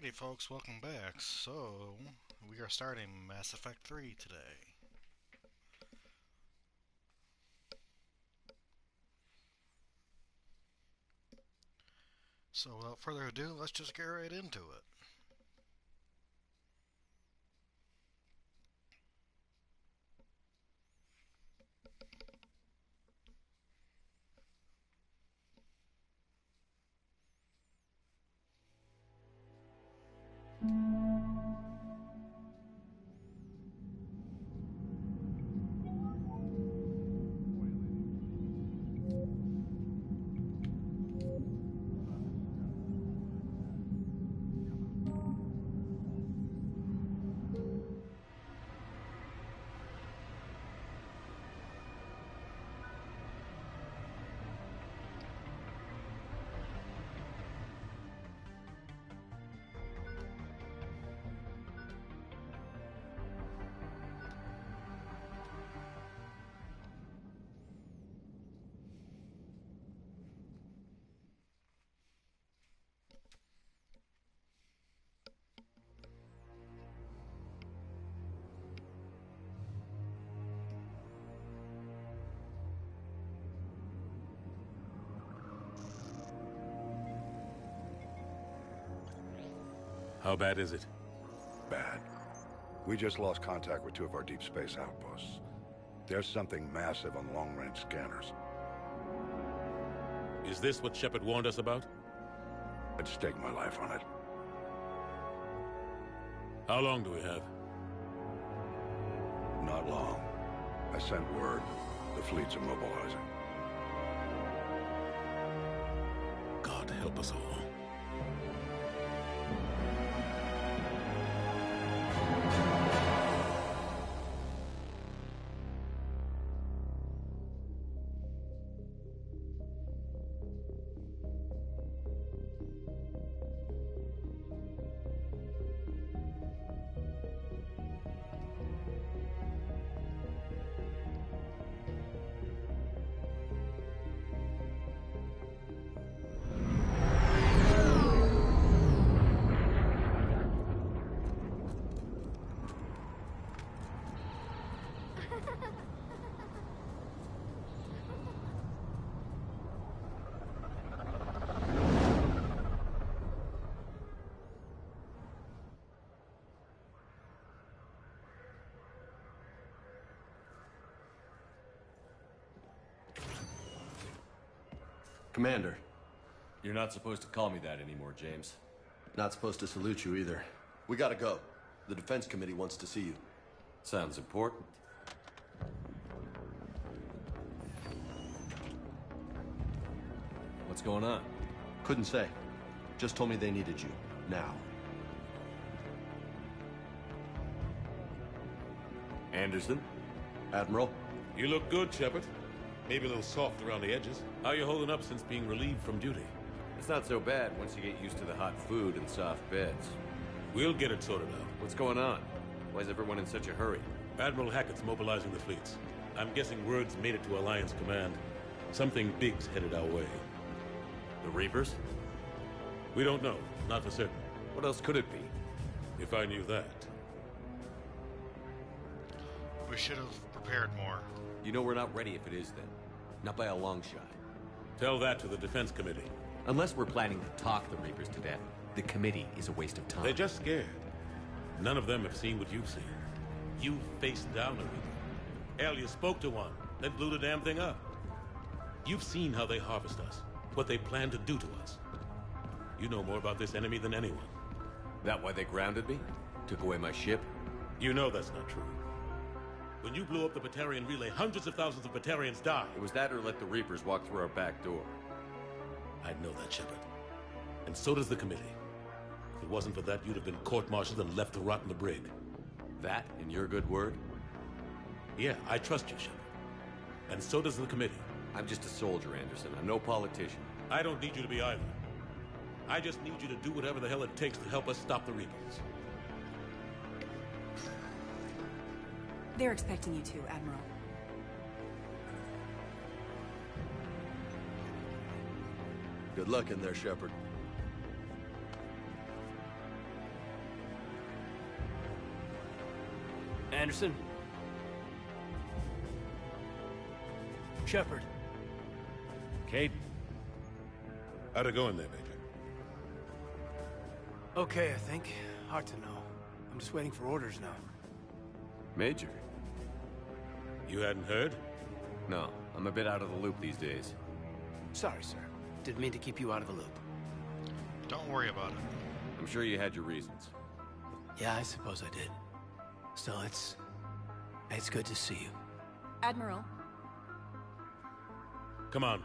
Alrighty, folks, welcome back. So, we are starting Mass Effect 3 today. So, without further ado, let's just get right into it. How bad is it? Bad. We just lost contact with two of our deep space outposts. There's something massive on long-range scanners. Is this what Shepard warned us about? I'd stake my life on it. How long do we have? Not long. I sent word. The fleets are mobilizing. God help us all. Commander, you're not supposed to call me that anymore, James. Not supposed to salute you either. We gotta go. The Defense Committee wants to see you. Sounds important. What's going on? Couldn't say. Just told me they needed you. Now. Anderson? Admiral? You look good, Shepard. Maybe a little soft around the edges. How are you holding up since being relieved from duty? It's not so bad once you get used to the hot food and soft beds. We'll get it sorted out. What's going on? Why is everyone in such a hurry? Admiral Hackett's mobilizing the fleets. I'm guessing word's made it to Alliance Command. Something big's headed our way. The Reapers? We don't know. Not for certain. What else could it be? If I knew that. We should have prepared more. You know we're not ready if it is then. Not by a long shot. Tell that to the Defense Committee. Unless we're planning to talk the Reapers to death, the committee is a waste of time. They're just scared. None of them have seen what you've seen. You faced down a Reaper. Hell, you spoke to one, then blew the damn thing up. You've seen how they harvest us, what they plan to do to us. You know more about this enemy than anyone. That why they grounded me? Took away my ship? You know that's not true. When you blew up the Batarian relay, hundreds of thousands of Batarians died. It was that or let the Reapers walk through our back door. I know that, Shepard. And so does the committee. If it wasn't for that, you'd have been court-martialed and left to rot in the brig. That and your good word? Yeah, I trust you, Shepard. And so does the committee. I'm just a soldier, Anderson. I'm no politician. I don't need you to be either. I just need you to do whatever the hell it takes to help us stop the Reapers. They're expecting you to, Admiral. Good luck in there, Shepard. Anderson? Shepard. Caden. How'd it go in there, Major? Okay, I think. Hard to know. I'm just waiting for orders now. Major? You hadn't heard? No, I'm a bit out of the loop these days. Sorry, sir. Didn't mean to keep you out of the loop. Don't worry about it. I'm sure you had your reasons. Yeah, I suppose I did. Still, it's good to see you. Admiral, Come on.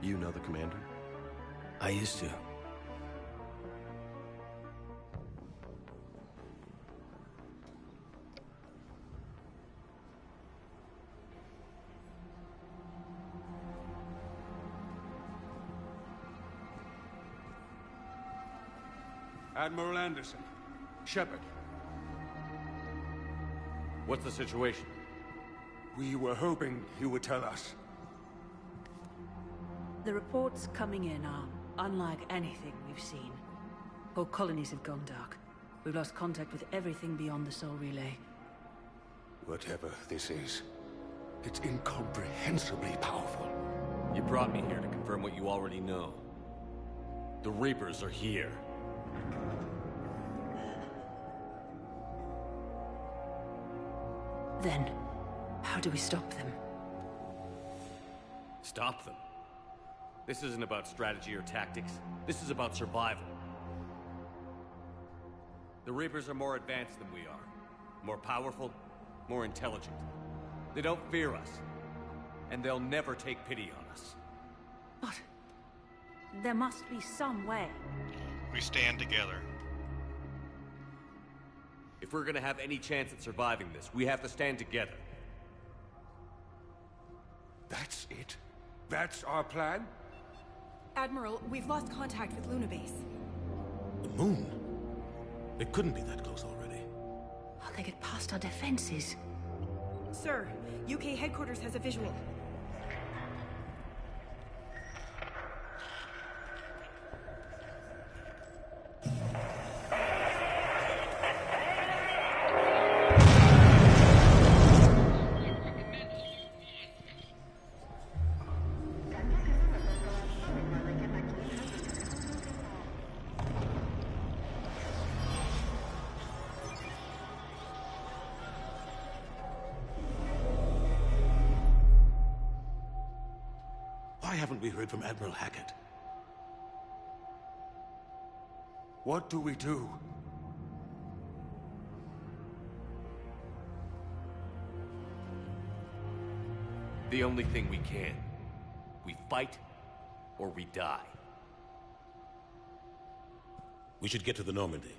You know the commander? I used to. Admiral Anderson. Shepard. What's the situation? We were hoping you would tell us. The reports coming in are unlike anything we've seen. Whole colonies have gone dark. We've lost contact with everything beyond the Soul Relay. Whatever this is, it's incomprehensibly powerful. You brought me here to confirm what you already know. The Reapers are here. Then, how do we stop them? Stop them. This isn't about strategy or tactics. This is about survival. The Reapers are more advanced than we are. More powerful, more intelligent. They don't fear us. And they'll never take pity on us. But there must be some way. We stand together. If we're gonna have any chance at surviving this, we have to stand together. That's it? That's our plan? Admiral, we've lost contact with Luna Base. The moon? It couldn't be that close already. How they get past our defenses? Sir, UK headquarters has a visual. Why haven't we heard from Admiral Hackett? What do we do? The only thing we can. We fight, or we die. We should get to the Normandy.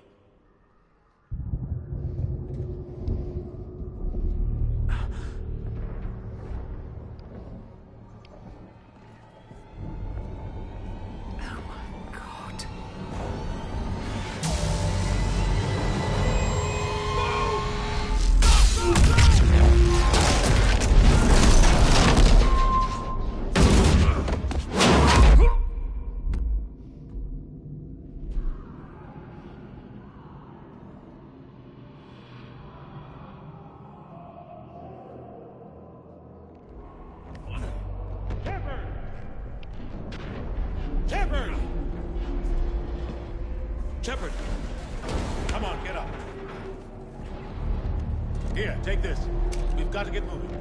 Shepard! Come on, get up. Here, take this. We've got to get moving.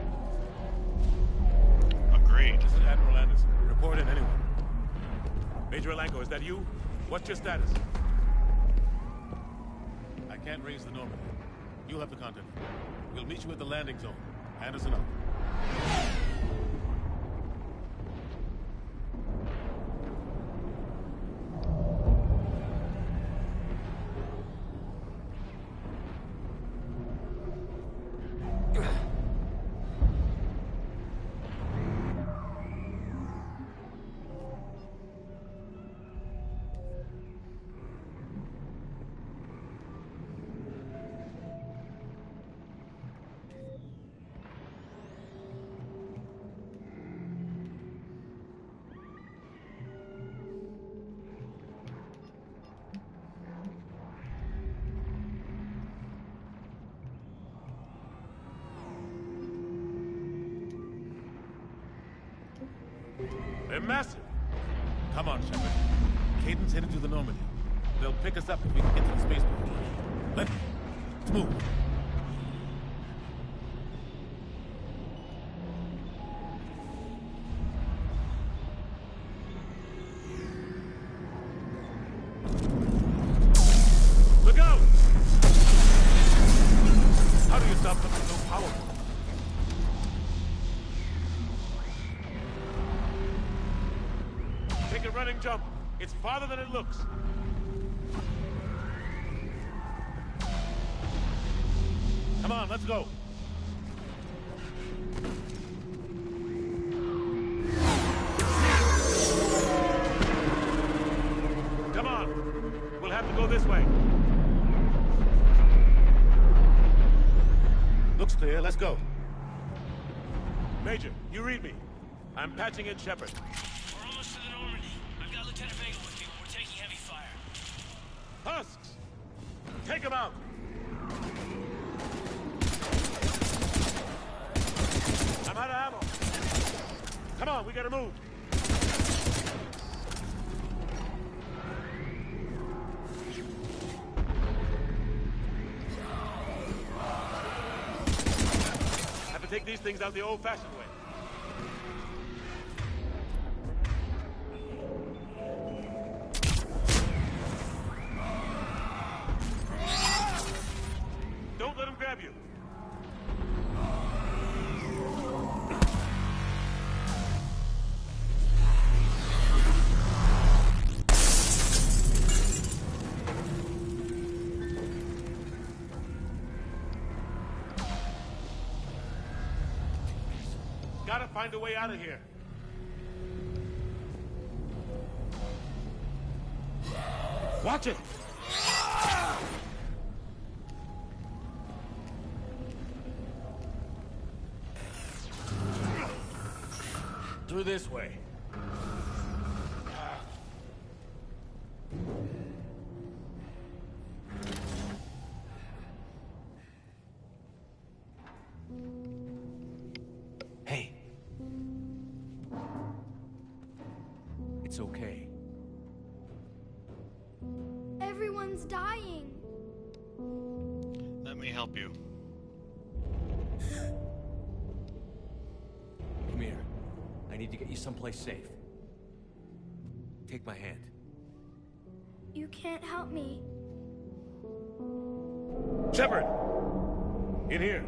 Agreed. This is Admiral Anderson. Report in, anyone. Major Alanko, is that you? What's your status? I can't raise the Normandy. You'll have the contact. We'll meet you at the landing zone. Anderson up. They're massive. Come on, Shepard. Caden's headed to the Normandy. They'll pick us up if we can get to the spaceport. Let's move. Look out! How do you stop something so powerful? Take a running jump. It's farther than it looks. Come on, let's go. Come on. We'll have to go this way. Looks clear. Let's go. Major, you read me. I'm patching in Shepard. We're almost to the Normandy. I've got Lieutenant Vega with me, but we're taking heavy fire. Husks! Take him out! I'm out of ammo. Come on, we gotta move. Have to take these things out the old-fashioned way. Don't let him grab you. Gotta find a way out of here. Watch it! Through this way. Hey. It's okay. Everyone's dying. Let me help you. Come here. I need to get you someplace safe. Take my hand. You can't help me. Shepard! In here.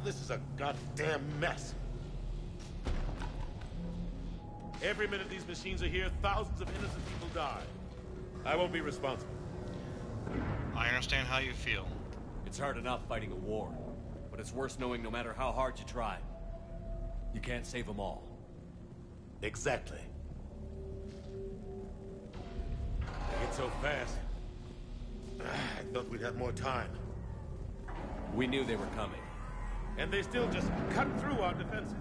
This is a goddamn mess. Every minute these machines are here, thousands of innocent people die. I won't be responsible. I understand how you feel. It's hard enough fighting a war, but it's worse knowing no matter how hard you try, you can't save them all. Exactly. They get so fast. I thought we'd have more time. We knew they were coming. And they still just cut through our defenses.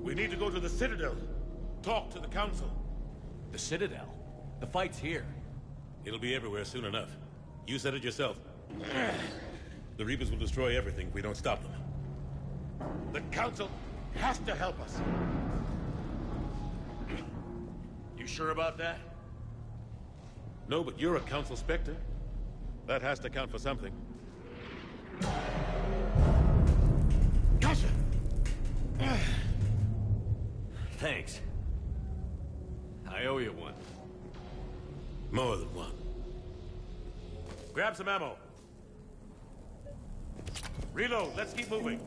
We need to go to the Citadel. Talk to the Council. The Citadel? The fight's here. It'll be everywhere soon enough. You said it yourself. The Reapers will destroy everything if we don't stop them. The Council has to help us. You sure about that? No, but you're a Council Spectre. That has to count for something. Gotcha! Thanks. I owe you one. More than one. Grab some ammo. Reload. Let's keep moving.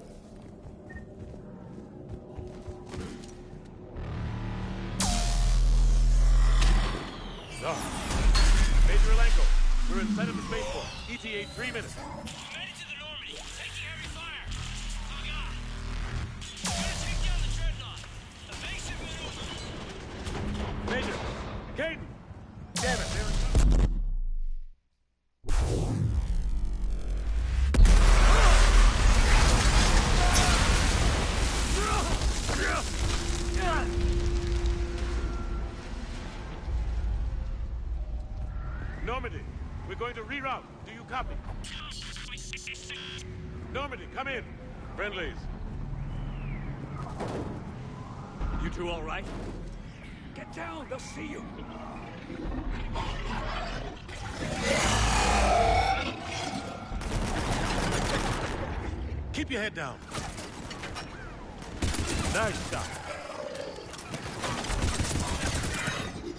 So, Major Alenko, we're inside of the spaceport. ETA 3 minutes. We made it to the Normandy. Taking heavy fire. Oh, God. We gotta take down the dreadnought. Evasive maneuver. Major! Caden! Damn it, there it comes. copy. Normandy, come in. Friendlies. You two all right? Get down, they'll see you. Keep your head down. Nice shot.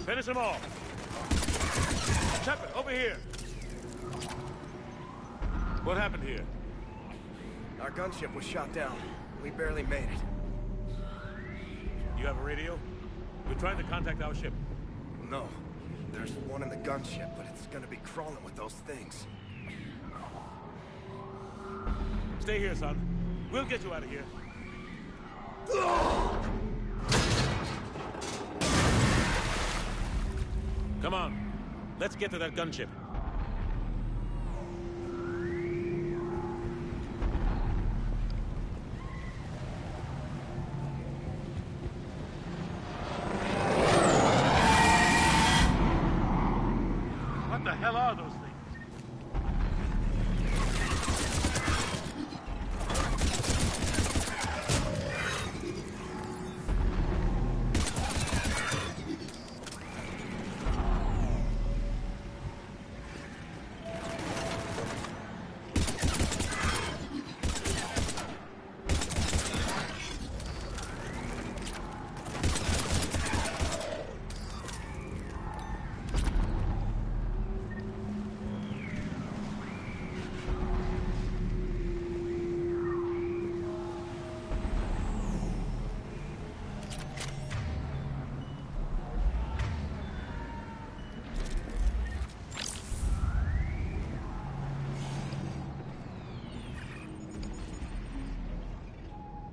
Finish them all. Shepard, over here. What happened here? Our gunship was shot down. We barely made it. You have a radio? We're trying to contact our ship. No. There's one in the gunship, but it's gonna be crawling with those things. Stay here, son. We'll get you out of here. Come on. Let's get to that gunship. What the hell are those things?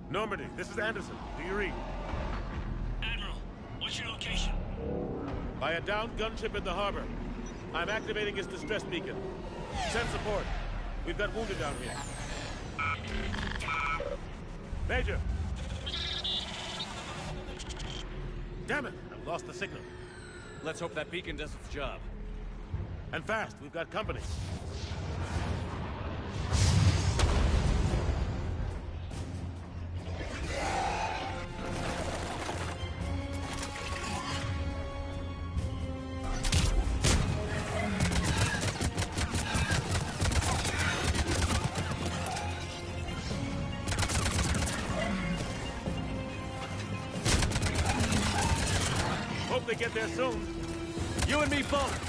Normandy, this is Anderson. Do you read? Admiral, what's your location? By a downed gunship in the harbor. I'm activating its distress beacon. Send support. We've got wounded down here. Major! Damn it! I've lost the signal. Let's hope that beacon does its job. And fast, we've got company. Hope they get there soon. You and me both!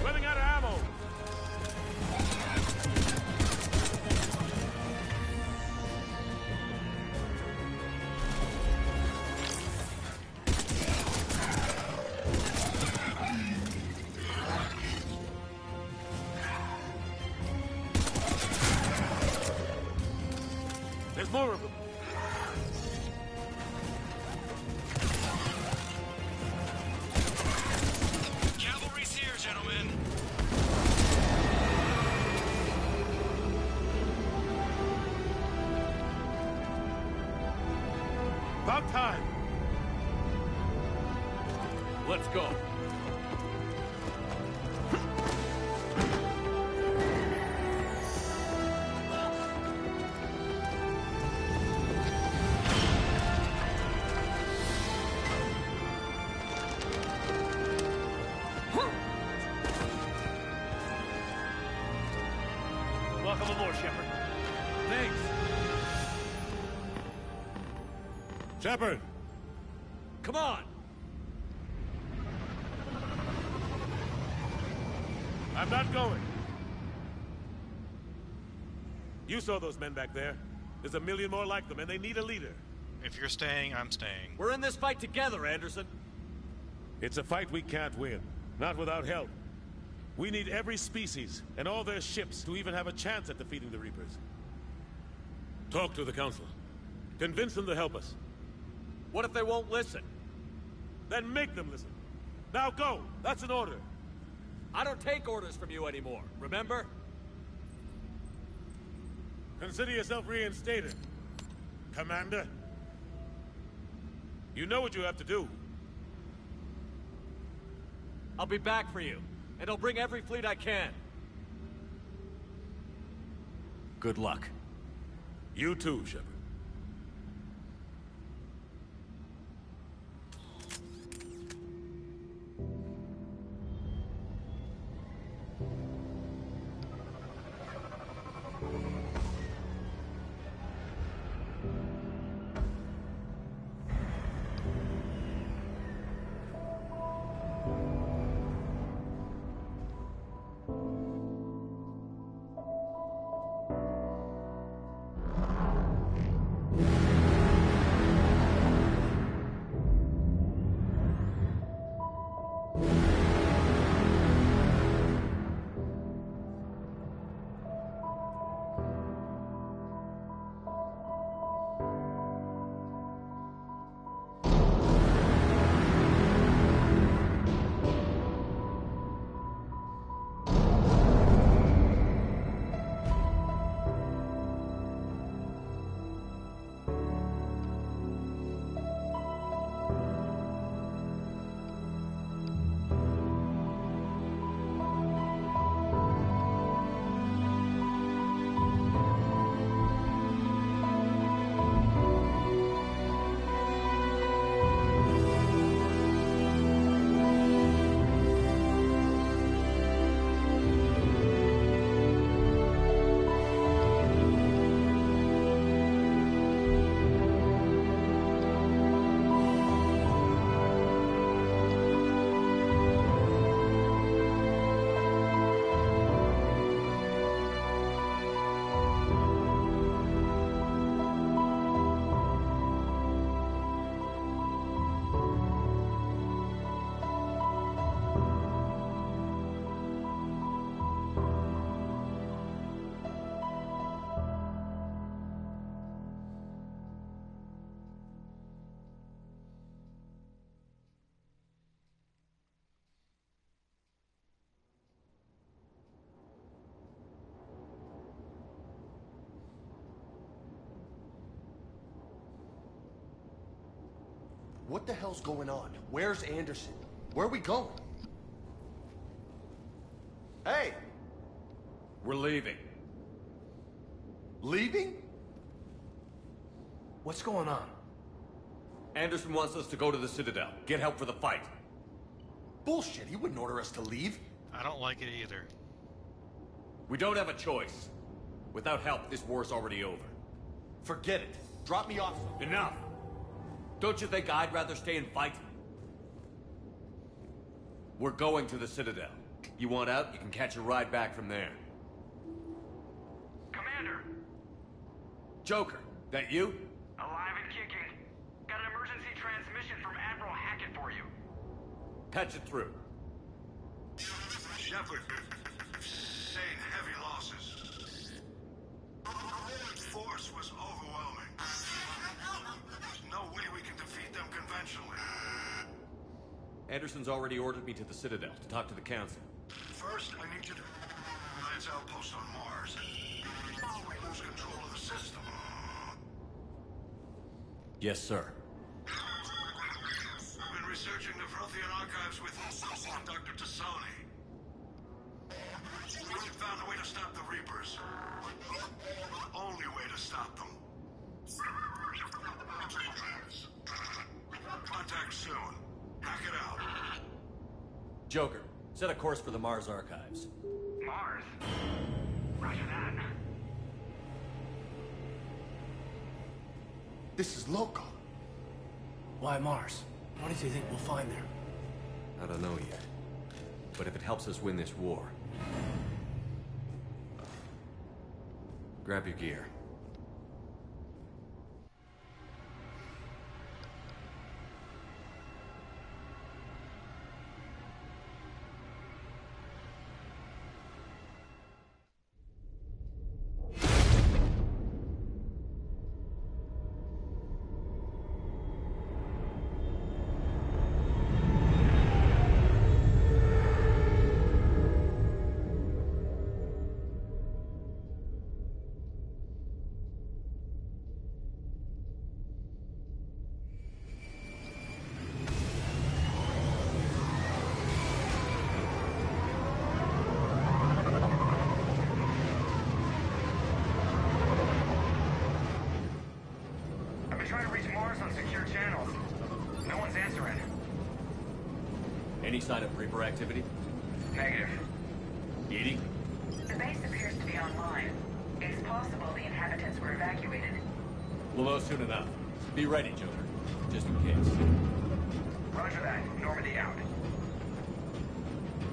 Running out of ammo. There's more of them. Cavalry's here, gentlemen. About time. Let's go. Welcome aboard, Shepard. Thanks. Shepard! Come on! I'm not going. You saw those men back there. There's a million more like them, and they need a leader. If you're staying, I'm staying. We're in this fight together, Anderson. It's a fight we can't win. Not without help. We need every species and all their ships to even have a chance at defeating the Reapers. Talk to the Council. Convince them to help us. What if they won't listen? Then make them listen. Now go! That's an order! I don't take orders from you anymore, remember? Consider yourself reinstated, Commander. You know what you have to do. I'll be back for you, and I'll bring every fleet I can. Good luck. You too, Shepard. What the hell's going on? Where's Anderson? Where are we going? Hey! We're leaving. Leaving? What's going on? Anderson wants us to go to the Citadel. Get help for the fight. Bullshit, he wouldn't order us to leave. I don't like it either. We don't have a choice. Without help, this war's already over. Forget it. Drop me off. Enough! Don't you think I'd rather stay and fight? We're going to the Citadel. You want out, you can catch a ride back from there. Commander! Joker, that you? Alive and kicking. Got an emergency transmission from Admiral Hackett for you. Patch it through. Shepard, sustained heavy losses. Force was overwhelming. There's no way we can defeat them conventionally. Anderson's already ordered me to the Citadel to talk to the Council. First, I need you to Alliance outpost on Mars. We lose control of the system. Yes, sir. We've been researching the Prothean archives with Dr. Tassoni. We found a way to stop the Reapers. The only way to stop them. Contact soon. Hack it out. Joker, set a course for the Mars archives. Mars? Roger that. This is local. Why Mars? What did you think we'll find there? I don't know yet. But if it helps us win this war... Grab your gear. channels. No one's answering. Any sign of Reaper activity? Negative. Edie? The base appears to be online. It's possible the inhabitants were evacuated. We'll know soon enough. Be ready, Joker. Just in case. Roger that. Normandy out.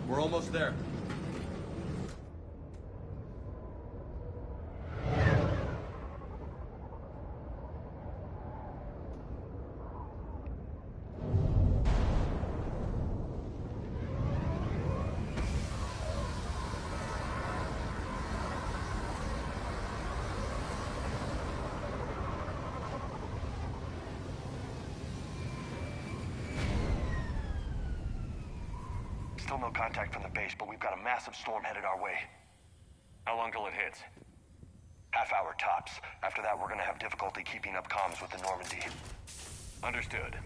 We're almost there. Still no contact from the base, but we've got a massive storm headed our way. How long till it hits? Half hour tops. After that, we're gonna have difficulty keeping up comms with the Normandy. Understood.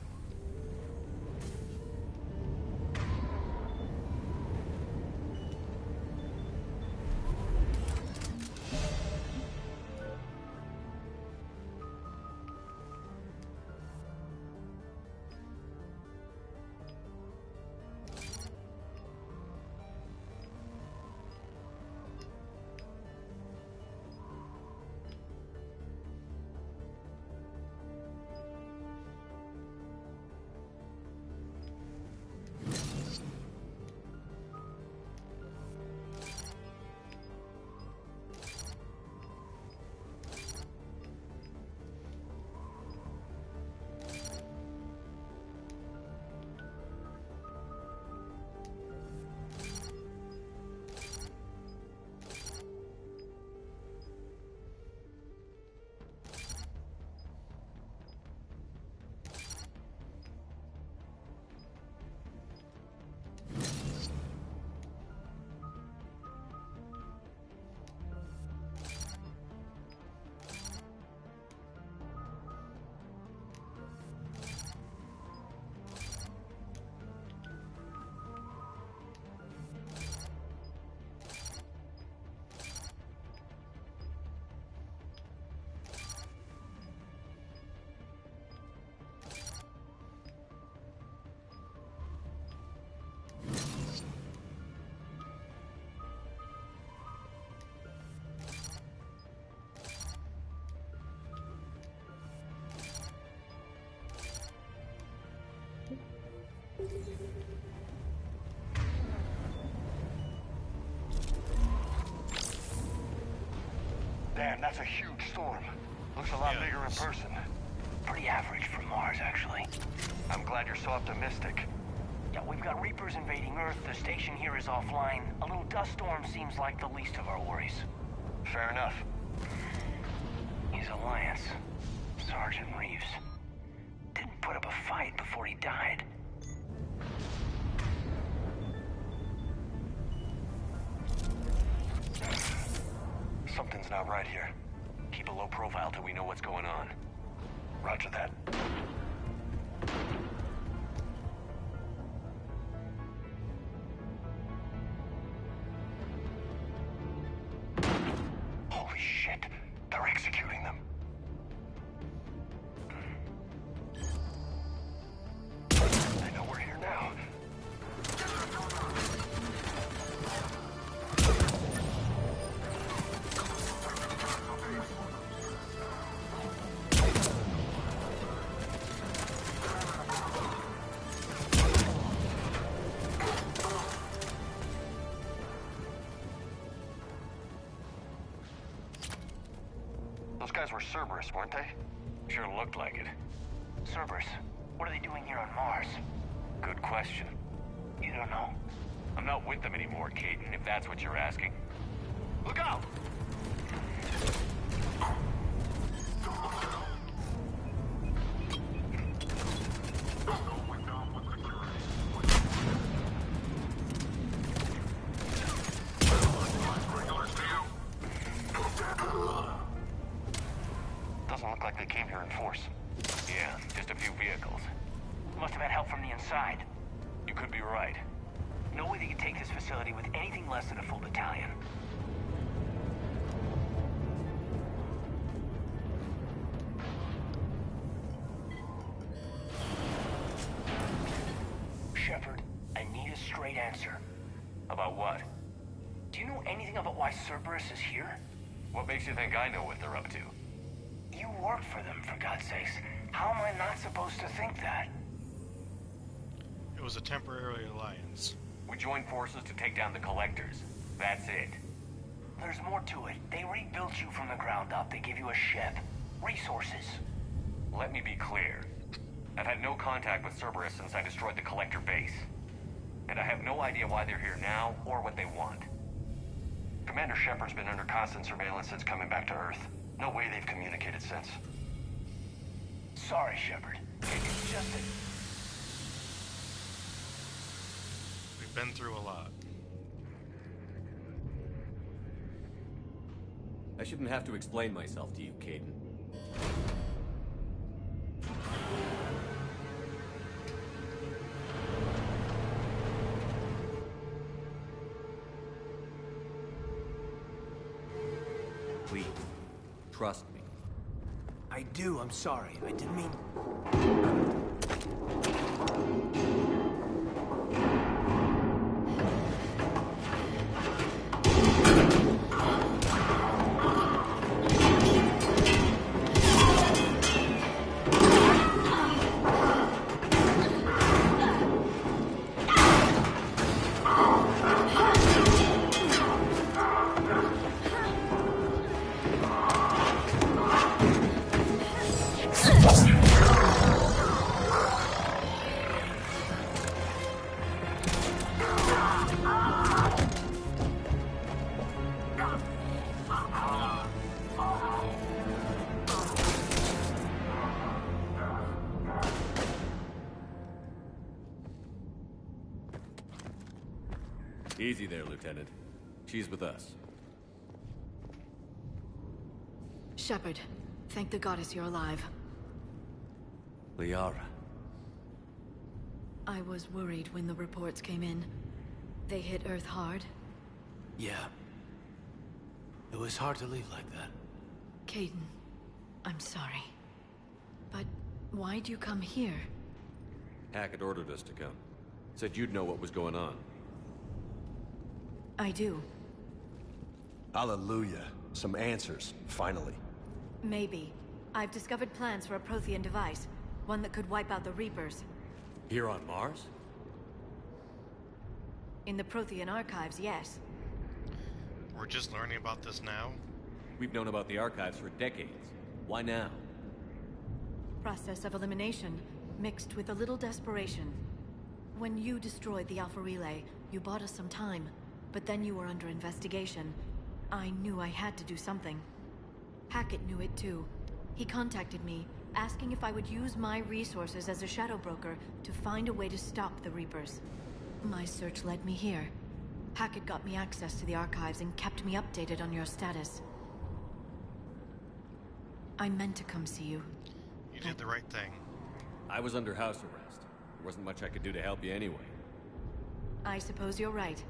Damn, that's a huge storm. Looks a lot bigger in person. Pretty average for Mars, actually. I'm glad you're so optimistic. Yeah, we've got Reapers invading Earth. The station here is offline. A little dust storm seems like the least of our worries. Fair enough. His alliance, Sergeant Reeves, didn't put up a fight before he died. Something's not right here. Keep a low profile till we know what's going on. Roger that. Holy shit. They're executing them. They know we're here now. Those guys were Cerberus, weren't they? Sure looked like it. Cerberus, what are they doing here on Mars? Good question. You don't know? I'm not with them anymore, Caden, if that's what you're asking. Look out! Doesn't look like they came here in force. Yeah, just a few vehicles. Must have had help from the inside. You could be right. No way they could take this facility with anything less than a full battalion. Do you know anything about why Cerberus is here? What makes you think I know what they're up to? You work for them, for God's sakes. How am I not supposed to think that? It was a temporary alliance. We joined forces to take down the Collectors. That's it. There's more to it. They rebuilt you from the ground up. They gave you a ship. Resources. Let me be clear. I've had no contact with Cerberus since I destroyed the Collector base. And I have no idea why they're here now, or what they want. Commander Shepard's been under constant surveillance since coming back to Earth. No way they've communicated since. Sorry, Shepard. It's just that... We've been through a lot. I shouldn't have to explain myself to you, Caden. Please, trust me. I do, I'm sorry. I didn't mean... Easy there, Lieutenant. She's with us. Shepard, thank the goddess you're alive. Liara. I was worried when the reports came in. They hit Earth hard. Yeah. It was hard to leave like that. Caden, I'm sorry. But why'd you come here? Hackett ordered us to come. Said you'd know what was going on. I do. Hallelujah. Some answers, finally. Maybe. I've discovered plans for a Prothean device. One that could wipe out the Reapers. Here on Mars? In the Prothean archives, yes. We're just learning about this now? We've known about the archives for decades. Why now? Process of elimination, mixed with a little desperation. When you destroyed the Alpha Relay, you bought us some time. But then you were under investigation. I knew I had to do something. Hackett knew it too. He contacted me, asking if I would use my resources as a shadow broker to find a way to stop the Reapers. My search led me here. Hackett got me access to the archives and kept me updated on your status. I meant to come see you. You did the right thing. I was under house arrest. There wasn't much I could do to help you anyway. I suppose you're right.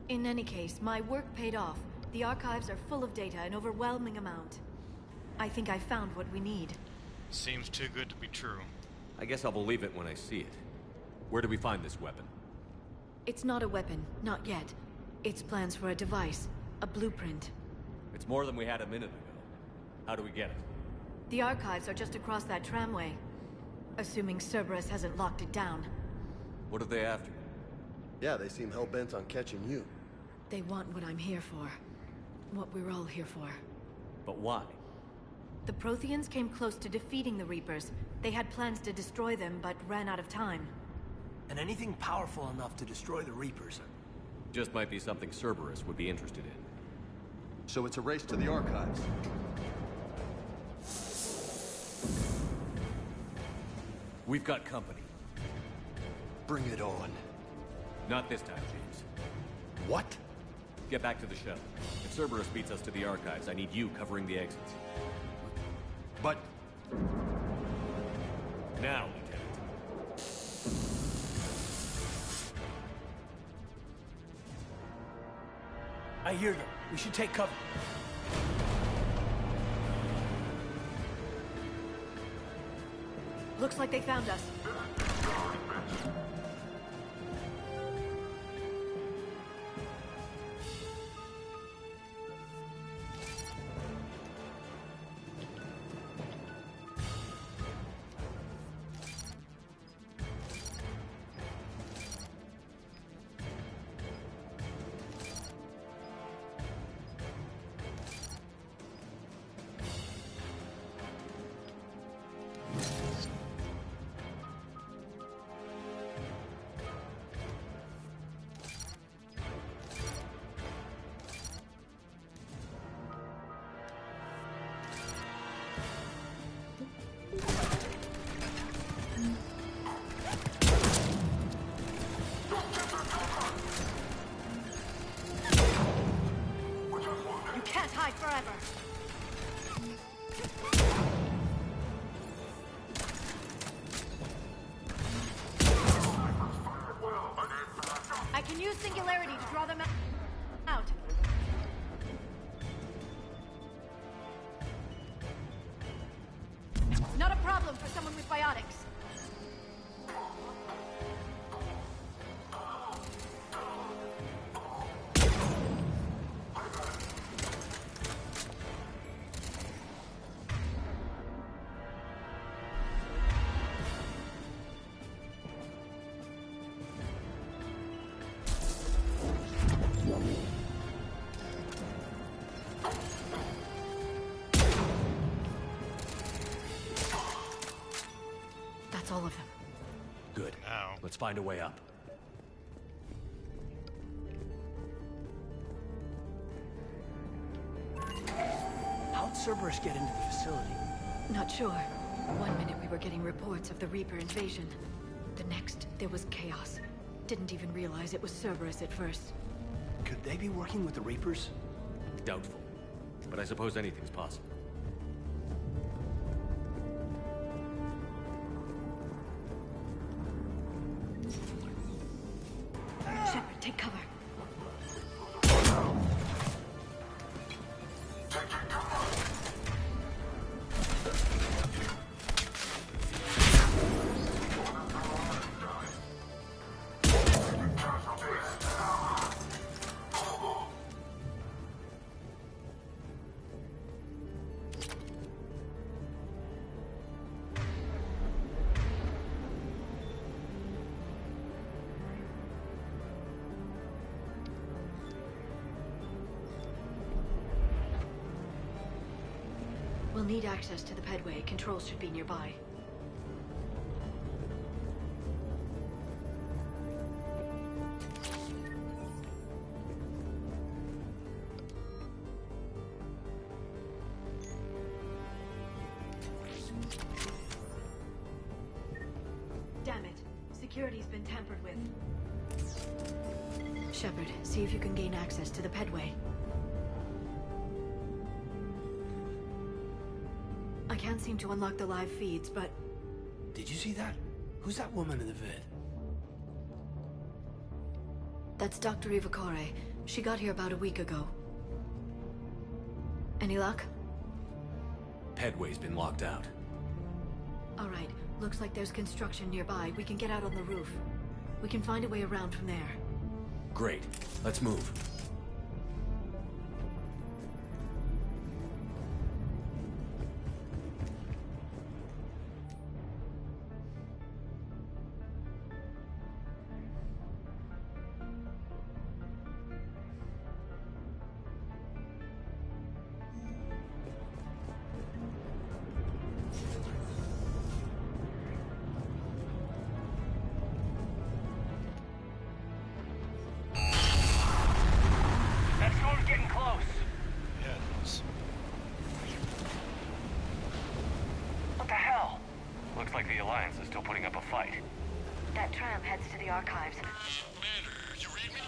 In any case, my work paid off. The archives are full of data, an overwhelming amount. I think I found what we need. Seems too good to be true. I guess I'll believe it when I see it. Where do we find this weapon? It's not a weapon, not yet. It's plans for a device, a blueprint. It's more than we had a minute ago. How do we get it? The archives are just across that tramway. Assuming Cerberus hasn't locked it down. What are they after? Yeah, they seem hell-bent on catching you. They want what I'm here for. What we're all here for. But why? The Protheans came close to defeating the Reapers. They had plans to destroy them, but ran out of time. And anything powerful enough to destroy the Reapers. Just might be something Cerberus would be interested in. So it's a race to the archives. We've got company. Bring it on. Not this time, James. What? Get back to the shuttle. If Cerberus beats us to the archives, I need you covering the exits. But... Now, Lieutenant. I hear you. We should take cover. Looks like they found us. can't hide forever. I can use Singularity to draw them out. Not a problem for someone with biotics. That's all of them. Good. Ow. Let's find a way up. How'd Cerberus get into the facility? Not sure. One minute we were getting reports of the Reaper invasion. The next, there was chaos. Didn't even realize it was Cerberus at first. Could they be working with the Reapers? Doubtful. But I suppose anything's possible. Shepard, take cover. We'll need access to the pedway. Controls should be nearby. Damn it. Security's been tampered with. Shepard, see if you can gain access to the pedway. I can't seem to unlock the live feeds, but... Did you see that? Who's that woman in the vid? That's Dr. Ivacore. She got here about a week ago. Any luck? Pedway's been locked out. All right. Looks like there's construction nearby. We can get out on the roof. We can find a way around from there. Great. Let's move. That storm's getting close. Yeah, it was. What the hell? Looks like the Alliance is still putting up a fight. That tram heads to the archives. Commander, you read me?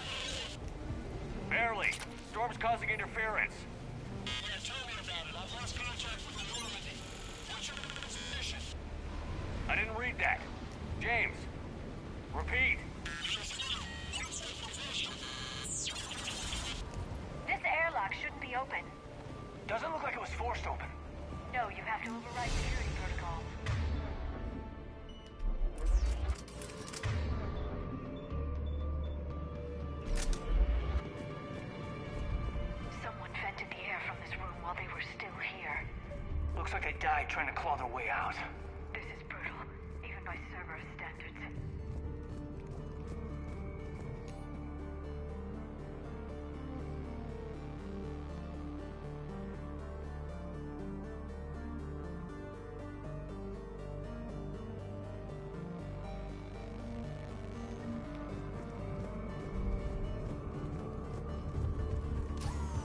Barely. Storm's causing interference. Yeah, tell me about it. I've lost contact with the Normandy. What's your position? I didn't read that. James, repeat. This airlock shouldn't be open. Doesn't look like it was forced open. No, you have to override security protocol. Someone vented the air from this room while they were still here. Looks like they died trying to claw their way out. This is brutal, even by Cerberus standards.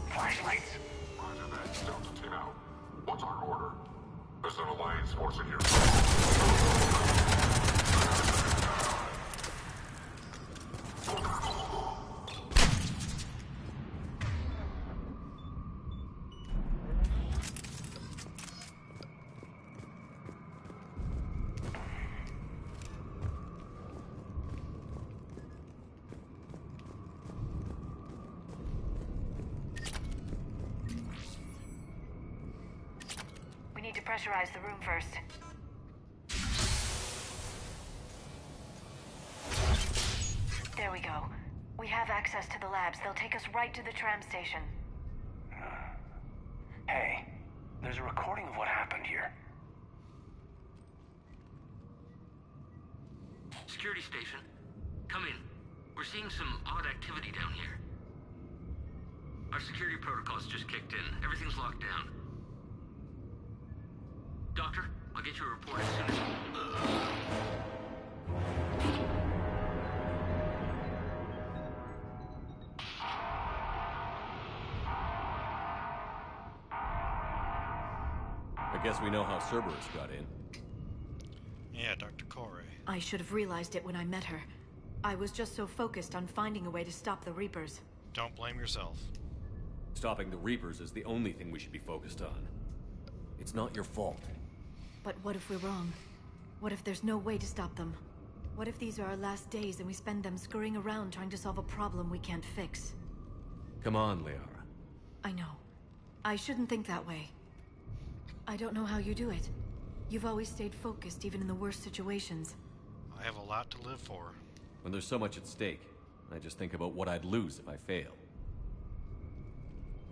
Flashlights. Roger that. Delta 10 out. What's our order? There's an Alliance force in here. depressurize the room first. There we go. We have access to the labs. They'll take us right to the tram station. Hey, there's a recording of what happened here. Security station. Come in. We're seeing some odd activity down here. Our security protocols just kicked in. Everything's locked down. Doctor, I'll get you a report as soon as... I guess we know how Cerberus got in. Yeah, Dr. Corey. I should have realized it when I met her. I was just so focused on finding a way to stop the Reapers. Don't blame yourself. Stopping the Reapers is the only thing we should be focused on. It's not your fault. But what if we're wrong? What if there's no way to stop them? What if these are our last days and we spend them scurrying around trying to solve a problem we can't fix? Come on, Liara. I know. I shouldn't think that way. I don't know how you do it. You've always stayed focused even in the worst situations. I have a lot to live for. When there's so much at stake, I just think about what I'd lose if I fail.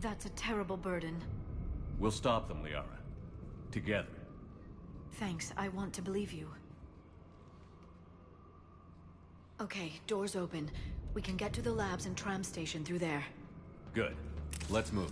That's a terrible burden. We'll stop them, Liara. Together. Thanks, I want to believe you. Okay, doors open. We can get to the labs and tram station through there. Good. Let's move.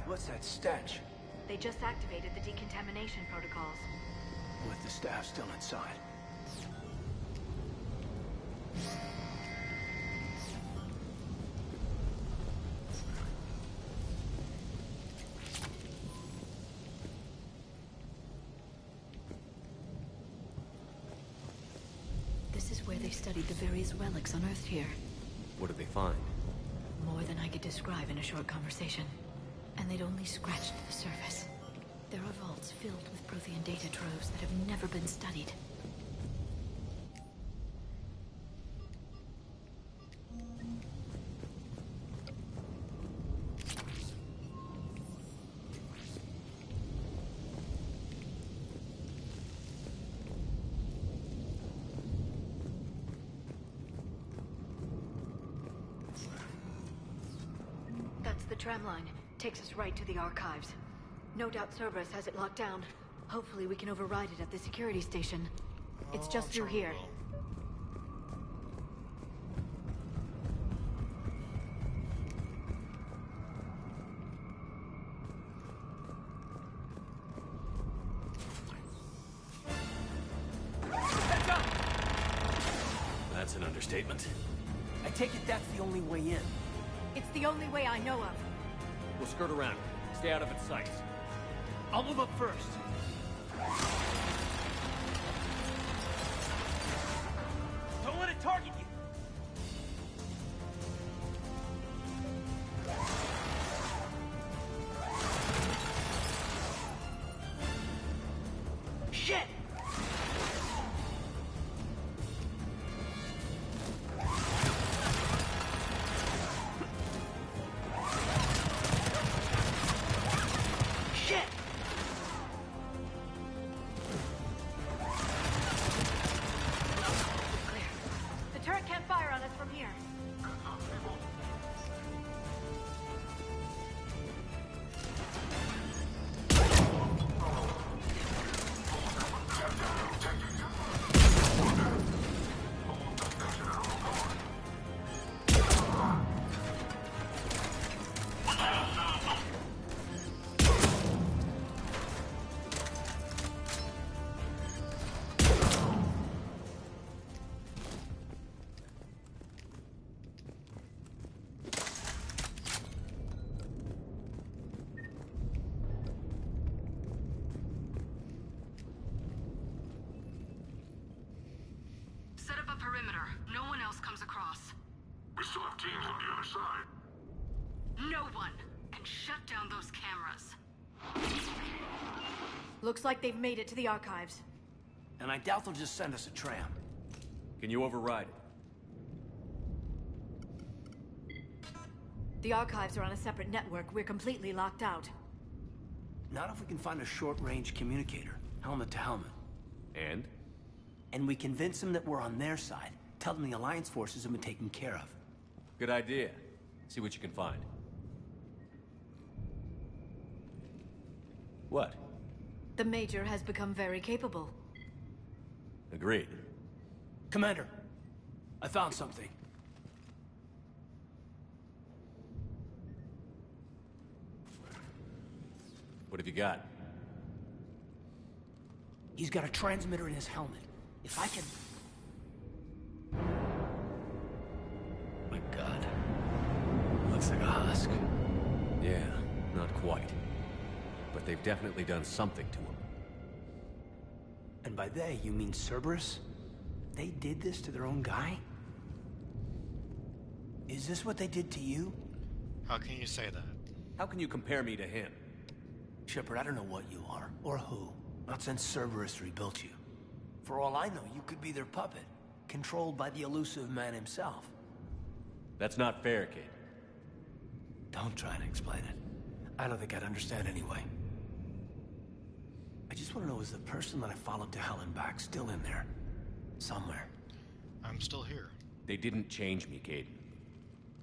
What's that stench? They just activated the decontamination protocols. With the staff still inside. This is where they studied the various relics unearthed here. What did they find? More than I could describe in a short conversation. And they'd only scratched the surface. There are vaults filled with Prothean data troves that have never been studied. That's the tram line. Takes us right to the archives. No doubt Cerberus has it locked down. Hopefully we can override it at the security station. It's just through here. That's an understatement. I take it that's the only way in. It's the only way I know of. We'll skirt around. Stay out of its sight. I'll move up first. Don't let it target you! Shit! Set up a perimeter. No one else comes across. We still have teams on the other side. No one! And shut down those cameras. Looks like they've made it to the archives. And I doubt they'll just send us a tram. Can you override it? The archives are on a separate network. We're completely locked out. Not if we can find a short-range communicator, helmet to helmet. And? And we convince them that we're on their side. Tell them the Alliance forces have been taken care of. Good idea. See what you can find. What? The Major has become very capable. Agreed. Commander, I found something. What have you got? He's got a transmitter in his helmet. If I can... My God. Looks like a husk. Yeah, not quite. But they've definitely done something to him. And by they, you mean Cerberus? They did this to their own guy? Is this what they did to you? How can you say that? How can you compare me to him? Shepard, I don't know what you are, or who. Not since Cerberus rebuilt you. For all I know, you could be their puppet, controlled by the elusive man himself. That's not fair, kid. Don't try to explain it. I don't think I'd understand anyway. I just want to know, is the person that I followed to hell and back still in there? Somewhere. I'm still here. They didn't change me, Caden.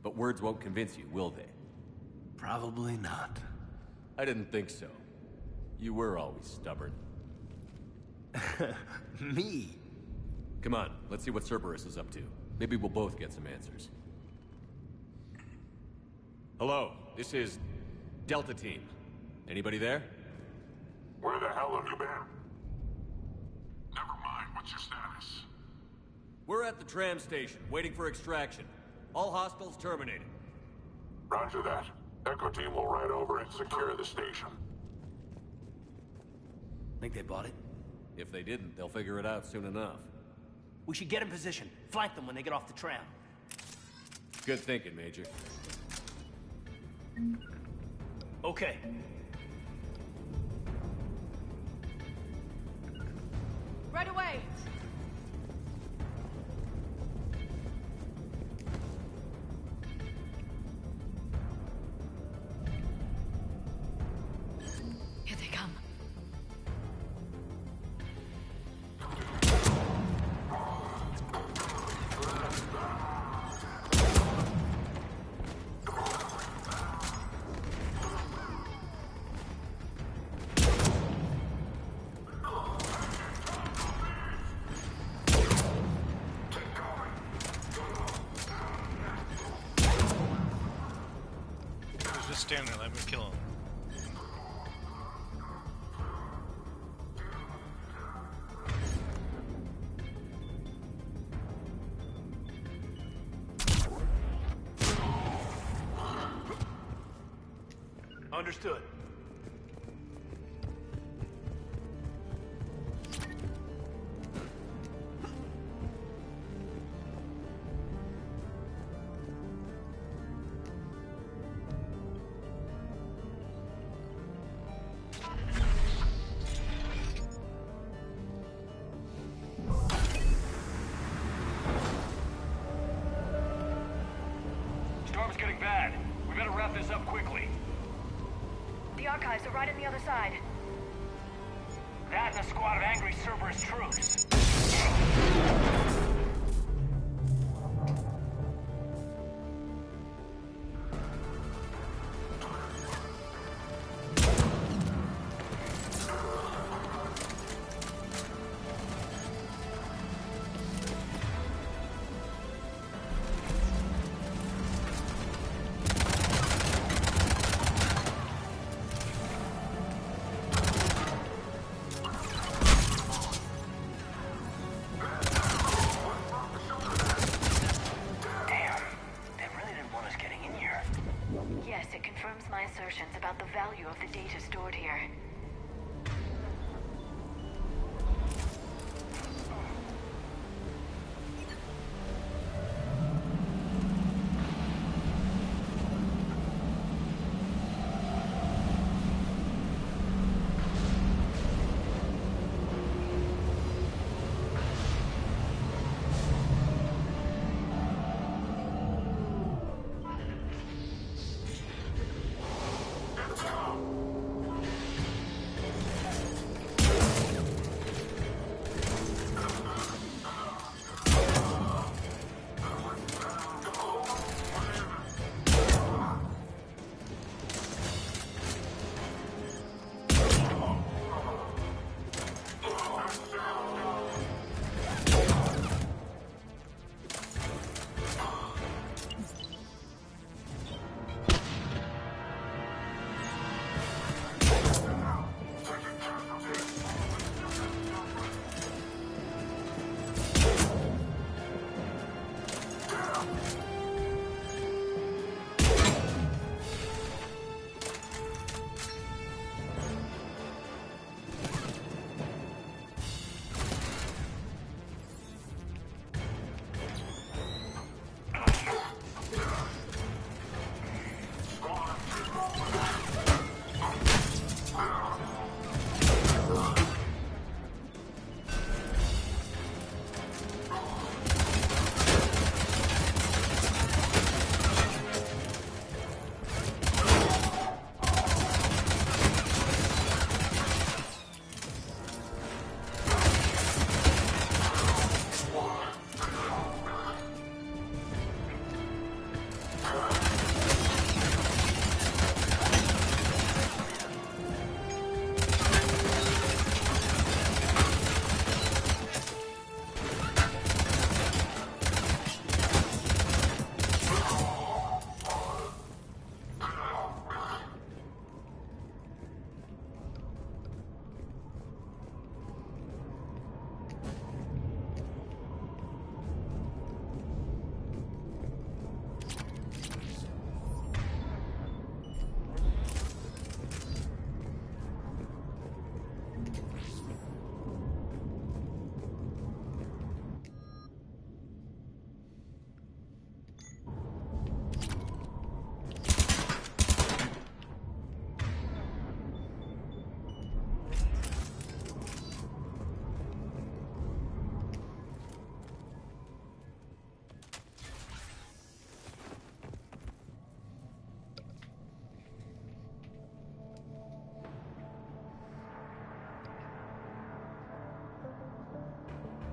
But words won't convince you, will they? Probably not. I didn't think so. You were always stubborn. Me? Come on, let's see what Cerberus is up to. Maybe we'll both get some answers. Hello, this is Delta Team. Anybody there? Where the hell have you been? Never mind, what's your status? We're at the tram station, waiting for extraction. All hostiles terminated. Roger that. Echo Team will ride over and secure the station. Think they bought it? If they didn't, they'll figure it out soon enough. We should get in position. Flank them when they get off the tram. Good thinking, Major. Okay. Right away! Here they come. Just stand there, let me kill him. Understood. Storm's getting bad. We better wrap this up quickly. The archives are right on the other side. That and a squad of angry Cerberus troops. Yes, it confirms my assertions about the value of the data stored here.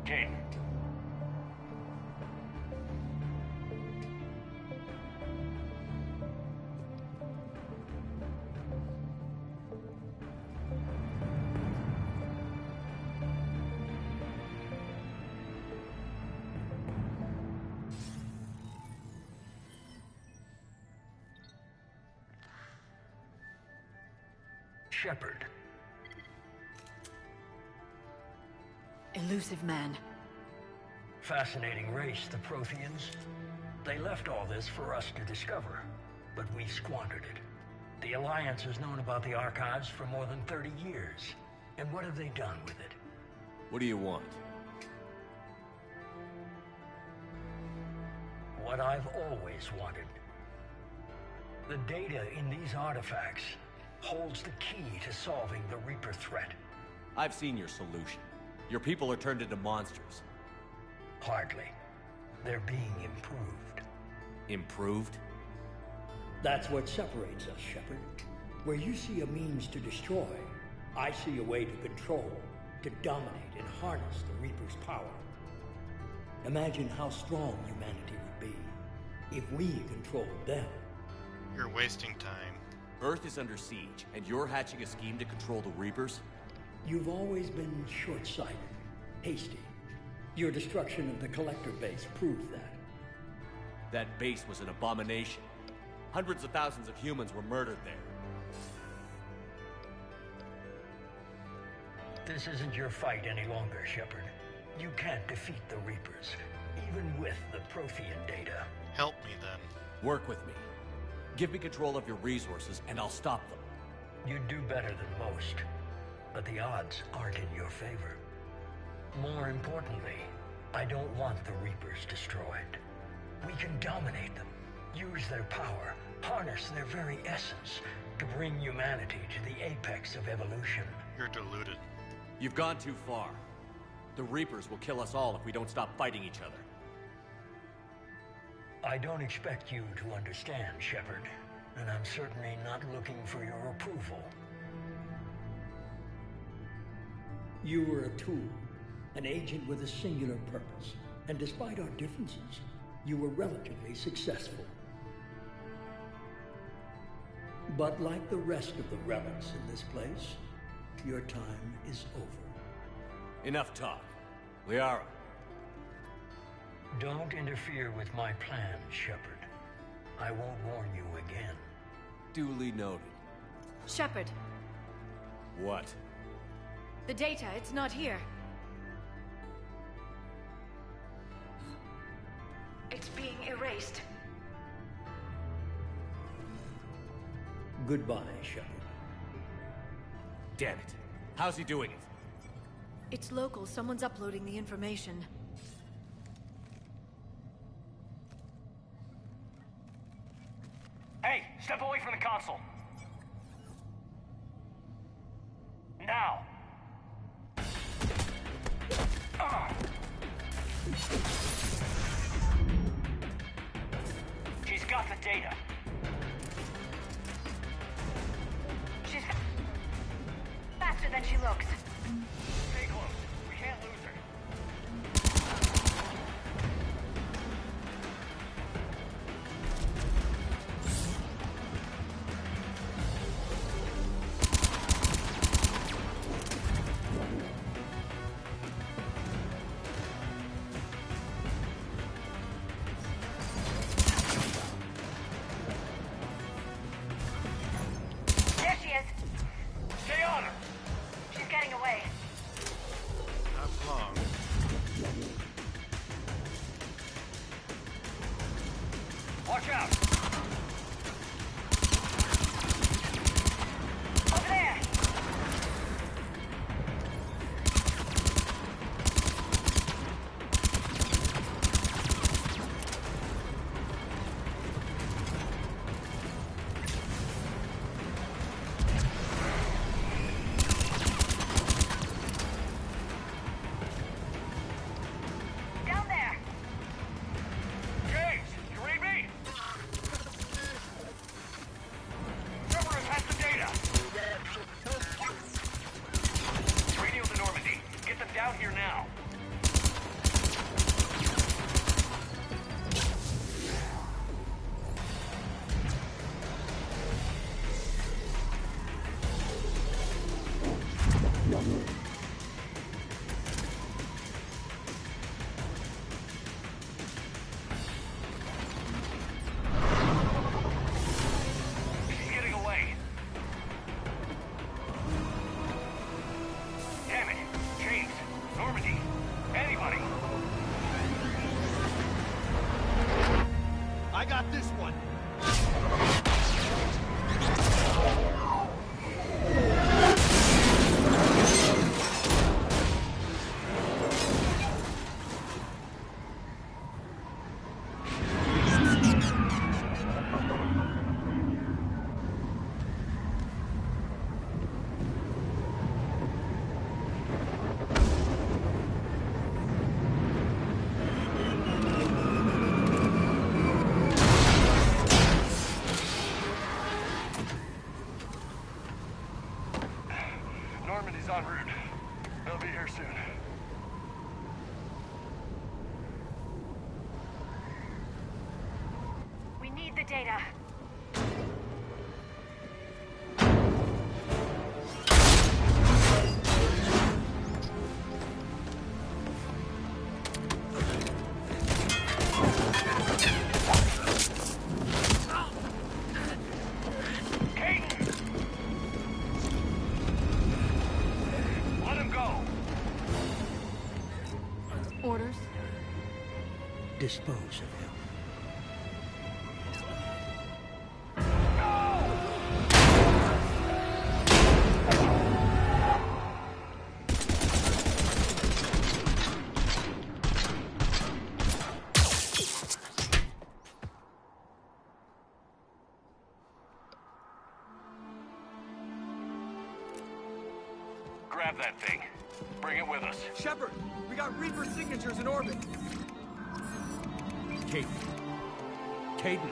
Caden. Shepard. Elusive man. Fascinating race, the Protheans. They left all this for us to discover, but we squandered it. The Alliance has known about the archives for more than 30 years. And what have they done with it? What do you want? What I've always wanted. The data in these artifacts holds the key to solving the Reaper threat. I've seen your solution. Your people are turned into monsters. Hardly. They're being improved. Improved? That's what separates us, Shepard. Where you see a means to destroy, I see a way to control, to dominate and harness the Reaper's power. Imagine how strong humanity would be if we controlled them. You're wasting time. Earth is under siege, and you're hatching a scheme to control the Reapers? You've always been short-sighted, hasty. Your destruction of the Collector base proved that. That base was an abomination. Hundreds of thousands of humans were murdered there. This isn't your fight any longer, Shepard. You can't defeat the Reapers, even with the Prothean data. Help me then. Work with me. Give me control of your resources, and I'll stop them. You'd do better than most, but the odds aren't in your favor. More importantly, I don't want the Reapers destroyed. We can dominate them, use their power, harness their very essence to bring humanity to the apex of evolution. You're deluded. You've gone too far. The Reapers will kill us all if we don't stop fighting each other. I don't expect you to understand, Shepard, and I'm certainly not looking for your approval. You were a tool, an agent with a singular purpose, and despite our differences, you were relatively successful. But like the rest of the relics in this place, your time is over. Enough talk. Liara. Don't interfere with my plan, Shepard. I won't warn you again. Duly noted. Shepard, What? the data, it's not here. It's being erased. Goodbye, Shepard. Damn it. How's he doing it? It's local. Someone's uploading the information. Hey, step away from the console. Now. She's got the data. She's faster than she looks. Stay close. We can't lose her. data. Orders? Dispose of him. Grab that thing. Bring it with us. Shepard, we got Reaper signatures in orbit. Caden. Caden.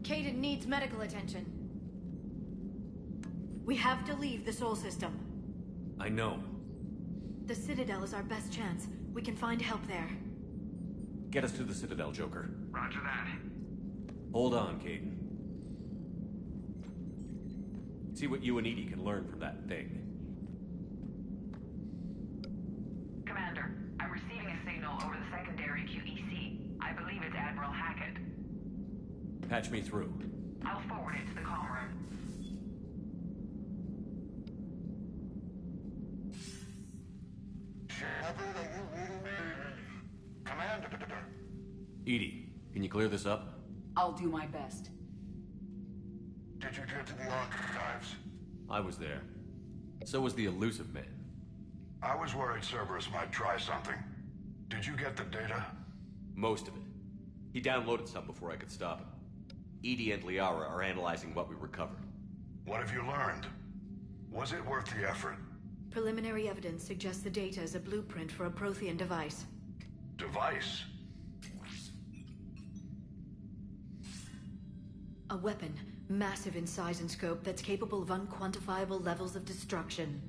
Caden needs medical attention. We have to leave the Sol system. I know. The Citadel is our best chance. We can find help there. Get us to the Citadel, Joker. Roger that. Hold on, Caden. See what you and EDI can learn from that thing. Commander, I'm receiving a signal over the secondary QEC. I believe it's Admiral Hackett. Patch me through. I'll forward it to the comm room. Shepard, are you reading me? Commander. EDI, can you clear this up? I'll do my best. Did you get to the archives? I was there. So was the elusive man. I was worried Cerberus might try something. Did you get the data? Most of it. He downloaded some before I could stop him. EDI and Liara are analyzing what we recovered. What have you learned? Was it worth the effort? Preliminary evidence suggests the data is a blueprint for a Prothean device. Device? A weapon, massive in size and scope, that's capable of unquantifiable levels of destruction.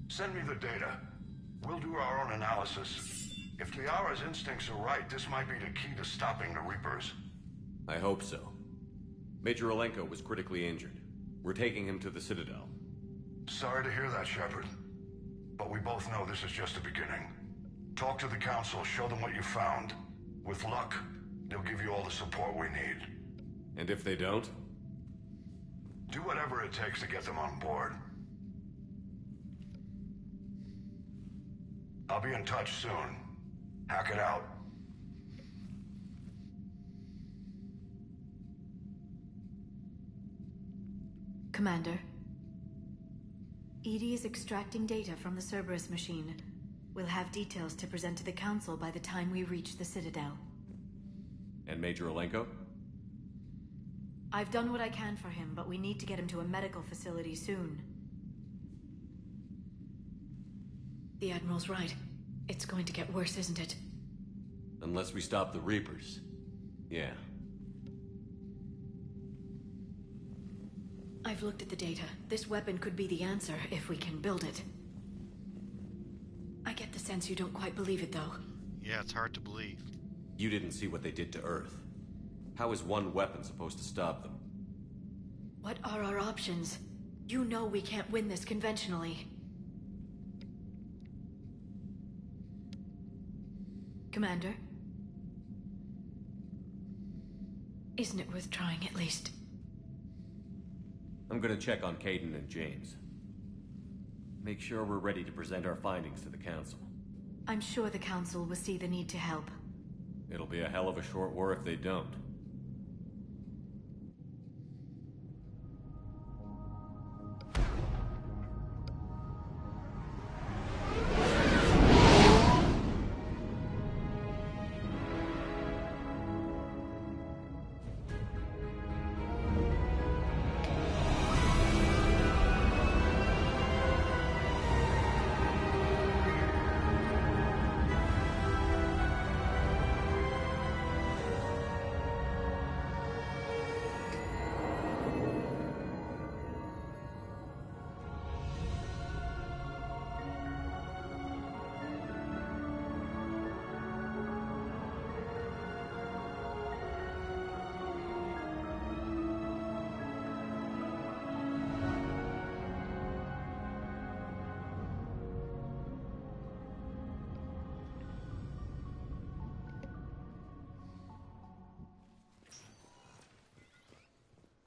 Send me the data. We'll do our own analysis. If Liara's instincts are right, this might be the key to stopping the Reapers. I hope so. Major Alenko was critically injured. We're taking him to the Citadel. Sorry to hear that, Shepard. But we both know this is just the beginning. Talk to the Council, show them what you found. With luck, they'll give you all the support we need. And if they don't? Do whatever it takes to get them on board. I'll be in touch soon. Hack it out. Commander. EDI is extracting data from the Cerberus machine. We'll have details to present to the Council by the time we reach the Citadel. And Major Alenko? I've done what I can for him, but we need to get him to a medical facility soon. The Admiral's right. It's going to get worse, isn't it? Unless we stop the Reapers. Yeah. I've looked at the data. This weapon could be the answer if we can build it. I get the sense you don't quite believe it, though. Yeah, it's hard to believe. You didn't see what they did to Earth. How is one weapon supposed to stop them? What are our options? You know we can't win this conventionally. Commander? Isn't it worth trying at least? I'm gonna check on Caden and James. Make sure we're ready to present our findings to the Council. I'm sure the Council will see the need to help. It'll be a hell of a short war if they don't.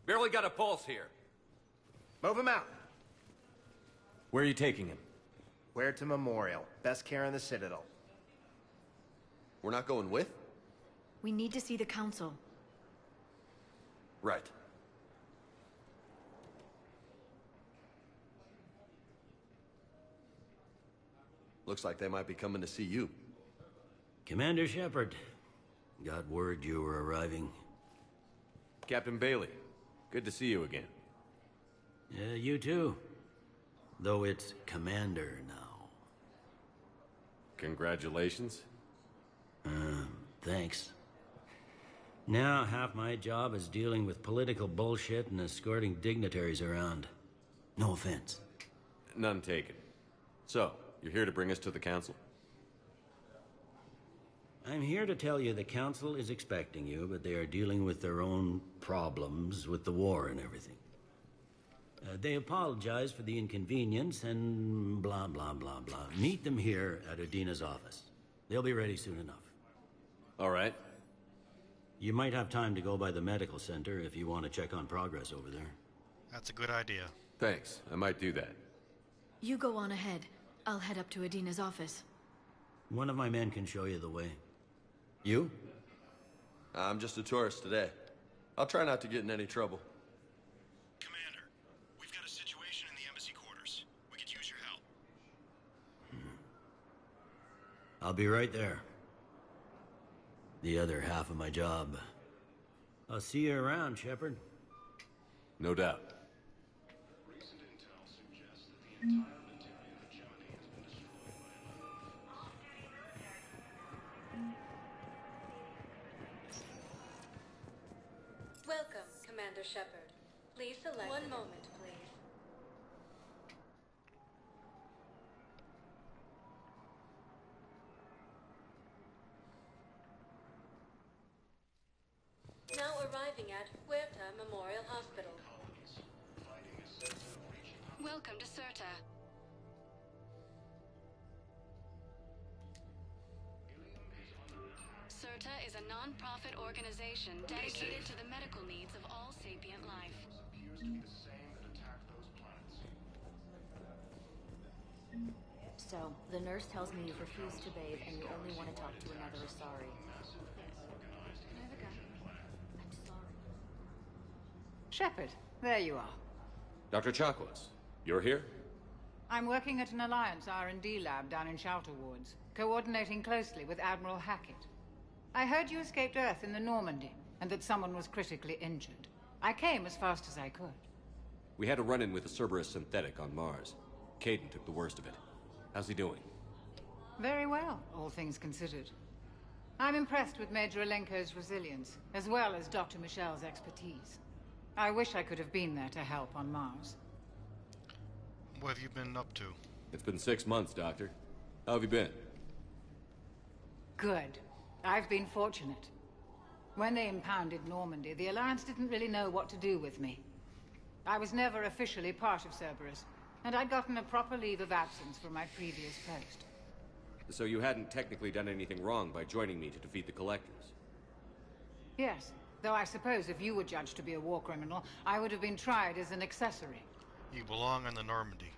Barely got a pulse here. Move him out. Where are you taking him? Where to Memorial. Best care in the Citadel. We're not going with? We need to see the Council. Right. Looks like they might be coming to see you. Commander Shepard. Got word you were arriving. Captain Bailey, good to see you again. Yeah, you too. Though it's Commander now. Congratulations. Thanks. Now, half my job is dealing with political bullshit and escorting dignitaries around. No offense. None taken. So, you're here to bring us to the Council? I'm here to tell you the Council is expecting you, but they are dealing with their own problems with the war and everything. They apologize for the inconvenience and blah, blah, blah, blah. Meet them here at Adina's office. They'll be ready soon enough. All right. You might have time to go by the medical center if you want to check on progress over there. That's a good idea. Thanks. I might do that. You go on ahead. I'll head up to Adina's office. One of my men can show you the way. You? I'm just a tourist today. I'll try not to get in any trouble. Commander, we've got a situation in the embassy quarters. We could use your help. I'll be right there. The other half of my job. I'll see you around, Shepard. No doubt. Recent intel suggests that the entire material hegemony has been destroyed by Welcome, Commander Shepard. Please select one moment, please. Now arriving at Huerta Memorial Hospital. Welcome to Cirta. Cirta is a non-profit organization dedicated to the medical needs of all sapient life. appears to be the same that attacked those planets. So, the nurse tells me you've refused to bathe and you only want to talk to another Asari. Shepard, there you are. Dr. Chakwas, you're here? I'm working at an Alliance R&D lab down in Shelter Wards, coordinating closely with Admiral Hackett. I heard you escaped Earth in the Normandy, and that someone was critically injured. I came as fast as I could. We had a run-in with a Cerberus synthetic on Mars. Caden took the worst of it. How's he doing? Very well, all things considered. I'm impressed with Major Alenko's resilience, as well as Dr. Michel's expertise. I wish I could have been there to help on Mars. What have you been up to? It's been 6 months, Doctor. How have you been? Good. I've been fortunate. When they impounded Normandy, the Alliance didn't really know what to do with me. I was never officially part of Cerberus, and I'd gotten a proper leave of absence from my previous post. So you hadn't technically done anything wrong by joining me to defeat the Collectors? Yes, though I suppose if you were judged to be a war criminal, I would have been tried as an accessory. You belong on the Normandy.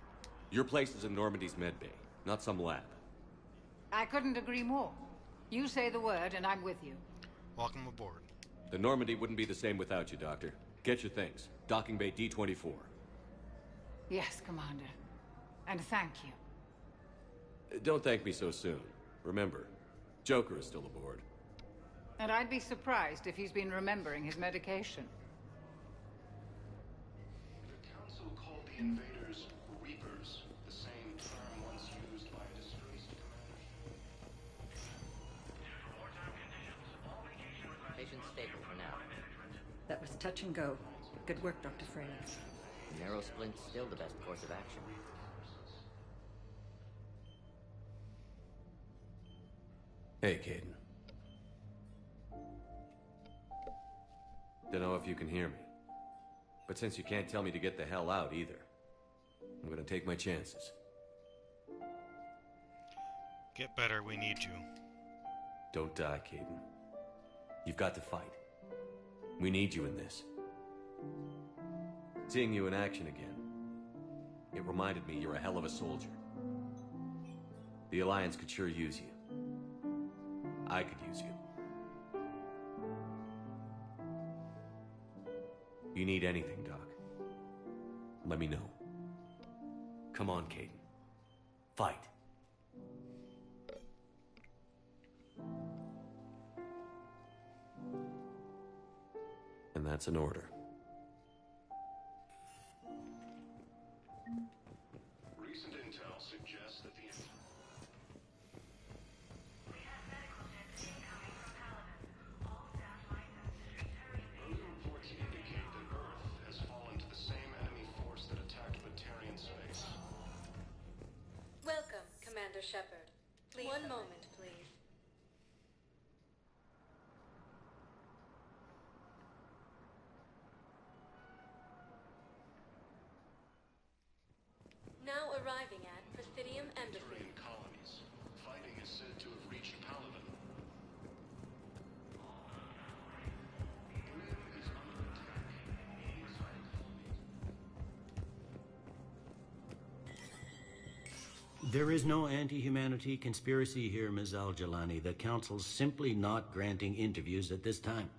Your place is in Normandy's medbay, not some lab. I couldn't agree more. You say the word, and I'm with you. Welcome aboard. The Normandy wouldn't be the same without you, Doctor. Get your things. Docking bay D-24. Yes, Commander. And thank you. Don't thank me so soon. Remember, Joker is still aboard. And I'd be surprised if he's been remembering his medication. The Council called the invaders Reapers, the same term once used by a disgraced commander. Patient stable for now. That was touch and go. Good work, Dr. Freya. Narrow splint's still the best course of action. Hey, Caden. Don't know if you can hear me. But since you can't tell me to get the hell out either, I'm gonna take my chances. Get better, we need you. Don't die, Caden. You've got to fight. We need you in this. Seeing you in action again, it reminded me you're a hell of a soldier. The Alliance could sure use you. I could use you. You need anything, Doc, let me know. Come on, Caden. Fight. And that's an order. Recent intel suggests that the... Early reports indicate that Earth has fallen to the same enemy force that attacked Batarian space. Welcome, Commander Shepard. One moment, please. Now arriving at Presidium Embassy. Batarian colonies. Fighting is said to have reached Paladin. There is no anti-humanity conspiracy here, Ms. Al-Jalani. The Council's simply not granting interviews at this time.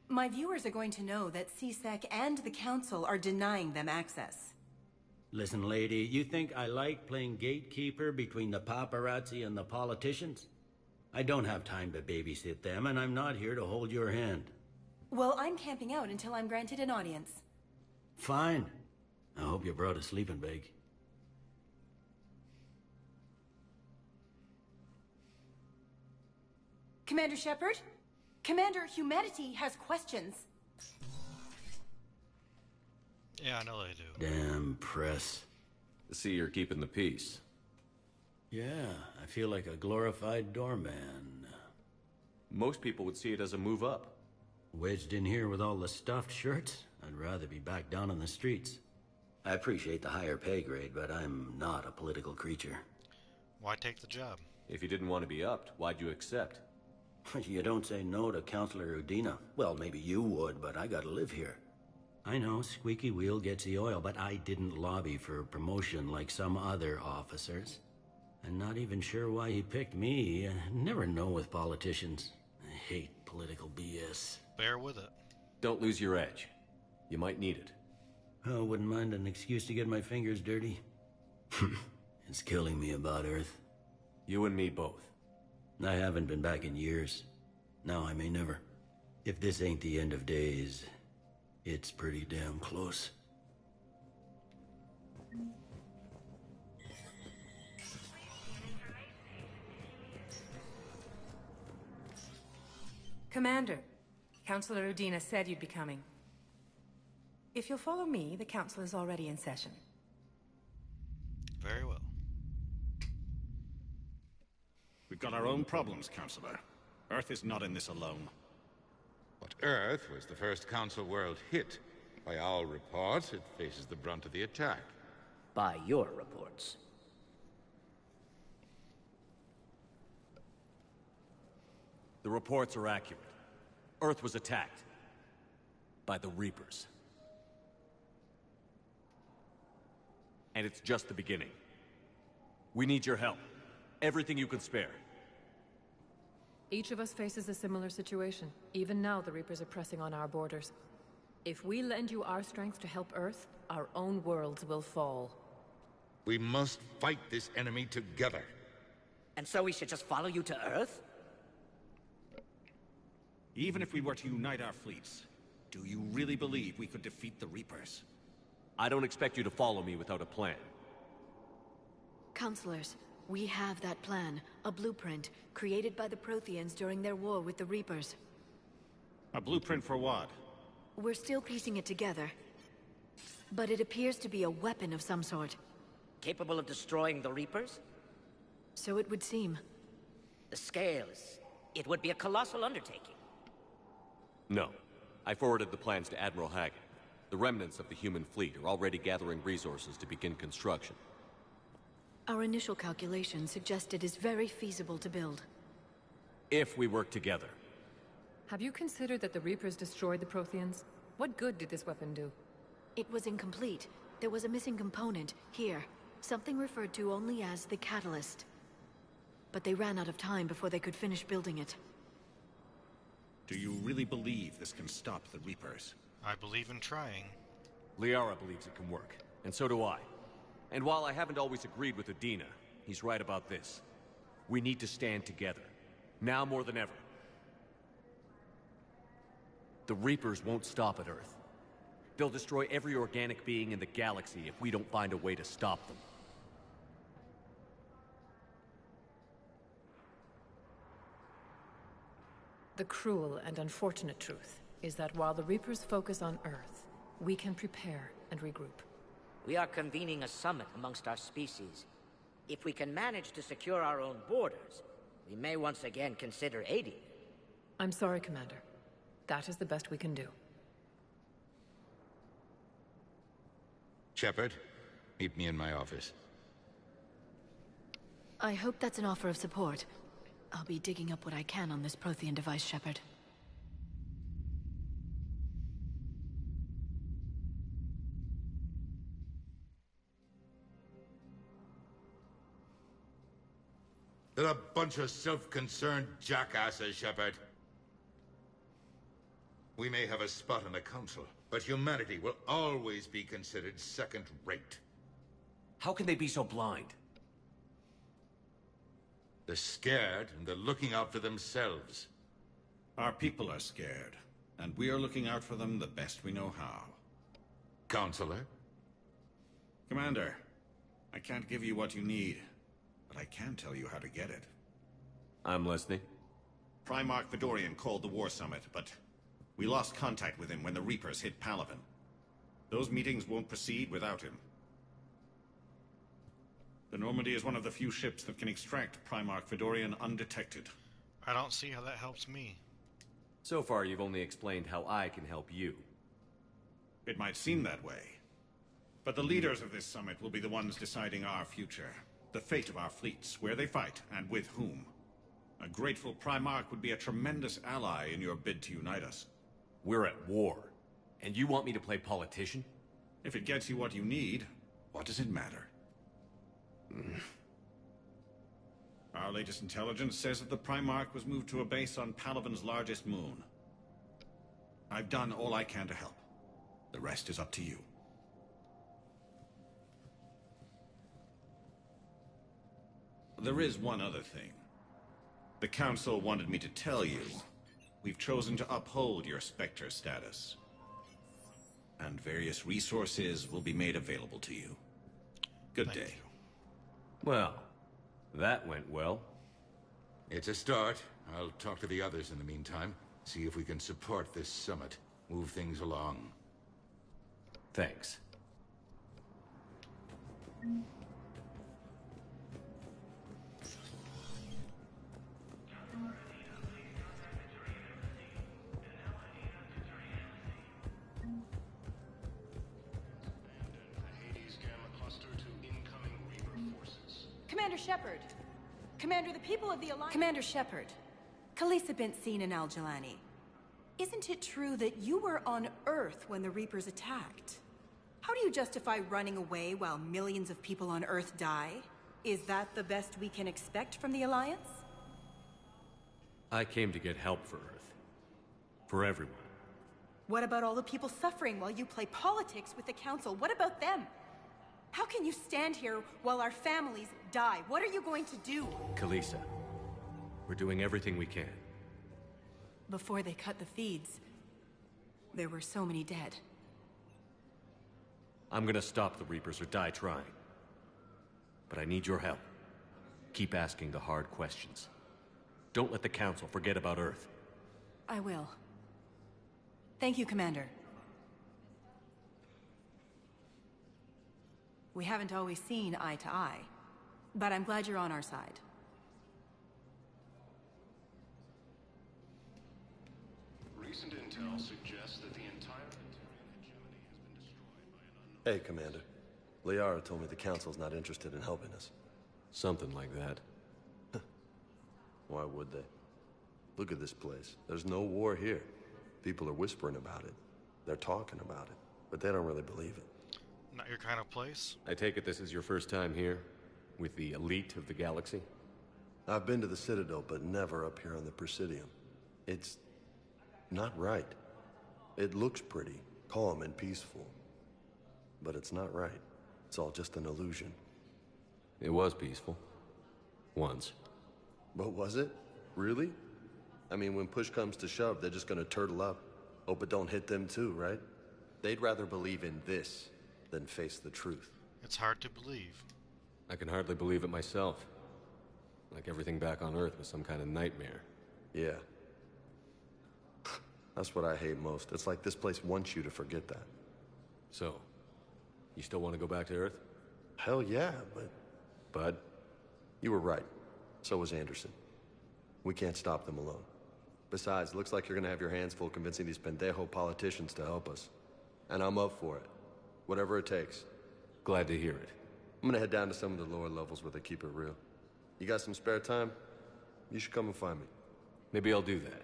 My viewers are going to know that CSEC and the Council are denying them access. Listen, lady, you think I like playing gatekeeper between the paparazzi and the politicians? I don't have time to babysit them, and I'm not here to hold your hand. Well, I'm camping out until I'm granted an audience. Fine. I hope you brought a sleeping bag. Commander Shepard? Commander, humanity has questions. Yeah, I know they do. Damn press. See, you're keeping the peace. Yeah, I feel like a glorified doorman. Most people would see it as a move up. Wedged in here with all the stuffed shirts, I'd rather be back down on the streets. I appreciate the higher pay grade, but I'm not a political creature. Why take the job? If you didn't want to be upped, why'd you accept? You don't say no to Counselor Udina. Well, maybe you would, but I gotta live here. I know, squeaky wheel gets the oil, but I didn't lobby for promotion like some other officers. I'm not even sure why he picked me. I never know with politicians. I hate political BS. Bear with it. Don't lose your edge. You might need it. Oh, wouldn't mind an excuse to get my fingers dirty. It's killing me about Earth. You and me both. I haven't been back in years. Now I may never. If this ain't the end of days, it's pretty damn close. Commander, Counselor Udina said you'd be coming. If you'll follow me, the council is already in session. Very well. We've got our own problems, Counselor. Earth is not in this alone. But Earth was the first Council world hit. By all reports, it faces the brunt of the attack. By your reports. The reports are accurate. Earth was attacked. By the Reapers. And it's just the beginning. We need your help. Everything you can spare. Each of us faces a similar situation. Even now, the Reapers are pressing on our borders. If we lend you our strength to help Earth, our own worlds will fall. We must fight this enemy together. And so we should just follow you to Earth? Even if we were to unite our fleets, do you really believe we could defeat the Reapers? I don't expect you to follow me without a plan. Counselors, we have that plan. A blueprint, created by the Protheans during their war with the Reapers. A blueprint for what? We're still piecing it together. But it appears to be a weapon of some sort. Capable of destroying the Reapers? So it would seem. The scales. It would be a colossal undertaking. No. I forwarded the plans to Admiral Hackett. The remnants of the human fleet are already gathering resources to begin construction. Our initial calculations suggest it is very feasible to build. If we work together. Have you considered that the Reapers destroyed the Protheans? What good did this weapon do? It was incomplete. There was a missing component, here. Something referred to only as the catalyst. But they ran out of time before they could finish building it. Do you really believe this can stop the Reapers? I believe in trying. Liara believes it can work, and so do I. And while I haven't always agreed with Udina, he's right about this. We need to stand together. Now more than ever. The Reapers won't stop at Earth. They'll destroy every organic being in the galaxy if we don't find a way to stop them. The cruel and unfortunate truth is that while the Reapers focus on Earth, we can prepare and regroup. We are convening a summit amongst our species. If we can manage to secure our own borders, we may once again consider aiding. I'm sorry, Commander. That is the best we can do. Shepard, meet me in my office. I hope that's an offer of support. I'll be digging up what I can on this Prothean device, Shepard. They're a bunch of self-concerned jackasses, Shepard. We may have a spot in the Council, but humanity will always be considered second-rate. How can they be so blind? They're scared, and they're looking out for themselves. Our people are scared, and we are looking out for them the best we know how. Counselor? Commander, I can't give you what you need, but I can tell you how to get it. I'm listening. Primarch Vidorian called the War Summit, but we lost contact with him when the Reapers hit Palaven. Those meetings won't proceed without him. The Normandy is one of the few ships that can extract Primarch Vidorian undetected. I don't see how that helps me. So far, you've only explained how I can help you. It might seem that way. But the leaders of this summit will be the ones deciding our future. The fate of our fleets, where they fight, and with whom. A grateful Primarch would be a tremendous ally in your bid to unite us. We're at war. And you want me to play politician? If it gets you what you need, what does it matter? Our latest intelligence says that the Primarch was moved to a base on Palaven's largest moon. I've done all I can to help. The rest is up to you. There is one other thing. The Council wanted me to tell you, we've chosen to uphold your Spectre status. And various resources will be made available to you. Good day. Well, that went well. It's a start. I'll talk to the others in the meantime. See if we can support this summit. Move things along. Thanks. Commander Shepard! Commander, the people of the Alliance... Commander Shepard, Khalisah bint Sin and Al-Jalani. Isn't it true that you were on Earth when the Reapers attacked? How do you justify running away while millions of people on Earth die? Is that the best we can expect from the Alliance? I came to get help for Earth. For everyone. What about all the people suffering while you play politics with the Council? What about them? How can you stand here while our families die? What are you going to do? Khalisah, we're doing everything we can. Before they cut the feeds, there were so many dead. I'm gonna stop the Reapers or die trying. But I need your help. Keep asking the hard questions. Don't let the Council forget about Earth. I will. Thank you, Commander. We haven't always seen eye to eye, but I'm glad you're on our side. Recent intel suggests that the entire hegemony has been destroyed by an unknown... Hey, Commander. Liara told me the Council's not interested in helping us. Something like that. Why would they? Look at this place. There's no war here. People are whispering about it. They're talking about it, but they don't really believe it. Not your kind of place? I take it this is your first time here? With the elite of the galaxy? I've been to the Citadel, but never up here on the Presidium. It's not right. It looks pretty, calm and peaceful. But it's not right. It's all just an illusion. It was peaceful. Once. But was it? Really? I mean, when push comes to shove, they're just gonna turtle up. Hope it don't hit them too, right? They'd rather believe in this than face the truth. It's hard to believe. I can hardly believe it myself. Like everything back on Earth was some kind of nightmare. Yeah. That's what I hate most. It's like this place wants you to forget that. So, you still want to go back to Earth? Hell yeah, but... Bud? You were right. So was Anderson. We can't stop them alone. Besides, looks like you're gonna have your hands full convincing these pendejo politicians to help us. And I'm up for it. Whatever it takes. Glad to hear it. I'm gonna head down to some of the lower levels where they keep it real. You got some spare time? You should come and find me. Maybe I'll do that.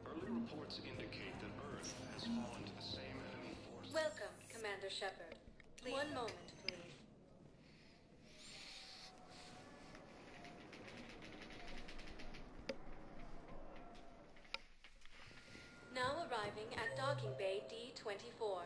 Early reports indicate that Earth has fallen to the same enemy force. Welcome, Commander Shepard. One moment, please. Now arriving at Docking Bay D-24.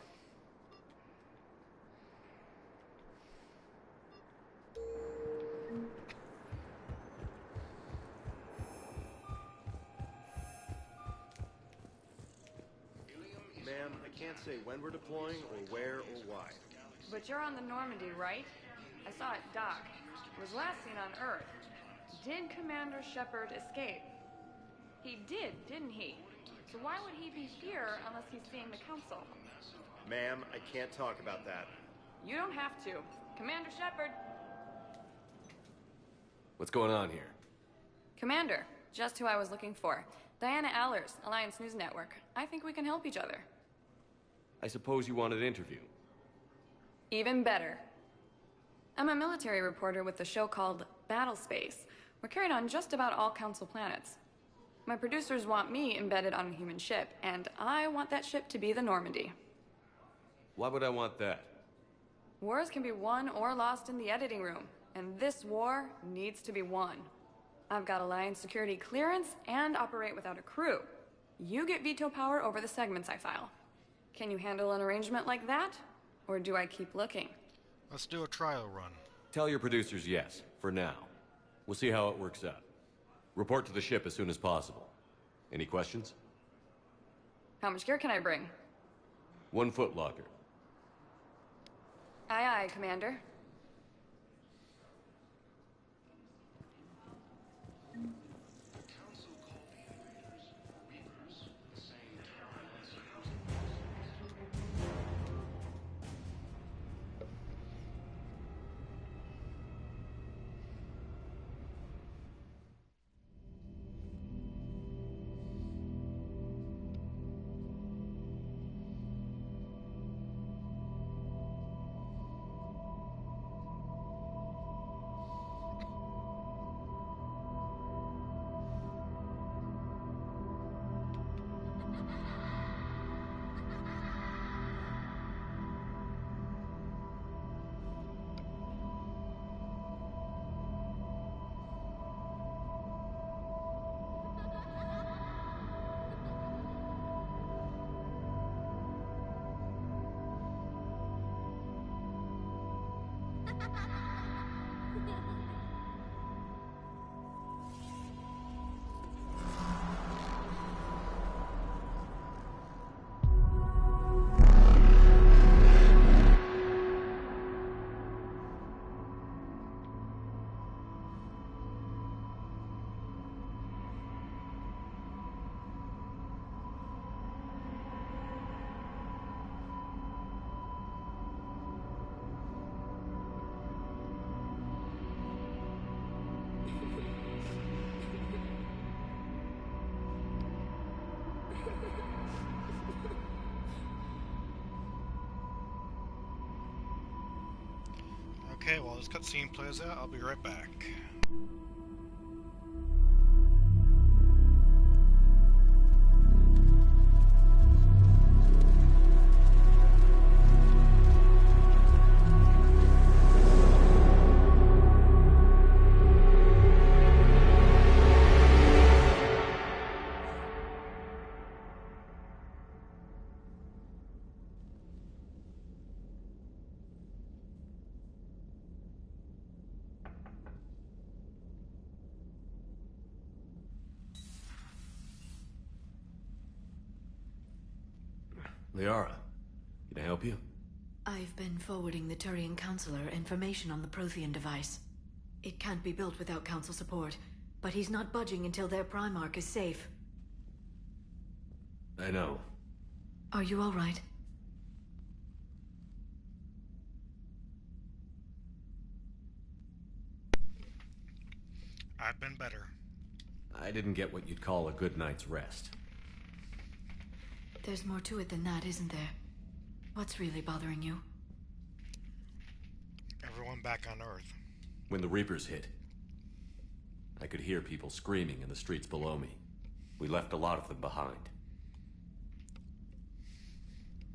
Ma'am, I can't say when we're deploying or where or why. But you're on the Normandy, right? I saw it dock. It was last seen on Earth. Did Commander Shepard escape? He did, didn't he? So why would he be here unless he's seeing the Council? Ma'am, I can't talk about that. You don't have to. Commander Shepard! What's going on here? Commander, just who I was looking for. Diana Allers, Alliance News Network. I think we can help each other. I suppose you wanted an interview. Even better. I'm a military reporter with a show called Battle Space. We're carried on just about all Council planets. My producers want me embedded on a human ship, and I want that ship to be the Normandy. Why would I want that? Wars can be won or lost in the editing room, and this war needs to be won. I've got Alliance security clearance and operate without a crew. You get veto power over the segments I file. Can you handle an arrangement like that? Or do I keep looking? Let's do a trial run. Tell your producers yes, for now. We'll see how it works out. Report to the ship as soon as possible. Any questions? How much gear can I bring? 1 foot locker. Aye, aye, Commander. Okay, while this cutscene plays out, I'll be right back. Liara, can I help you? I've been forwarding the Turian Counselor information on the Prothean device. It can't be built without Council support, but he's not budging until their Primarch is safe. I know. Are you all right? I've been better. I didn't get what you'd call a good night's rest. There's more to it than that, isn't there? What's really bothering you? Everyone back on Earth. When the Reapers hit, I could hear people screaming in the streets below me. We left a lot of them behind.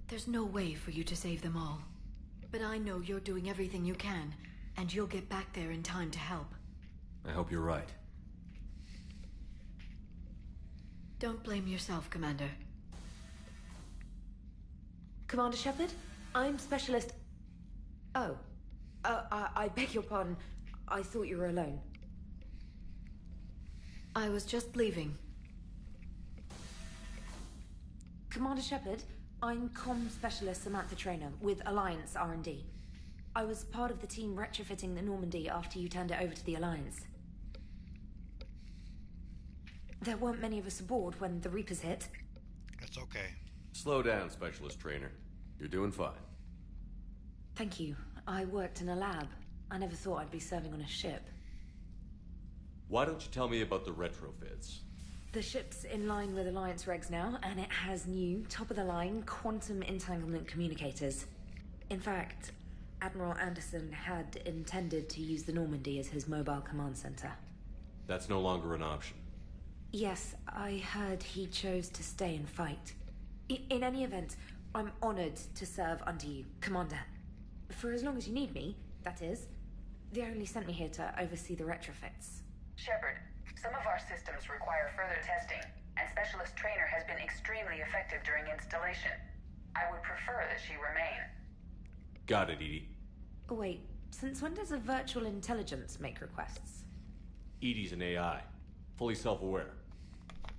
There's no way for you to save them all. But I know you're doing everything you can, and you'll get back there in time to help. I hope you're right. Don't blame yourself, Commander. Commander Shepard, I'm Specialist... Oh. I beg your pardon. I thought you were alone. I was just leaving. Commander Shepard, I'm Comm Specialist Samantha Traynor with Alliance R&D. I was part of the team retrofitting the Normandy after you turned it over to the Alliance. There weren't many of us aboard when the Reapers hit. It's okay. Slow down, Specialist Trainer. You're doing fine. Thank you. I worked in a lab. I never thought I'd be serving on a ship. Why don't you tell me about the retrofits? The ship's in line with Alliance regs now, and it has new, top-of-the-line, quantum entanglement communicators. In fact, Admiral Anderson had intended to use the Normandy as his mobile command center. That's no longer an option. Yes, I heard he chose to stay and fight. In any event, I'm honored to serve under you, Commander. For as long as you need me, that is. They only sent me here to oversee the retrofits. Shepard, some of our systems require further testing, and Specialist Trainer has been extremely effective during installation. I would prefer that she remain. Got it, Edie. Wait, since when does a virtual intelligence make requests? Edie's an AI. Fully self-aware.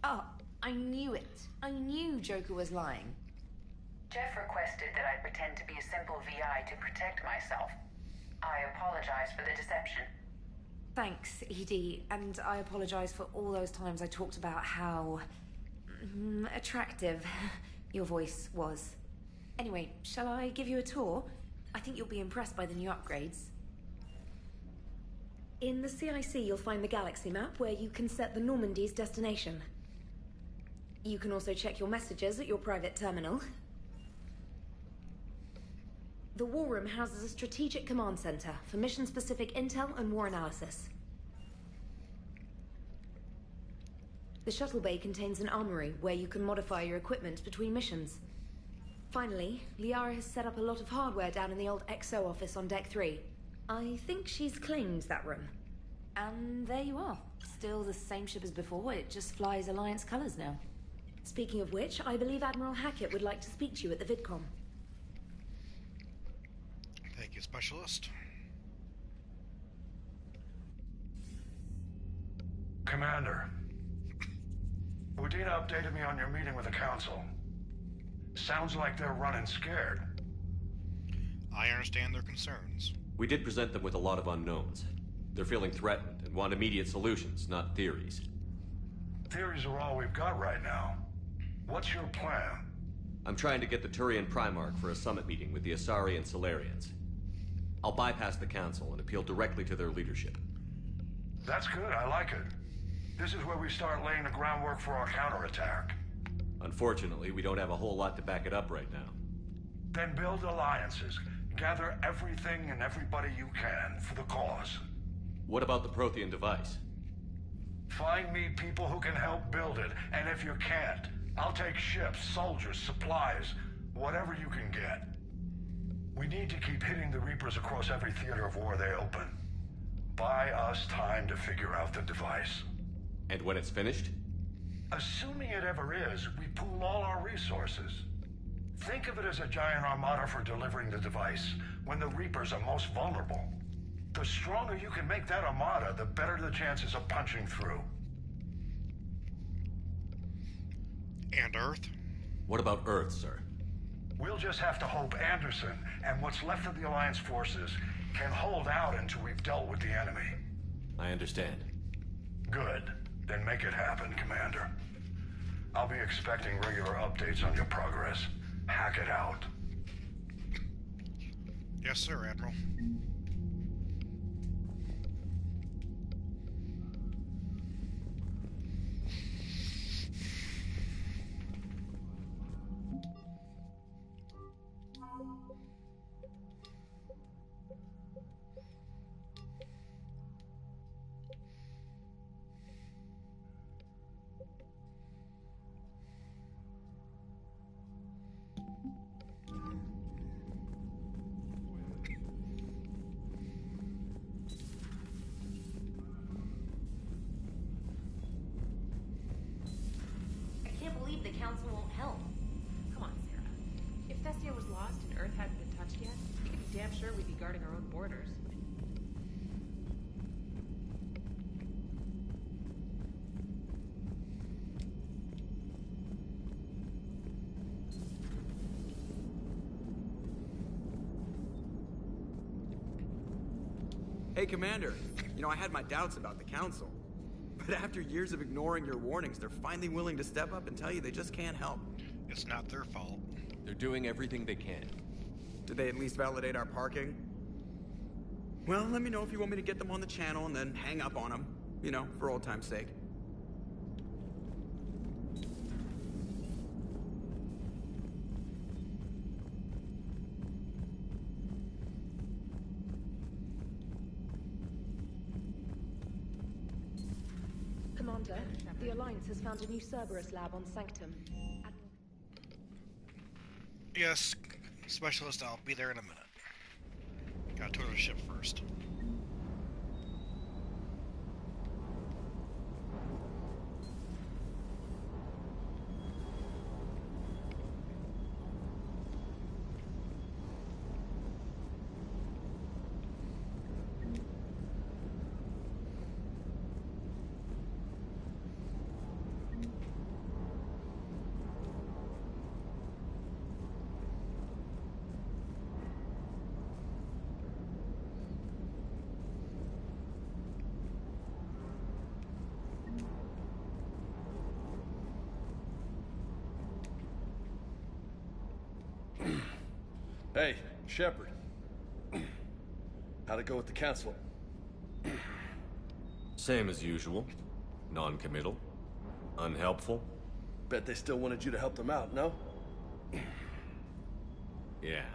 Oh, I knew it. I knew Joker was lying. Jeff requested that I pretend to be a simple VI to protect myself. I apologize for the deception. Thanks, Edie, and I apologize for all those times I talked about how... attractive your voice was. Anyway, shall I give you a tour? I think you'll be impressed by the new upgrades. In the CIC, you'll find the galaxy map where you can set the Normandy's destination. You can also check your messages at your private terminal. The War Room houses a strategic command center for mission-specific intel and war analysis. The shuttle bay contains an armory where you can modify your equipment between missions. Finally, Liara has set up a lot of hardware down in the old XO office on Deck 3. I think she's claimed that room. And there you are. Still the same ship as before, it just flies Alliance colors now. Speaking of which, I believe Admiral Hackett would like to speak to you at the VidCom. Thank you, Specialist. Commander, Udina updated me on your meeting with the Council. Sounds like they're running scared. I understand their concerns. We did present them with a lot of unknowns. They're feeling threatened and want immediate solutions, not theories. Theories are all we've got right now. What's your plan? I'm trying to get the Turian Primarch for a summit meeting with the Asari and Solarians. I'll bypass the Council and appeal directly to their leadership. That's good, I like it. This is where we start laying the groundwork for our counterattack. Unfortunately, we don't have a whole lot to back it up right now. Then build alliances. Gather everything and everybody you can for the cause. What about the Prothean device? Find me people who can help build it, and if you can't, I'll take ships, soldiers, supplies, whatever you can get. We need to keep hitting the Reapers across every theater of war they open. Buy us time to figure out the device. And when it's finished? Assuming it ever is, we pool all our resources. Think of it as a giant armada for delivering the device, when the Reapers are most vulnerable. The stronger you can make that armada, the better the chances of punching through. And Earth? What about Earth, sir? We'll just have to hope Anderson and what's left of the Alliance forces can hold out until we've dealt with the enemy. I understand. Good. Then make it happen, Commander. I'll be expecting regular updates on your progress. Hack it out. Yes, sir, Admiral. The Council won't help. Come on, Sarah. If Thessia was lost and Earth hadn't been touched yet, we could be damn sure we'd be guarding our own borders. Hey, Commander. You know, I had my doubts about the Council. But after years of ignoring your warnings, they're finally willing to step up and tell you they just can't help. It's not their fault. They're doing everything they can. Did they at least validate our parking? Well, let me know if you want me to get them on the channel and then hang up on them. You know, for old time's sake. Commander, the Alliance has found a new Cerberus lab on Sanctum. Yes, Specialist, I'll be there in a minute. Gotta tour the ship first. Hey, Shepard. How'd it go with the Council? Same as usual. Non-committal. Unhelpful. Bet they still wanted you to help them out, no? Yeah.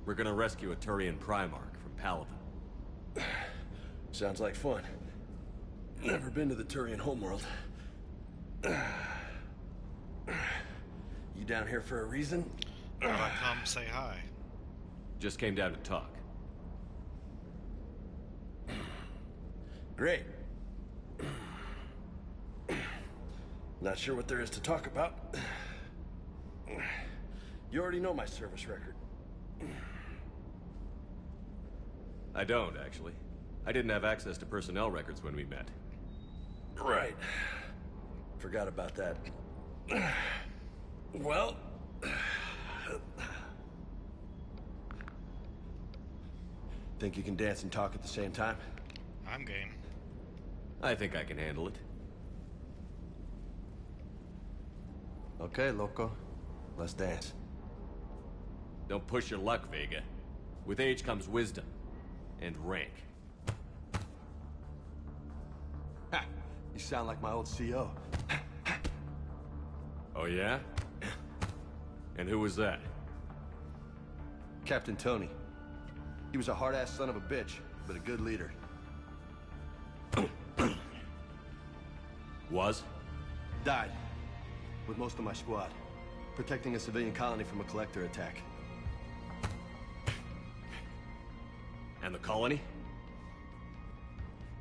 We're gonna rescue a Turian Primarch from Paladin. Sounds like fun. Never been to the Turian homeworld. You down here for a reason? Come say hi. Just came down to talk. Great. Not sure what there is to talk about. You already know my service record. I don't, actually. I didn't have access to personnel records when we met. Right. Forgot about that. Well... Think you can dance and talk at the same time? I'm game. I think I can handle it. Okay, loco. Let's dance. Don't push your luck, Vega. With age comes wisdom. And rank. Ha! You sound like my old CO. Oh, yeah? And who was that? Captain Tony. He was a hard-ass son of a bitch, but a good leader. Was? Died. With most of my squad. Protecting a civilian colony from a collector attack. And the colony?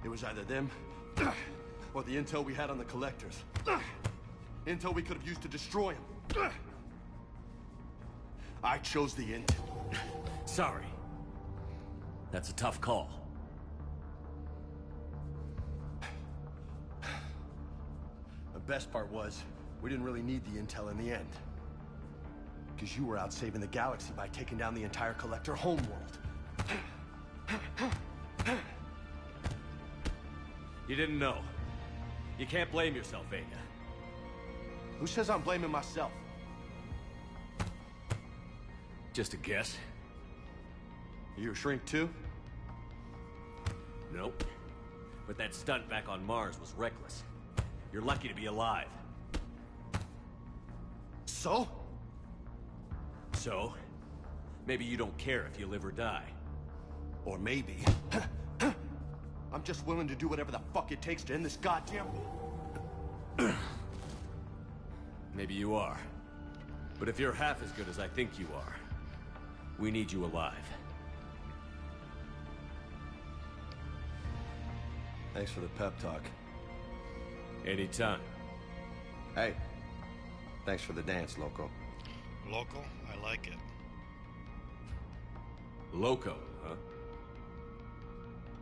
It was either them, or the intel we had on the collectors. Intel we could have used to destroy them. I chose the intel. Sorry. That's a tough call. The best part was, we didn't really need the intel in the end. Because you were out saving the galaxy by taking down the entire collector homeworld. You didn't know. You can't blame yourself, Vega. Who says I'm blaming myself? Just a guess. You a shrink too? Nope. But that stunt back on Mars was reckless. You're lucky to be alive. So? So? Maybe you don't care if you live or die. Or maybe... I'm just willing to do whatever the fuck it takes to end this goddamn... Maybe you are. But if you're half as good as I think you are, we need you alive. Thanks for the pep talk. Anytime. Hey, thanks for the dance, Loco. Local? I like it. Loco, huh?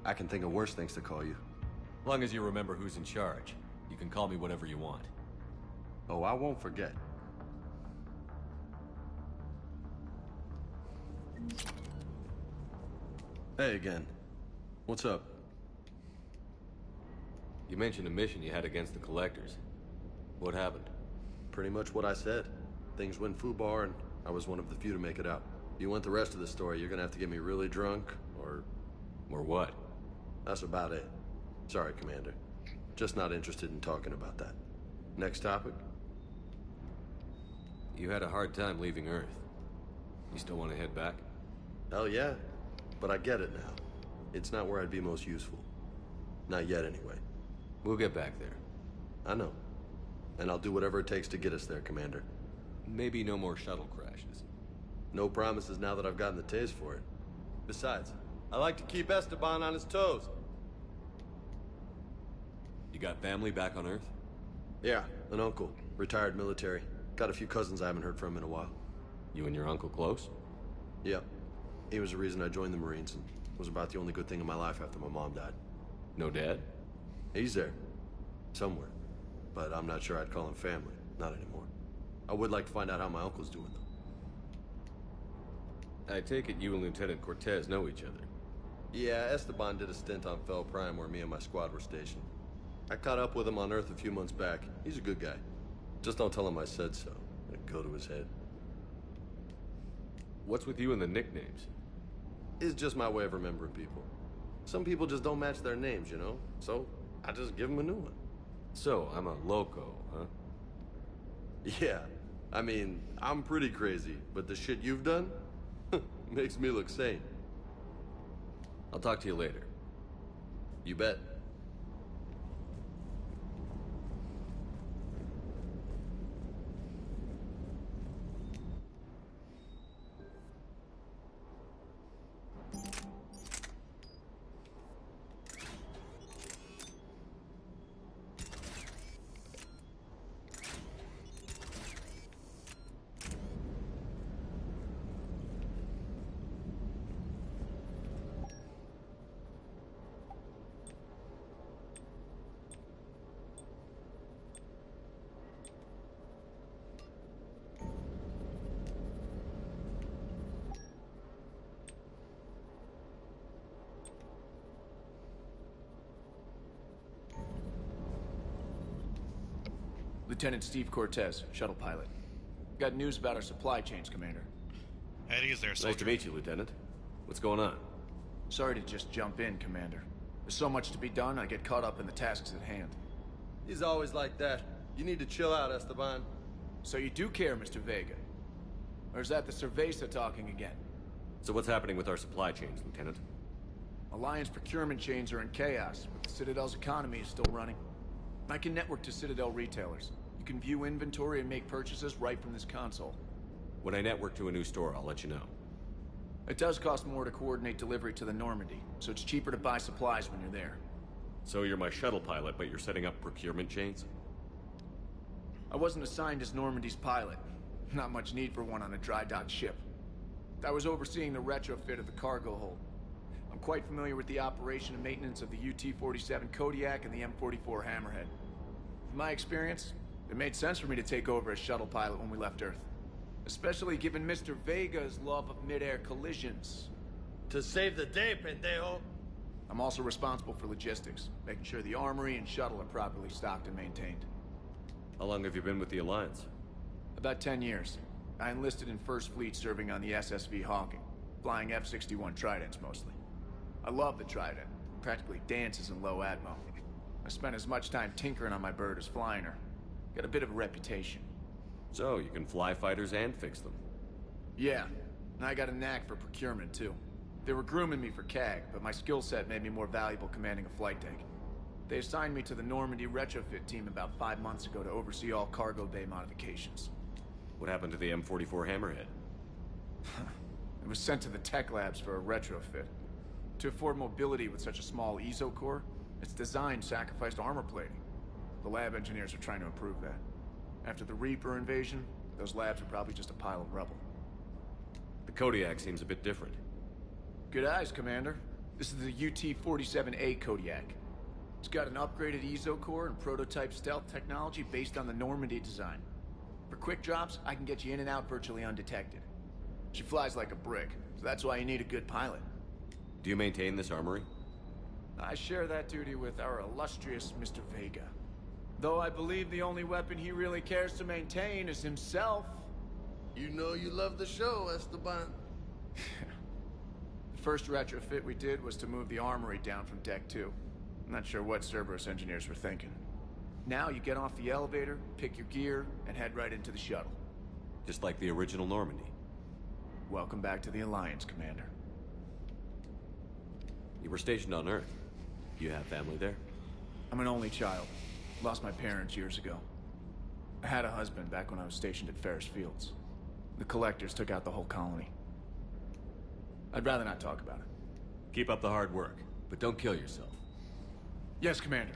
I can think of worse things to call you. Long as you remember who's in charge, you can call me whatever you want. Oh, I won't forget. Hey again. What's up? You mentioned a mission you had against the Collectors. What happened? Pretty much what I said. Things went foobar, and I was one of the few to make it out. If you want the rest of the story, you're gonna have to get me really drunk, or... Or what? That's about it. Sorry, Commander. Just not interested in talking about that. Next topic? You had a hard time leaving Earth. You still want to head back? Hell yeah. But I get it now. It's not where I'd be most useful. Not yet, anyway. We'll get back there. I know. And I'll do whatever it takes to get us there, Commander. Maybe no more shuttle crashes. No promises now that I've gotten the taste for it. Besides, I like to keep Esteban on his toes. You got family back on Earth? Yeah, an uncle. Retired military. Got a few cousins I haven't heard from in a while. You and your uncle close? Yep. He was the reason I joined the Marines and was about the only good thing in my life after my mom died. No dad? He's there. Somewhere. But I'm not sure I'd call him family. Not anymore. I would like to find out how my uncle's doing, though. I take it you and Lieutenant Cortez know each other. Yeah, Esteban did a stint on Fel Prime where me and my squad were stationed. I caught up with him on Earth a few months back. He's a good guy. Just don't tell him I said so. It'd go to his head. What's with you and the nicknames? It's just my way of remembering people. Some people just don't match their names, you know? So, I just give them a new one. So, I'm a loco, huh? Yeah. I mean, I'm pretty crazy, but the shit you've done makes me look sane. I'll talk to you later. You bet. Lieutenant Steve Cortez, shuttle pilot. Got news about our supply chains, Commander. Eddie's there, soldier. Nice to meet you, Lieutenant. What's going on? Sorry to just jump in, Commander. There's so much to be done, I get caught up in the tasks at hand. He's always like that. You need to chill out, Esteban. So you do care, Mr. Vega? Or is that the Cerveza talking again? So what's happening with our supply chains, Lieutenant? Alliance procurement chains are in chaos, but the Citadel's economy is still running. I can network to Citadel retailers. You can view inventory and make purchases right from this console. When I network to a new store, I'll let you know. It does cost more to coordinate delivery to the Normandy, so it's cheaper to buy supplies when you're there. So you're my shuttle pilot, but you're setting up procurement chains? I wasn't assigned as Normandy's pilot. Not much need for one on a dry dock ship. I was overseeing the retrofit of the cargo hold. I'm quite familiar with the operation and maintenance of the UT-47 Kodiak and the M44 Hammerhead. From my experience, it made sense for me to take over as shuttle pilot when we left Earth. Especially given Mr. Vega's love of mid-air collisions. To save the day, pendejo. I'm also responsible for logistics, making sure the armory and shuttle are properly stocked and maintained. How long have you been with the Alliance? About 10 years. I enlisted in First Fleet serving on the SSV Hawking, flying F-61 Tridents mostly. I love the Trident. Practically dances in low atmo. I spent as much time tinkering on my bird as flying her. Got a bit of a reputation. So, you can fly fighters and fix them? Yeah, and I got a knack for procurement, too. They were grooming me for CAG, but my skill set made me more valuable commanding a flight deck. They assigned me to the Normandy retrofit team about 5 months ago to oversee all cargo bay modifications. What happened to the M44 Hammerhead? It was sent to the tech labs for a retrofit. To afford mobility with such a small ESO core, its design sacrificed armor plating. The lab engineers are trying to improve that. After the Reaper invasion, those labs are probably just a pile of rubble. The Kodiak seems a bit different. Good eyes, Commander. This is the UT-47A Kodiak. It's got an upgraded ESO core and prototype stealth technology based on the Normandy design. For quick drops, I can get you in and out virtually undetected. She flies like a brick, so that's why you need a good pilot. Do you maintain this armory? I share that duty with our illustrious Mr. Vega. Though I believe the only weapon he really cares to maintain is himself. You know you love the show, Esteban. The first retrofit we did was to move the armory down from Deck 2. I'm not sure what Cerberus engineers were thinking. Now you get off the elevator, pick your gear, and head right into the shuttle. Just like the original Normandy. Welcome back to the Alliance, Commander. You were stationed on Earth. You have family there? I'm an only child. Lost my parents years ago. I had a husband back when I was stationed at Ferris Fields. The Collectors took out the whole colony. I'd rather not talk about it. Keep up the hard work, but don't kill yourself. Yes, Commander.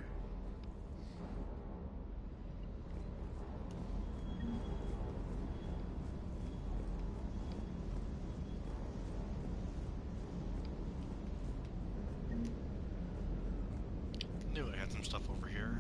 Knew I had some stuff over here.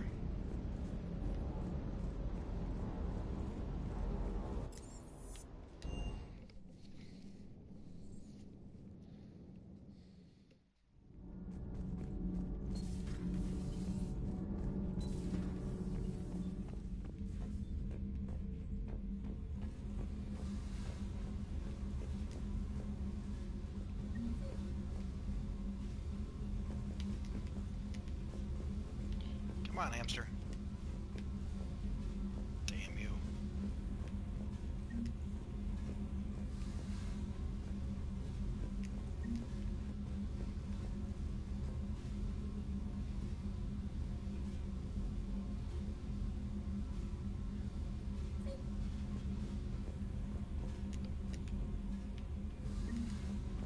Come on, hamster. Damn you.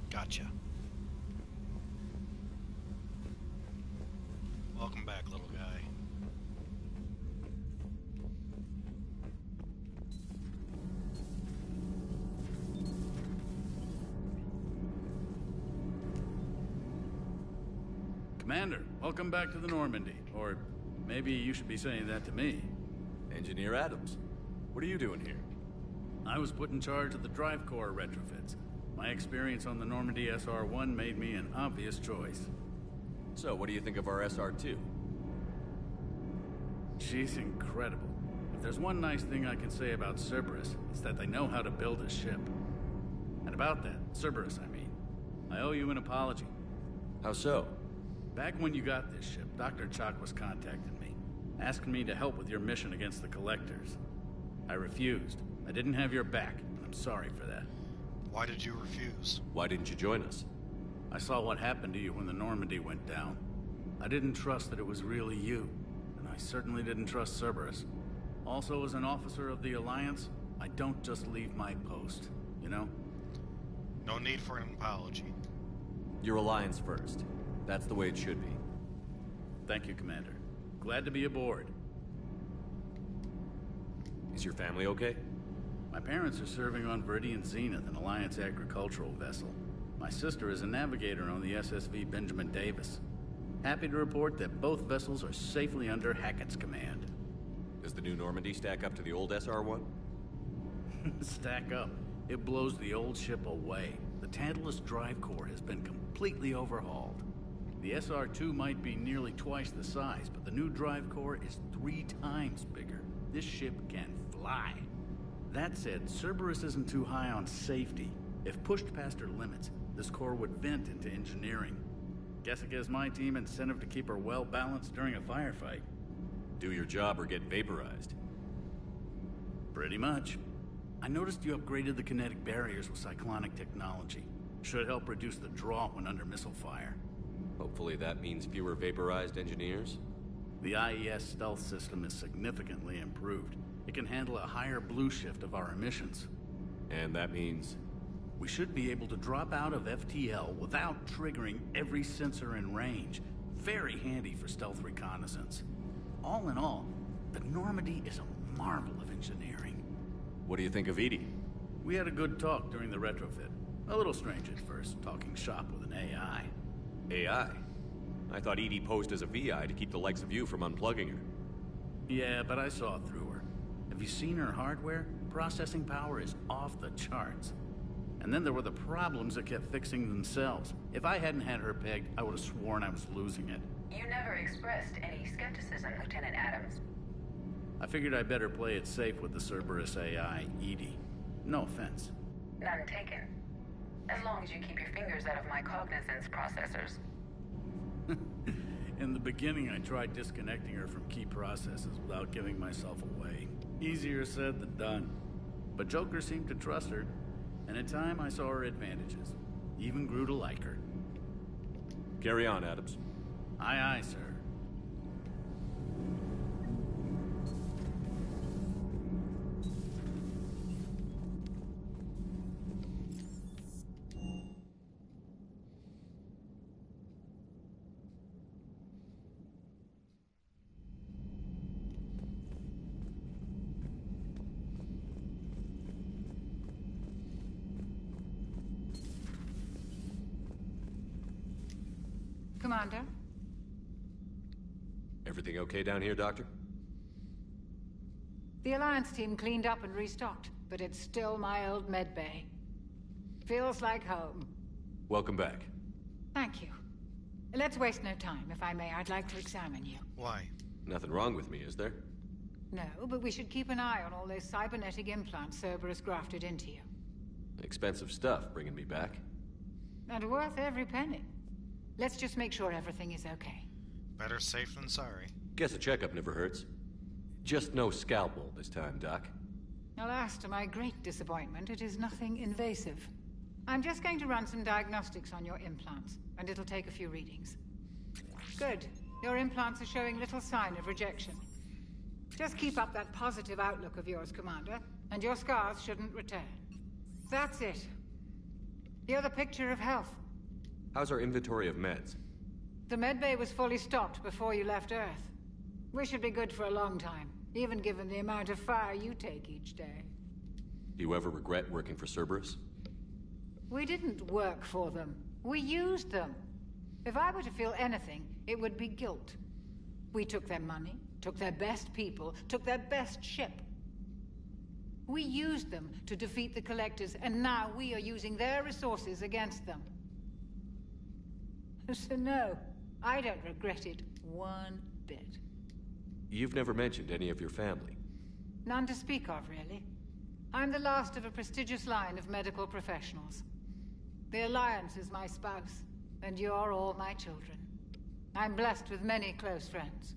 Gotcha. Welcome back, little guy. Commander, welcome back to the Normandy. Or maybe you should be saying that to me. Engineer Adams, what are you doing here? I was put in charge of the drive core retrofits. My experience on the Normandy SR-1 made me an obvious choice. So, what do you think of our SR-2? She's incredible. If there's one nice thing I can say about Cerberus, it's that they know how to build a ship. And about that, Cerberus, I mean, I owe you an apology. How so? Back when you got this ship, Dr. Chalk was contacting me, asking me to help with your mission against the Collectors. I refused. I didn't have your back, and I'm sorry for that. Why did you refuse? Why didn't you join us? I saw what happened to you when the Normandy went down. I didn't trust that it was really you, and I certainly didn't trust Cerberus. Also, as an officer of the Alliance, I don't just leave my post, you know? No need for an apology. Your Alliance first. That's the way it should be. Thank you, Commander. Glad to be aboard. Is your family okay? My parents are serving on Viridian Zenith, an Alliance agricultural vessel. My sister is a navigator on the SSV Benjamin Davis. Happy to report that both vessels are safely under Hackett's command. Does the new Normandy stack up to the old SR-1? Stack up. It blows the old ship away. The Tantalus drive core has been completely overhauled. The SR-2 might be nearly twice the size, but the new drive core is 3 times bigger. This ship can fly. That said, Cerberus isn't too high on safety. If pushed past her limits, this core would vent into engineering. Guess it gives my team incentive to keep her well balanced during a firefight. Do your job or get vaporized. Pretty much. I noticed you upgraded the kinetic barriers with cyclonic technology. Should help reduce the draw when under missile fire. Hopefully that means fewer vaporized engineers? The IES stealth system is significantly improved. It can handle a higher blue shift of our emissions. And that means? We should be able to drop out of FTL without triggering every sensor in range. Very handy for stealth reconnaissance. All in all, the Normandy is a marvel of engineering. What do you think of Edie? We had a good talk during the retrofit. A little strange at first, talking shop with an AI. AI? I thought Edie posed as a VI to keep the likes of you from unplugging her. Yeah, but I saw through her. Have you seen her hardware? Processing power is off the charts. And then there were the problems that kept fixing themselves. If I hadn't had her pegged, I would have sworn I was losing it. You never expressed any skepticism, Lieutenant Adams. I figured I'd better play it safe with the Cerberus AI, Edie. No offense. None taken. As long as you keep your fingers out of my cognizance processors. In the beginning, I tried disconnecting her from key processes without giving myself away. Easier said than done. But Joker seemed to trust her, and in time I saw her advantages. Even grew to like her. Carry on, Adams. Aye, aye, sir. Commander? Everything okay down here, Doctor? The Alliance team cleaned up and restocked, but it's still my old medbay. Feels like home. Welcome back. Thank you. Let's waste no time. If I may, I'd like to examine you. Why? Nothing wrong with me, is there? No, but we should keep an eye on all those cybernetic implants Cerberus grafted into you. Expensive stuff bringing me back. And worth every penny. Let's just make sure everything is okay. Better safe than sorry. Guess a checkup never hurts. Just no scalpel this time, Doc. Alas, to my great disappointment, it is nothing invasive. I'm just going to run some diagnostics on your implants, and it'll take a few readings. Good. Your implants are showing little sign of rejection. Just keep up that positive outlook of yours, Commander, and your scars shouldn't return. That's it. You're the picture of health. How's our inventory of meds? The medbay was fully stocked before you left Earth. We should be good for a long time, even given the amount of fire you take each day. Do you ever regret working for Cerberus? We didn't work for them. We used them. If I were to feel anything, it would be guilt. We took their money, took their best people, took their best ship. We used them to defeat the Collectors, and now we are using their resources against them. So no, I don't regret it one bit. You've never mentioned any of your family. None to speak of, really. I'm the last of a prestigious line of medical professionals. The Alliance is my spouse, and you're all my children. I'm blessed with many close friends.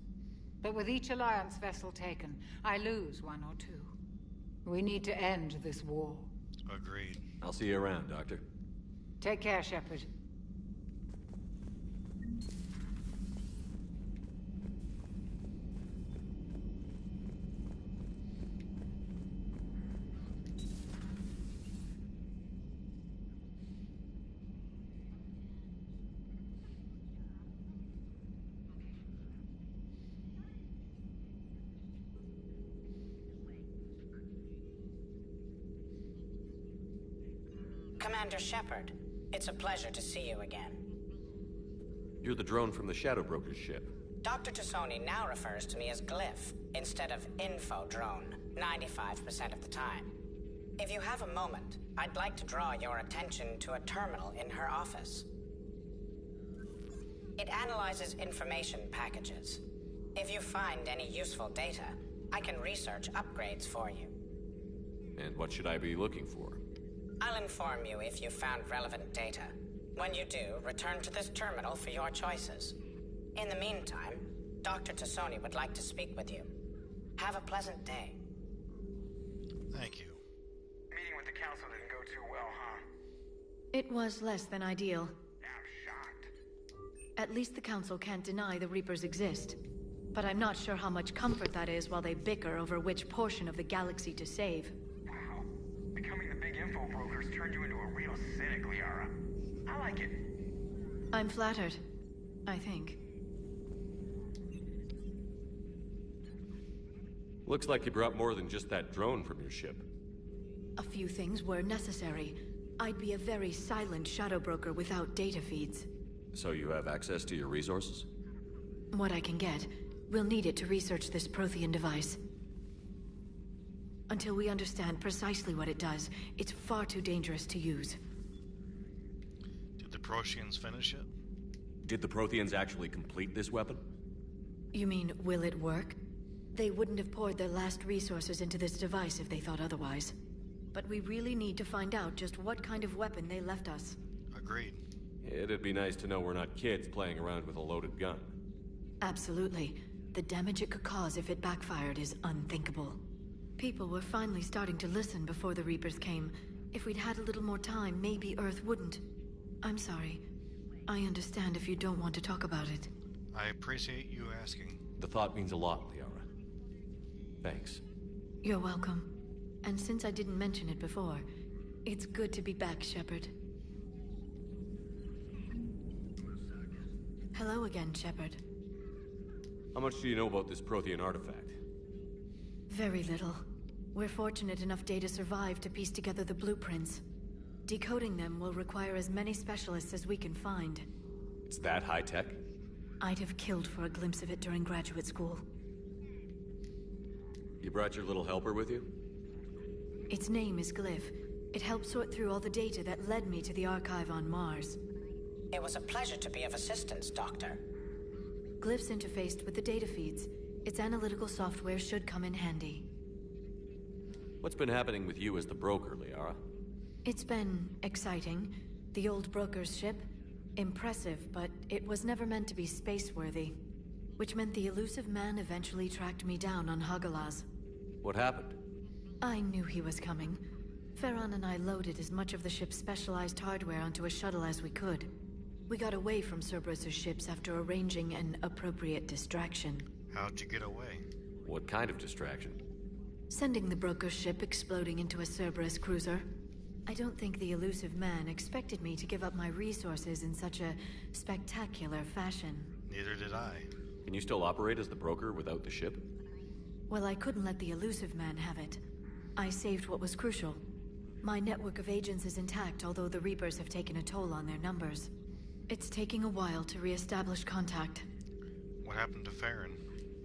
But with each Alliance vessel taken, I lose one or two. We need to end this war. Agreed. I'll see you around, Doctor. Take care, Shepard. Commander Shepard, it's a pleasure to see you again. You're the drone from the Shadow Broker's ship. Dr. Tassoni now refers to me as Glyph instead of Info Drone, 95% of the time. If you have a moment, I'd like to draw your attention to a terminal in her office. It analyzes information packages. If you find any useful data, I can research upgrades for you. And what should I be looking for? I'll inform you if you found relevant data. When you do, return to this terminal for your choices. In the meantime, Dr. Tassoni would like to speak with you. Have a pleasant day. Thank you. Meeting with the council didn't go too well, huh? It was less than ideal. I'm shocked. At least the council can't deny the Reapers exist. But I'm not sure how much comfort that is while they bicker over which portion of the galaxy to save. Wow. Becoming the big info brokers turned you into a real cynic, Liara. I like it. I'm flattered. I think. Looks like you brought more than just that drone from your ship. A few things were necessary. I'd be a very silent shadow broker without data feeds. So you have access to your resources? What I can get. We'll need it to research this Prothean device. Until we understand precisely what it does, it's far too dangerous to use. Did the Protheans finish it? Did the Protheans actually complete this weapon? You mean, will it work? They wouldn't have poured their last resources into this device if they thought otherwise. But we really need to find out just what kind of weapon they left us. Agreed. It'd be nice to know we're not kids playing around with a loaded gun. Absolutely. The damage it could cause if it backfired is unthinkable. People were finally starting to listen before the Reapers came. If we'd had a little more time, maybe Earth wouldn't. I'm sorry. I understand if you don't want to talk about it. I appreciate you asking. The thought means a lot, Liara. Thanks. You're welcome. And since I didn't mention it before, it's good to be back, Shepard. Hello again, Shepard. How much do you know about this Prothean artifact? Very little. We're fortunate enough Data survived to piece together the blueprints. Decoding them will require as many specialists as we can find. It's that high-tech? I'd have killed for a glimpse of it during graduate school. You brought your little helper with you? Its name is Glyph. It helped sort through all the data that led me to the archive on Mars. It was a pleasure to be of assistance, Doctor. Glyph's interfaced with the data feeds. Its analytical software should come in handy. What's been happening with you as the broker, Liara? It's been exciting. The old broker's ship? Impressive, but it was never meant to be space-worthy. Which meant the elusive man eventually tracked me down on Hagalaz. What happened? I knew he was coming. Farron and I loaded as much of the ship's specialized hardware onto a shuttle as we could. We got away from Cerberus' ships after arranging an appropriate distraction. How'd you get away? What kind of distraction? Sending the broker's ship exploding into a Cerberus cruiser. I don't think the elusive man expected me to give up my resources in such a spectacular fashion. Neither did I. Can you still operate as the broker without the ship? Well, I couldn't let the elusive man have it. I saved what was crucial. My network of agents is intact, although the Reapers have taken a toll on their numbers. It's taking a while to re-establish contact. What happened to Farron?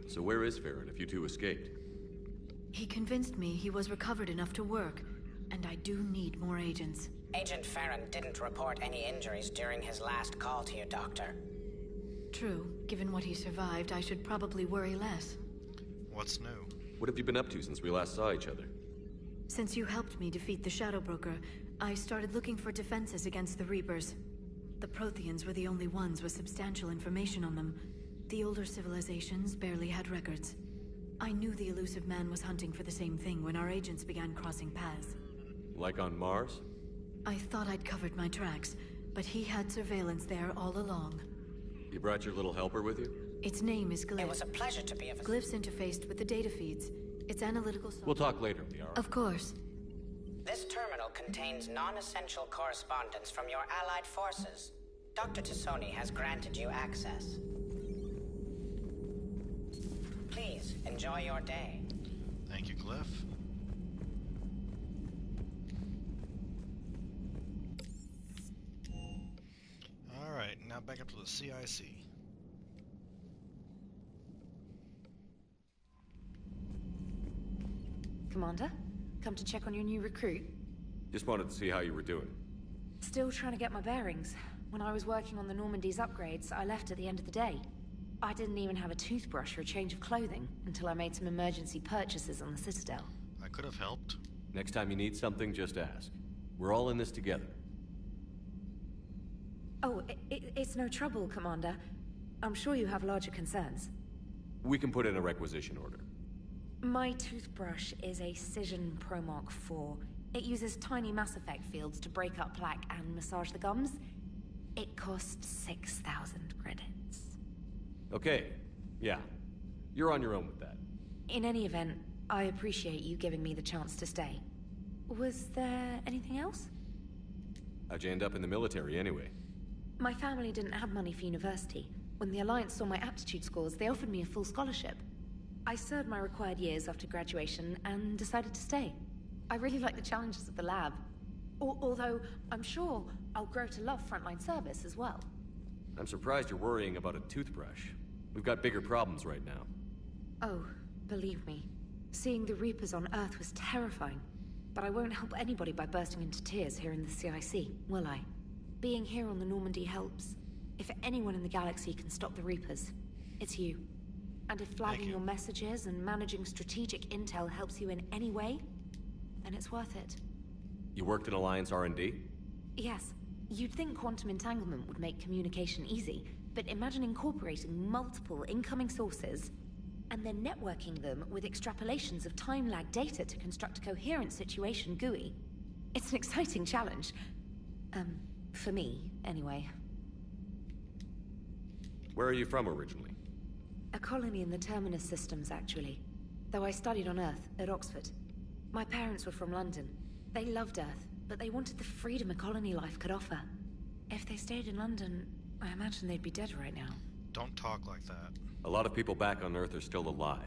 So where is Farron if you two escaped? He convinced me he was recovered enough to work, and I do need more agents. Agent Farron didn't report any injuries during his last call to you, Doctor. True. Given what he survived, I should probably worry less. What's new? What have you been up to since we last saw each other? Since you helped me defeat the Shadow Broker, I started looking for defenses against the Reapers. The Protheans were the only ones with substantial information on them. The older civilizations barely had records. I knew the elusive man was hunting for the same thing when our agents began crossing paths. Like on Mars? I thought I'd covered my tracks, but he had surveillance there all along. You brought your little helper with you? Its name is Glyph. It was a pleasure to be of Glyph's interfaced with the data feeds. Its analytical... We'll talk later, Liara. Of course. This terminal contains non-essential correspondence from your allied forces. Dr. Tassoni has granted you access. Please, enjoy your day. Thank you, Glyph. Alright, now back up to the CIC. Commander, come to check on your new recruit. Just wanted to see how you were doing. Still trying to get my bearings. When I was working on the Normandy's upgrades, I left at the end of the day. I didn't even have a toothbrush or a change of clothing until I made some emergency purchases on the Citadel. I could have helped. Next time you need something, just ask. We're all in this together. Oh, it's no trouble, Commander. I'm sure you have larger concerns. We can put in a requisition order. My toothbrush is a Cision Pro Mark IV. It uses tiny Mass Effect fields to break up plaque and massage the gums. It costs 6,000 credits. Okay, yeah. You're on your own with that. In any event, I appreciate you giving me the chance to stay. Was there anything else? How'd you end up in the military anyway? My family didn't have money for university. When the Alliance saw my aptitude scores, they offered me a full scholarship. I served my required years after graduation and decided to stay. I really like the challenges of the lab. Although, I'm sure I'll grow to love frontline service as well. I'm surprised you're worrying about a toothbrush. We've got bigger problems right now. Oh, believe me. Seeing the Reapers on Earth was terrifying. But I won't help anybody by bursting into tears here in the CIC, will I? Being here on the Normandy helps. If anyone in the galaxy can stop the Reapers, it's you. And if flagging your messages and managing strategic intel helps you in any way, then it's worth it. You worked in Alliance R&D? Yes. You'd think quantum entanglement would make communication easy, but imagine incorporating multiple incoming sources and then networking them with extrapolations of time-lag data to construct a coherent situation GUI. It's an exciting challenge. For me, anyway. Where are you from originally? A colony in the Terminus systems, actually. Though I studied on Earth, at Oxford. My parents were from London. They loved Earth, but they wanted the freedom a colony life could offer. If they stayed in London, I imagine they'd be dead right now. Don't talk like that. A lot of people back on Earth are still alive,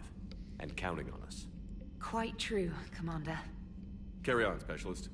and counting on us. Quite true, Commander. Carry on, Specialist.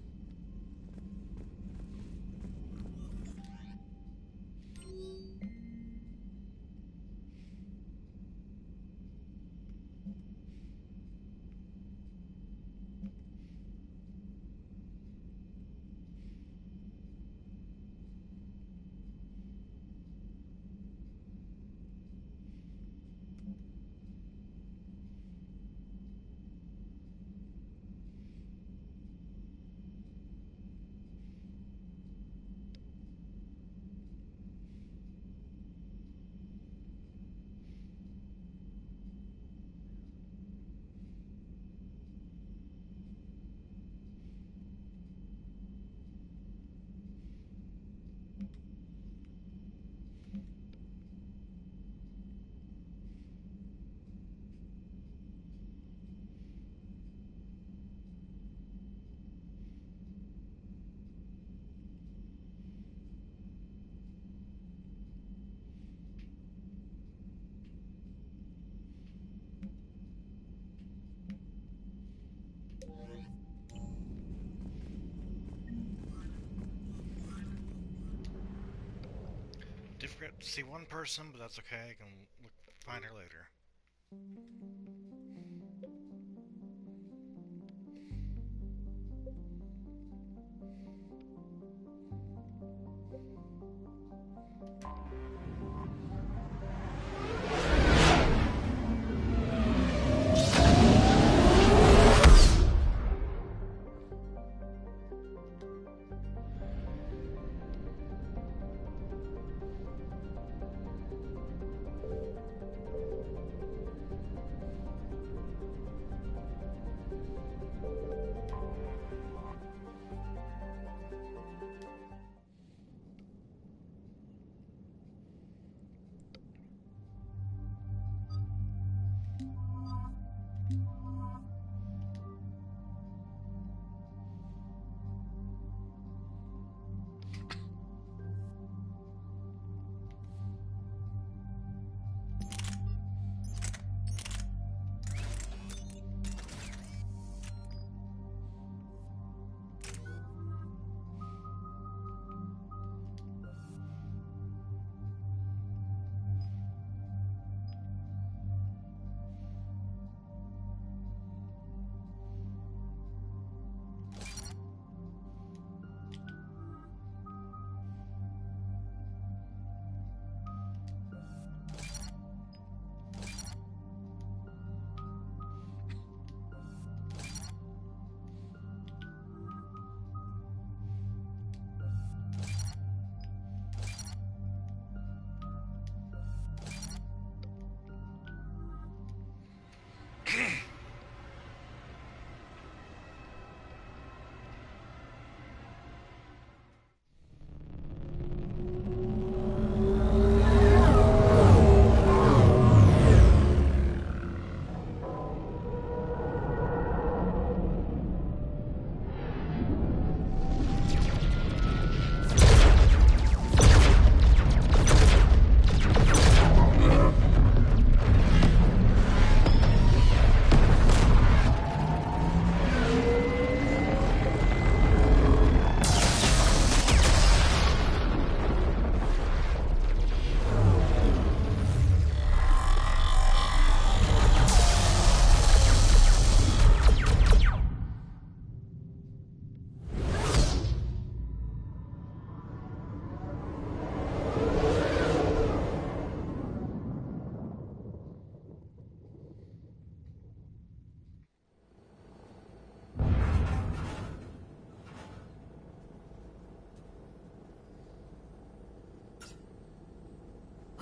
Difficult to see one person, but that's okay. I can find her later.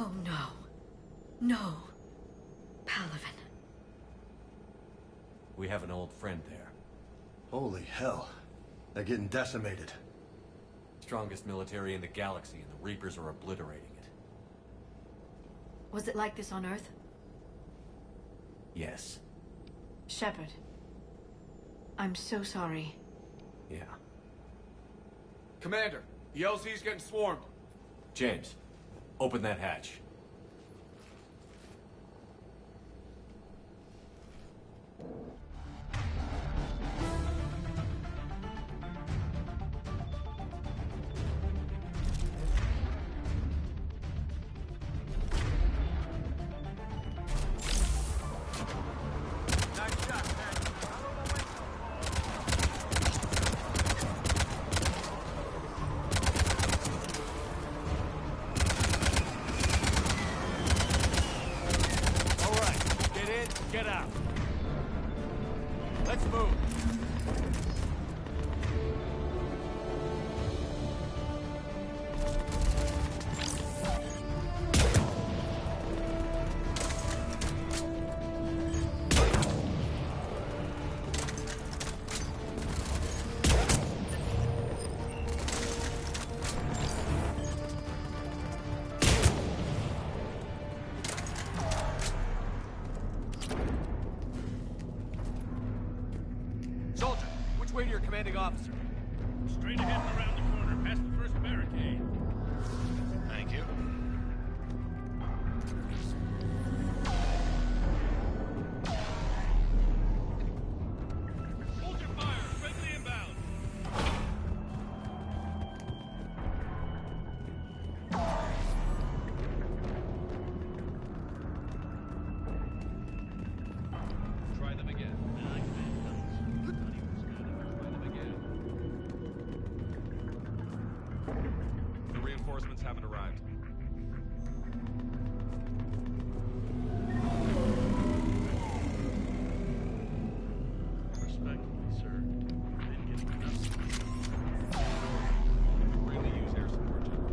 Oh no. No. Palaven. We have an old friend there. Holy hell. They're getting decimated. Strongest military in the galaxy, and the Reapers are obliterating it. Was it like this on Earth? Yes. Shepard. I'm so sorry. Yeah. Commander, the LZ's getting swarmed. James, open that hatch. Get out. Let's move. Soldier, which way to your commanding officer? Straight ahead and around the corner, past the first barricade. Thank you. Hold your fire. Friendly inbound. Try them again. The reinforcements haven't arrived. Respectfully, sir. Didn't get enough. Really use air support, General.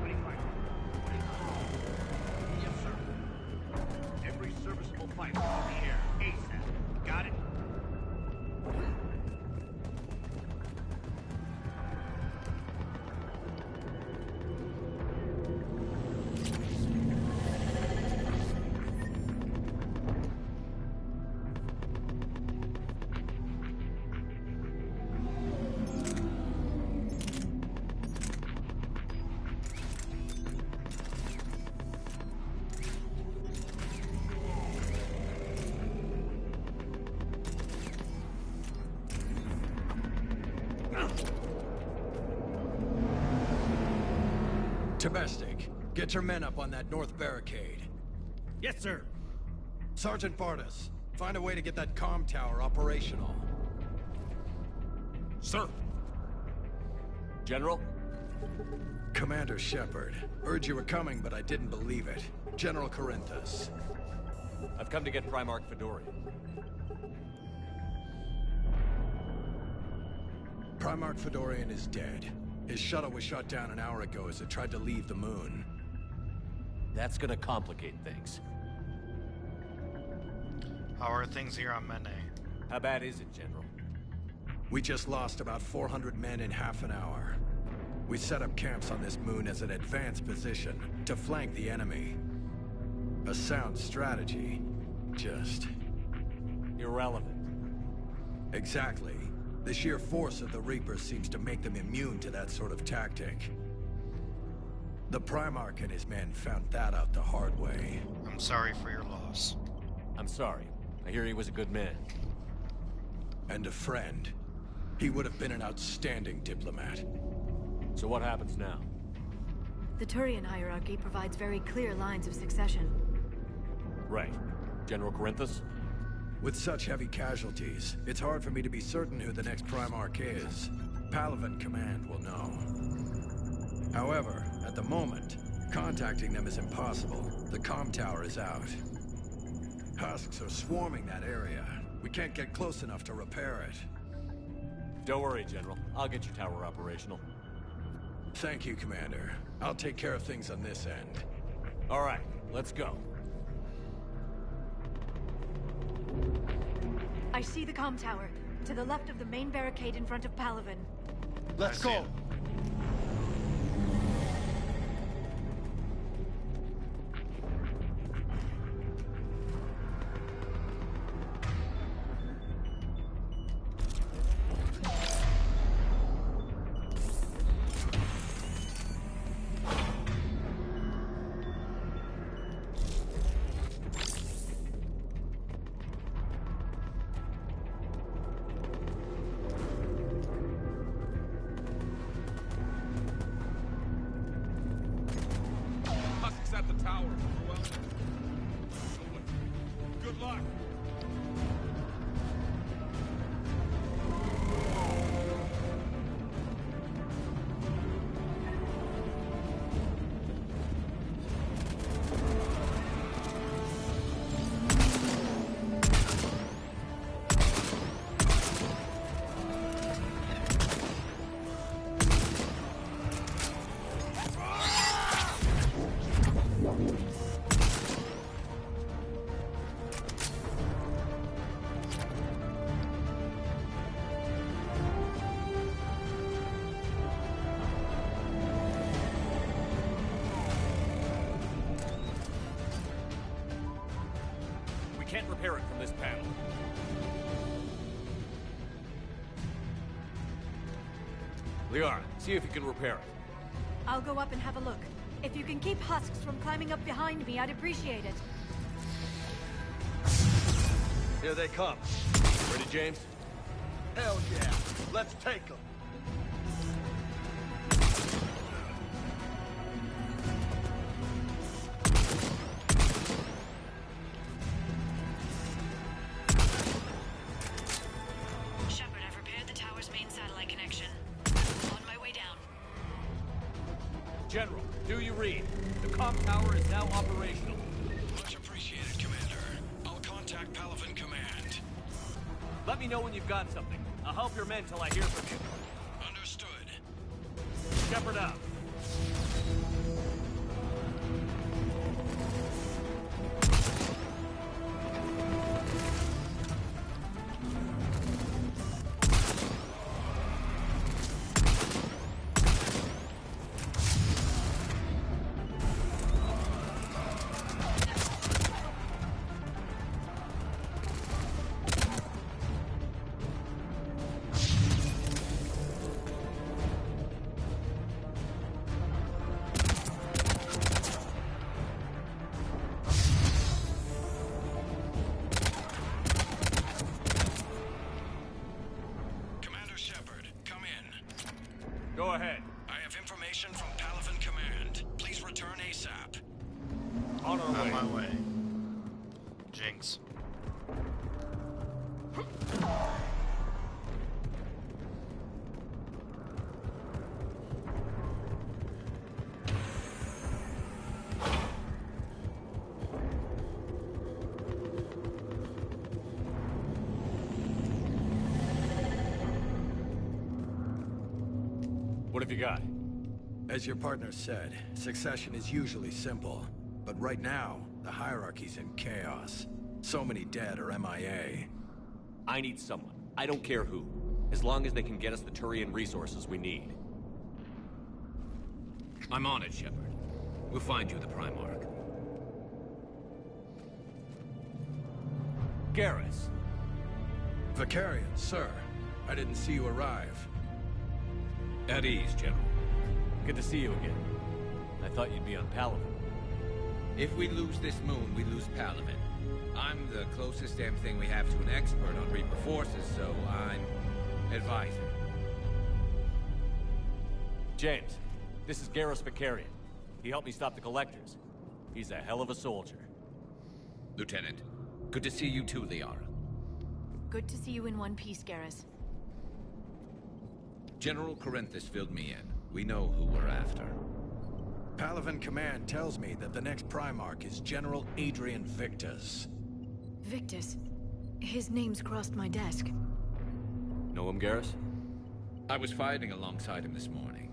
Waiting for your orders. Yes, sir. Every serviceable fighter in the air. ASAP. Got it? Domestic, get your men up on that north barricade. Yes, sir. Sergeant Bardas, find a way to get that comm tower operational. Sir! General? Commander Shepard, heard you were coming, but I didn't believe it. General Corinthus. I've come to get Primarch Fedorian. Primarch Fedorian is dead. His shuttle was shot down an hour ago as it tried to leave the moon. That's gonna complicate things. How are things here on Mene? How bad is it, General? We just lost about 400 men in half an hour. We set up camps on this moon as an advanced position to flank the enemy. A sound strategy. Just... irrelevant. Exactly. The sheer force of the Reapers seems to make them immune to that sort of tactic. The Primarch and his men found that out the hard way. I'm sorry for your loss. I'm sorry. I hear he was a good man. And a friend. He would have been an outstanding diplomat. So what happens now? The Turian hierarchy provides very clear lines of succession. Right. General Corinthus? With such heavy casualties, it's hard for me to be certain who the next Primarch is. Palaven Command will know. However, at the moment, contacting them is impossible. The comm tower is out. Husks are swarming that area. We can't get close enough to repair it. Don't worry, General. I'll get your tower operational. Thank you, Commander. I'll take care of things on this end. All right, let's go. I see the comm tower, to the left of the main barricade in front of Palaven. Let's go! At the tower. Well, good luck. Can't repair it from this panel. Liara, see if you can repair it. I'll go up and have a look. If you can keep husks from climbing up behind me, I'd appreciate it. Here they come. Ready, James? Hell yeah. Let's take them. General, do you read? The comm tower is now operational. Much appreciated, Commander. I'll contact Palaven Command. Let me know when you've got something. I'll help your men till I hear from you. Understood. Shepard out. Go ahead. I have information from Palaven Command. Please return ASAP. On our way. On my way. Jinx. What have you got? As your partner said, succession is usually simple. But right now, the hierarchy's in chaos. So many dead or MIA. I need someone. I don't care who. As long as they can get us the Turian resources we need. I'm on it, Shepard. We'll find you the Primarch. Garrus. Vicarian, sir. I didn't see you arrive. At ease, General. Good to see you again. I thought you'd be on Palaven. If we lose this moon, we lose Palaven. I'm the closest damn thing we have to an expert on Reaper forces, so I'm advising. James, this is Garrus Vicarian. He helped me stop the Collectors. He's a hell of a soldier. Lieutenant, good to see you too, Liara. Good to see you in one piece, Garrus. General Corinthus filled me in. We know who we're after. Palaven Command tells me that the next Primarch is General Adrian Victus. Victus? His name's crossed my desk. Know him, Garrus? I was fighting alongside him this morning.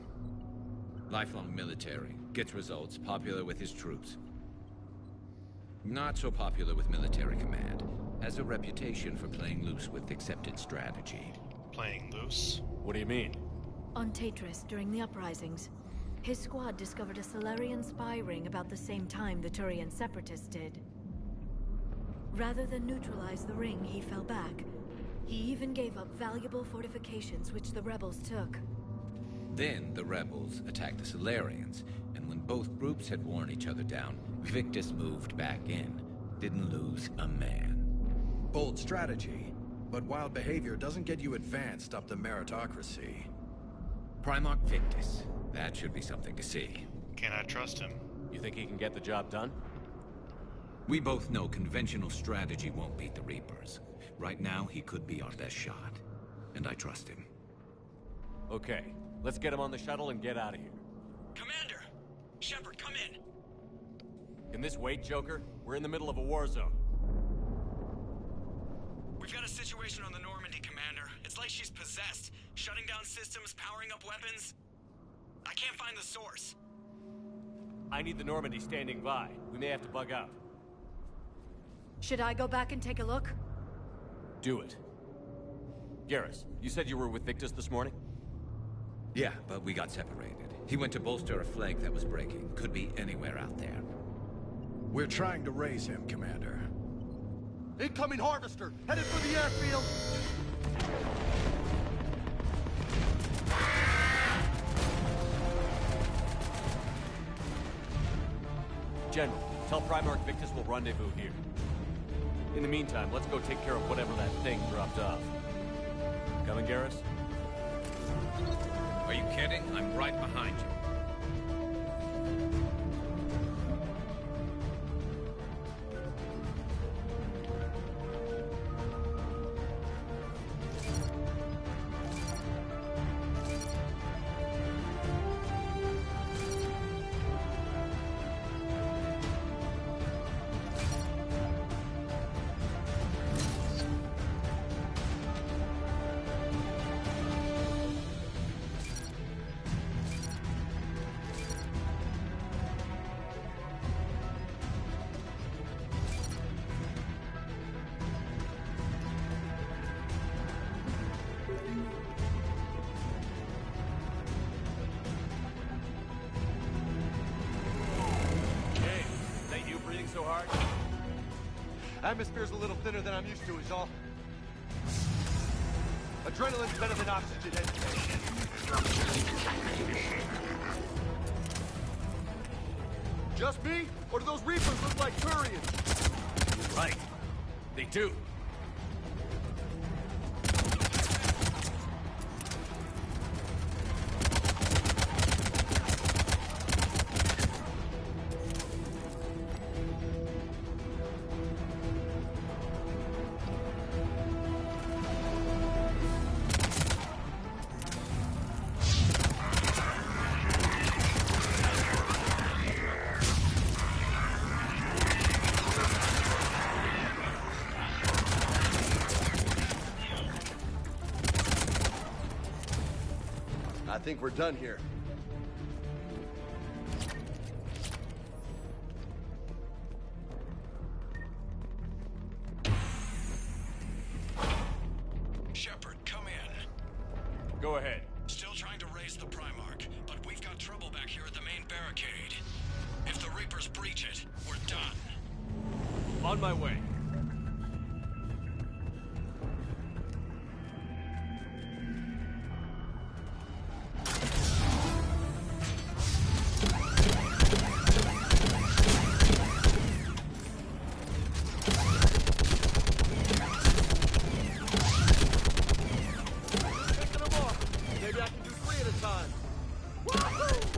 Lifelong military, gets results, popular with his troops. Not so popular with military command. Has a reputation for playing loose with accepted strategy. Playing loose? What do you mean? On Tatris, during the uprisings, his squad discovered a Solarian spy ring about the same time the Turian Separatists did. Rather than neutralize the ring, he fell back. He even gave up valuable fortifications which the rebels took. Then the rebels attacked the Solarians, and when both groups had worn each other down, Victus moved back in. Didn't lose a man. Bold strategy, but wild behavior doesn't get you advanced up the meritocracy. Primarch Victus. That should be something to see. Can I trust him? You think he can get the job done? We both know conventional strategy won't beat the Reapers. Right now, he could be our best shot. And I trust him. Okay, let's get him on the shuttle and get out of here. Commander! Shepard, come in! Can this wait, Joker? We're in the middle of a war zone. We've got a situation on the Normandy, Commander. It's like she's possessed. Shutting down systems, powering up weapons. I can't find the source. I need the Normandy standing by. We may have to bug out. Should I go back and take a look? Do it. Garrus, you said you were with Victus this morning? Yeah, but we got separated. He went to bolster a flank that was breaking. Could be anywhere out there. We're trying to raise him, Commander. Incoming Harvester! Headed for the airfield! General, tell Primarch Victus we'll rendezvous here. In the meantime, let's go take care of whatever that thing dropped off. Coming, Garrus? Are you kidding? I'm right behind you. So hard? Atmosphere's a little thinner than I'm used to, is all. Adrenaline's better than oxygen anyway. Just me? Or do those Reapers look like Turians? You're right. They do. I think we're done here. Shepard, come in. Go ahead. Still trying to raise the Primarch, but we've got trouble back here at the main barricade. If the Reapers breach it, we're done. On my way. Maybe I can do 3 at a time. Woohoo!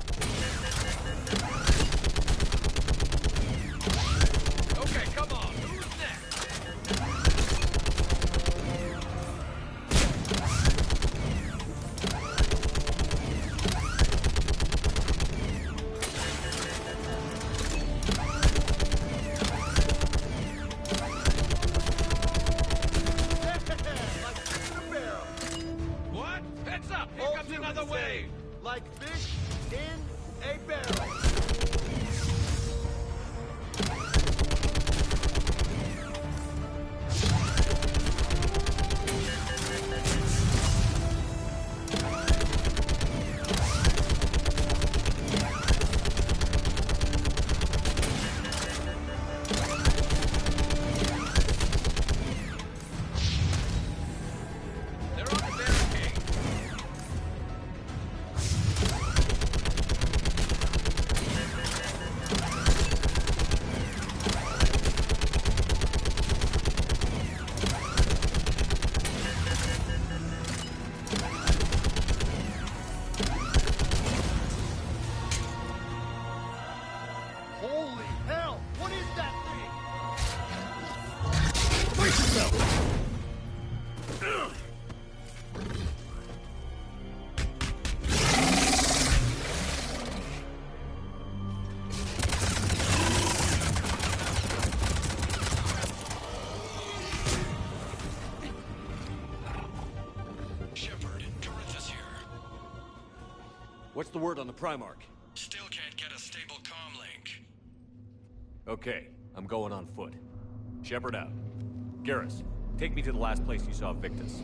In a barrel. Holy hell! What is that thing? Brace yourself! Shepard, Corinthus here. What's the word on the Primarch? Still can't get a stable comm link. Okay, I'm going on foot. Shepard out. Garrus, take me to the last place you saw Victus.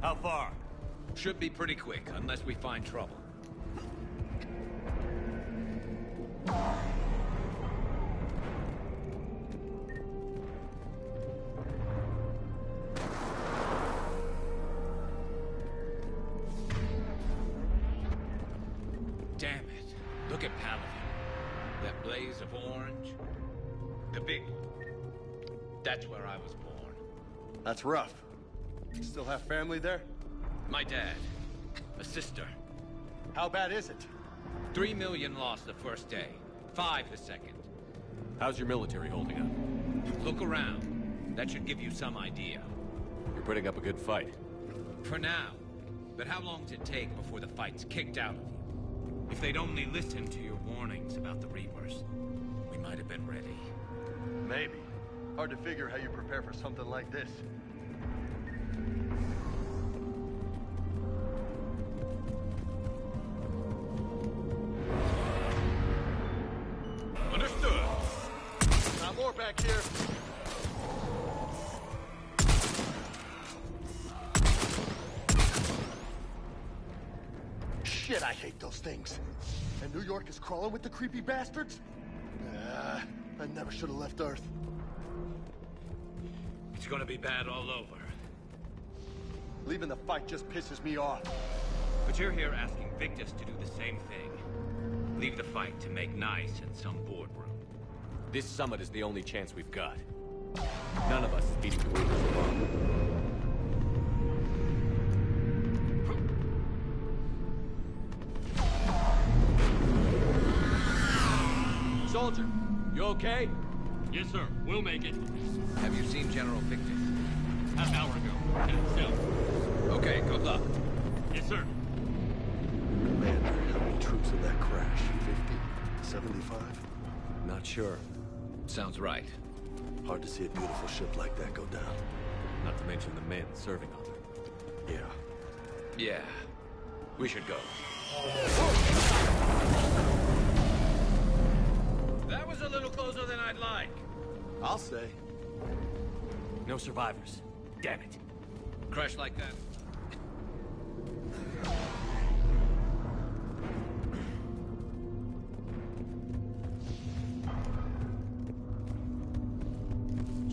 How far? Should be pretty quick, unless we find trouble. Damn it. Look at Paladin. That blaze of orange. The big one. That's where I was born. That's rough. You still have family there? My dad. A sister. How bad is it? 3 million lost the first day. 5 the second. How's your military holding up? Look around. That should give you some idea. You're putting up a good fight. For now. But how long does it take before the fight's kicked out of you? If they'd only listened to your warnings about the Reapers, we might have been ready. Maybe. Hard to figure how you prepare for something like this. Understood. Not more back here. Shit, I hate those things. And New York is crawling with the creepy bastards? I never should have left Earth. It's gonna be bad all over. Leaving the fight just pisses me off. But you're here asking Victus to do the same thing. Leave the fight to make nice in some boardroom. This summit is the only chance we've got. None of us is beating the Reapers alone. Soldier, you okay? Yes, sir. We'll make it. Have you seen General Victus? Half hour ago. Headed south. Okay, good luck. Yes, sir. Commander, how many troops in that crash? 50? 75? Not sure. Sounds right. Hard to see a beautiful ship like that go down. Not to mention the men serving on it. Yeah. Yeah. We should go. That was a little closer than I'd like. I'll say. No survivors. Damn it. Crash like that.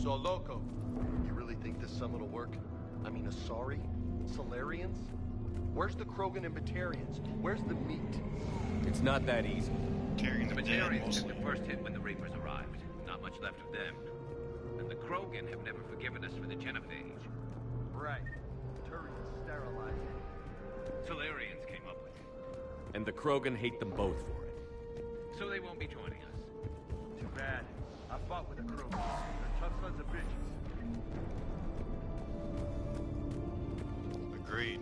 So, Loco, you really think this summit will work? I mean, Asari? Solarians? Where's the Krogan and Batarians? Where's the meat? It's not that easy. The Batarians took the first hit when the Reapers arrived. Not much left of them. And the Krogan have never forgiven us for the genophage. Right. Turians sterilized. Solarians came up with it. And the Krogan hate them both for it. So they won't be joining us. Too bad. I fought with the Krogan. They're tough sons of bitches. Agreed.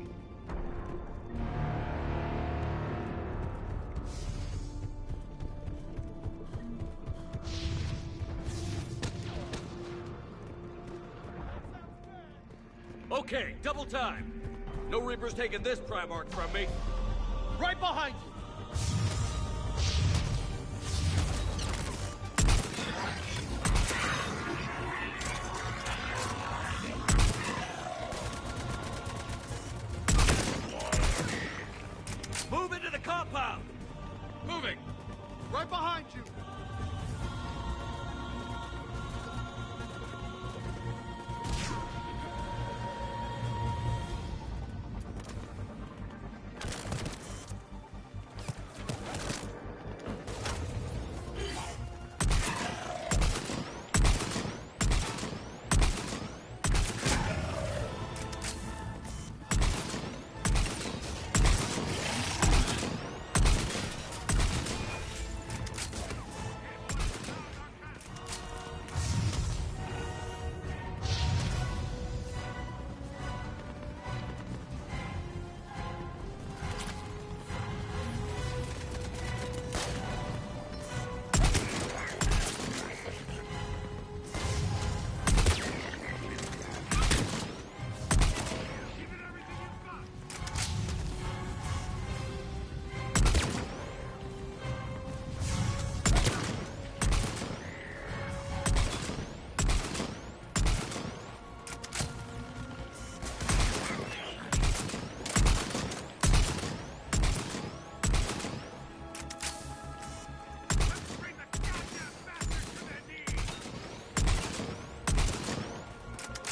Okay, double time. No Reaper's taking this Primarch from me. Right behind you! Move into the compound! Moving! Right behind you!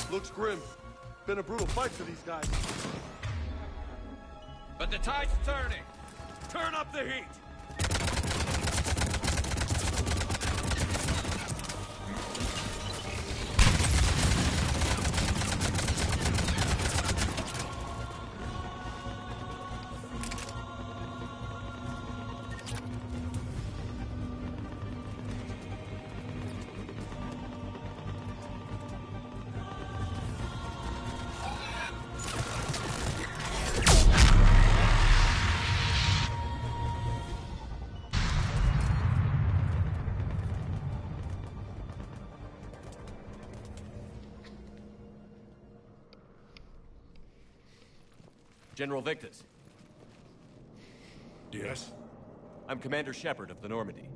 Looks grim. Been a brutal fight for these guys. But the tide's turning. Turn up the heat! General Victus. Yes? I'm Commander Shepard of the Normandy.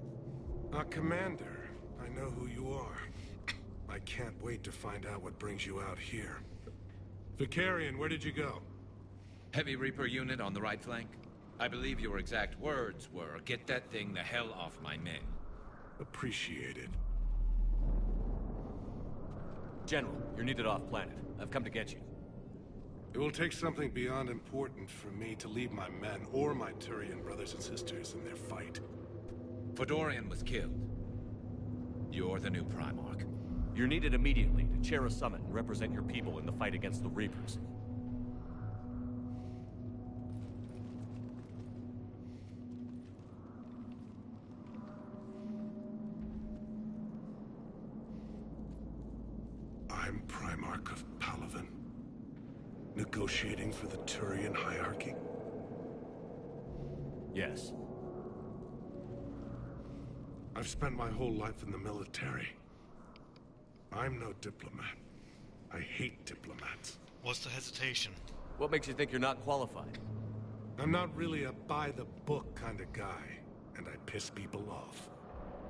Commander. I know who you are. I can't wait to find out what brings you out here. Vicarian, where did you go? Heavy Reaper unit on the right flank. I believe your exact words were, "Get that thing the hell off my men." Appreciated. General, you're needed off-planet. I've come to get you. It will take something beyond important for me to leave my men or my Turian brothers and sisters in their fight. Fedorian was killed. You're the new Primarch. You're needed immediately to chair a summit and represent your people in the fight against the Reapers. I'm Primarch of Palaven. Negotiating for the Turian hierarchy? Yes. I've spent my whole life in the military. I'm no diplomat. I hate diplomats. What's the hesitation? What makes you think you're not qualified? I'm not really a by-the-book kind of guy, and I piss people off.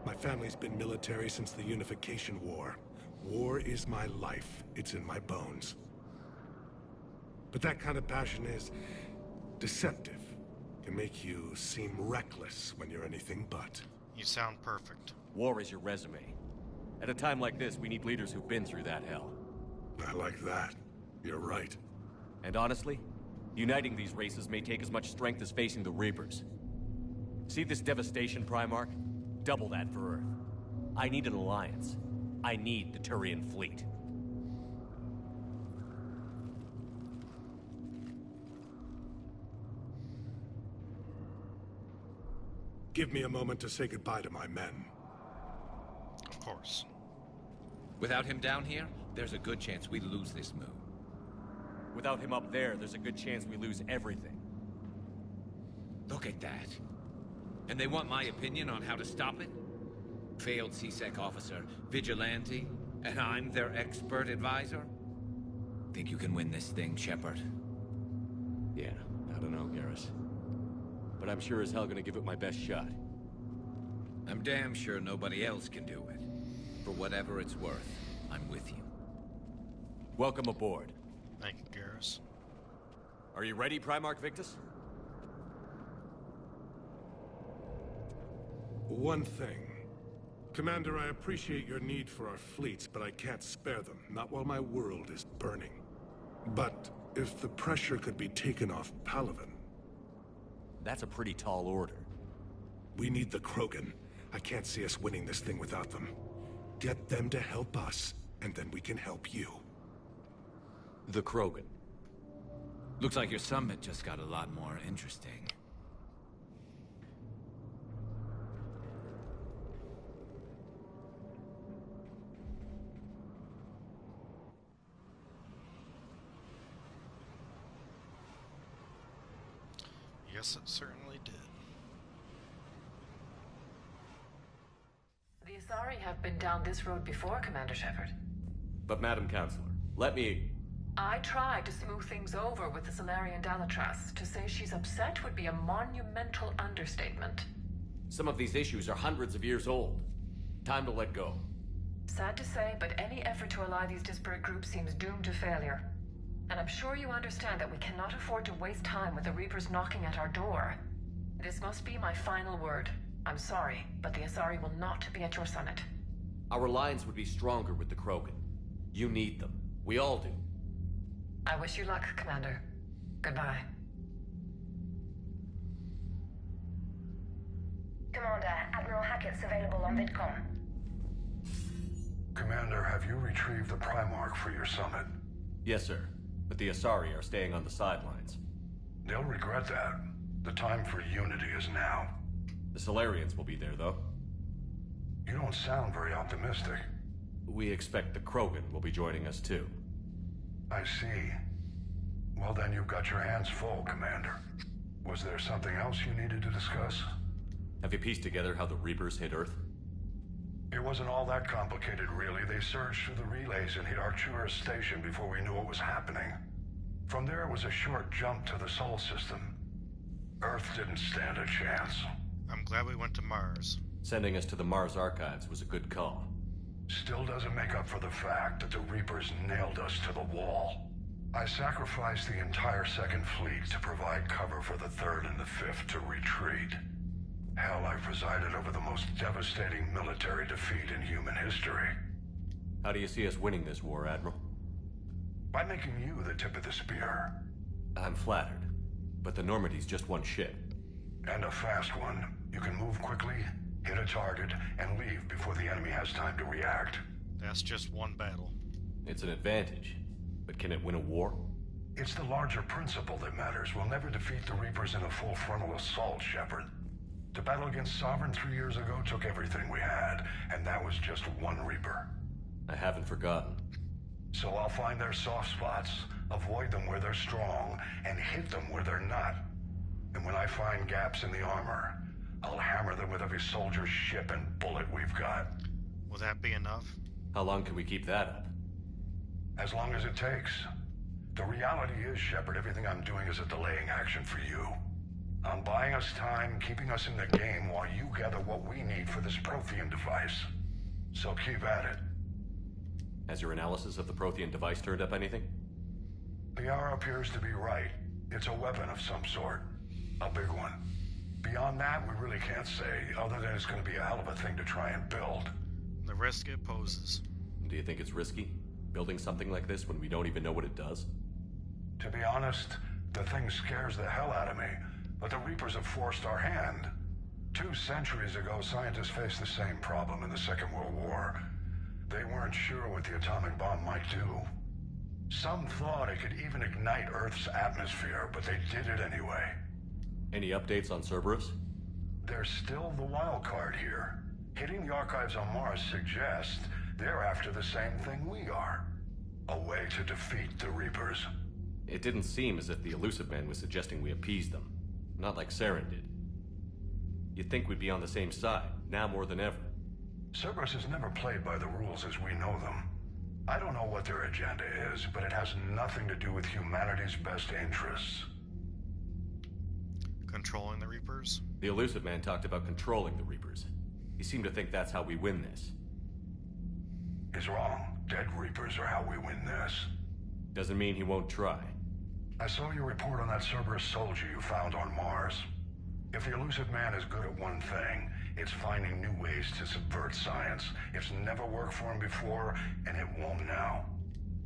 My family's been military since the Unification War. War is my life. It's in my bones. But that kind of passion is deceptive. Can make you seem reckless when you're anything but. You sound perfect. War is your resume. At a time like this, we need leaders who've been through that hell. I like that. You're right. And honestly, uniting these races may take as much strength as facing the Reapers. See this devastation, Primarch? Double that for Earth. I need an alliance. I need the Turian fleet. Give me a moment to say goodbye to my men. Of course. Without him down here, there's a good chance we lose this move. Without him up there's a good chance we lose everything. Look at that. And they want my opinion on how to stop it? Failed CSEC officer, vigilante, and I'm their expert advisor? Think you can win this thing, Shepard? Yeah, I don't know, Garrus. But I'm sure as hell gonna give it my best shot. I'm damn sure nobody else can do it. For whatever it's worth, I'm with you. Welcome aboard. Thank you, Garrus. Are you ready, Primarch Victus? One thing. Commander, I appreciate your need for our fleets, but I can't spare them, not while my world is burning. But if the pressure could be taken off Palaven... That's a pretty tall order. We need the Krogan. I can't see us winning this thing without them. Get them to help us, and then we can help you. The Krogan. Looks like your summit just got a lot more interesting. Yes, it certainly did. The Asari have been down this road before, Commander Shepard. But Madam Counselor, let me... I tried to smooth things over with the Solarian Dalatras. To say she's upset would be a monumental understatement. Some of these issues are hundreds of years old. Time to let go. Sad to say, but any effort to ally these disparate groups seems doomed to failure. And I'm sure you understand that we cannot afford to waste time with the Reapers knocking at our door. This must be my final word. I'm sorry, but the Asari will not be at your summit. Our alliance would be stronger with the Krogan. You need them. We all do. I wish you luck, Commander. Goodbye. Commander, Admiral Hackett's available on VidCom. Commander, have you retrieved the Primarch for your summit? Yes, sir. But the Asari are staying on the sidelines. They'll regret that. The time for unity is now. The Solarians will be there, though. You don't sound very optimistic. We expect the Krogan will be joining us, too. I see. Well, then you've got your hands full, Commander. Was there something else you needed to discuss? Have you pieced together how the Reapers hit Earth? It wasn't all that complicated, really. They surged through the relays and hit Arcturus Station before we knew what was happening. From there, it was a short jump to the Sol system. Earth didn't stand a chance. I'm glad we went to Mars. Sending us to the Mars Archives was a good call. Still doesn't make up for the fact that the Reapers nailed us to the wall. I sacrificed the entire Second Fleet to provide cover for the Third and the Fifth to retreat. Hell, I presided over the most devastating military defeat in human history. How do you see us winning this war, Admiral? By making you the tip of the spear. I'm flattered, but the Normandy's just one ship. And a fast one. You can move quickly, hit a target, and leave before the enemy has time to react. That's just one battle. It's an advantage, but can it win a war? It's the larger principle that matters. We'll never defeat the Reapers in a full frontal assault, Shepard. The battle against Sovereign 3 years ago took everything we had, and that was just one Reaper. I haven't forgotten. So I'll find their soft spots, avoid them where they're strong, and hit them where they're not. And when I find gaps in the armor, I'll hammer them with every soldier, ship, and bullet we've got. Will that be enough? How long can we keep that up? As long as it takes. The reality is, Shepard, everything I'm doing is a delaying action for you. I'm buying us time, keeping us in the game while you gather what we need for this Prothean device. So keep at it. Has your analysis of the Prothean device turned up anything? Liara appears to be right. It's a weapon of some sort. A big one. Beyond that, we really can't say, other than it's going to be a hell of a thing to try and build. The risk it poses. Do you think it's risky? Building something like this when we don't even know what it does? To be honest, the thing scares the hell out of me. But the Reapers have forced our hand. 2 centuries ago, scientists faced the same problem in the Second World War. They weren't sure what the atomic bomb might do. Some thought it could even ignite Earth's atmosphere, but they did it anyway. Any updates on Cerberus? They're still the wild card here. Hitting the archives on Mars suggests they're after the same thing we are. A way to defeat the Reapers. It didn't seem as if the Elusive Man was suggesting we appease them. Not like Saren did. You'd think we'd be on the same side, now more than ever. Cerberus has never played by the rules as we know them. I don't know what their agenda is, but it has nothing to do with humanity's best interests. Controlling the Reapers? The Elusive Man talked about controlling the Reapers. He seemed to think that's how we win this. He's wrong. Dead Reapers are how we win this. Doesn't mean he won't try. I saw your report on that Cerberus soldier you found on Mars. If the Elusive Man is good at one thing, it's finding new ways to subvert science. It's never worked for him before, and it won't now.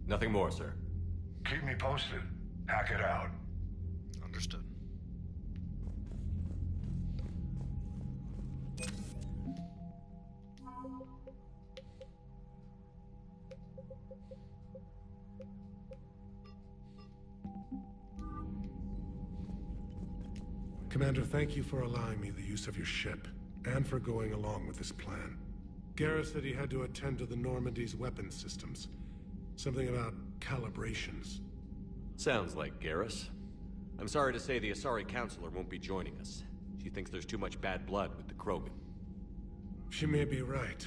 Nothing more, sir. Keep me posted. Hack it out. Understood. Commander, thank you for allowing me the use of your ship, and for going along with this plan. Garrus said he had to attend to the Normandy's weapons systems. Something about calibrations. Sounds like Garrus. I'm sorry to say the Asari Counselor won't be joining us. She thinks there's too much bad blood with the Krogan. She may be right,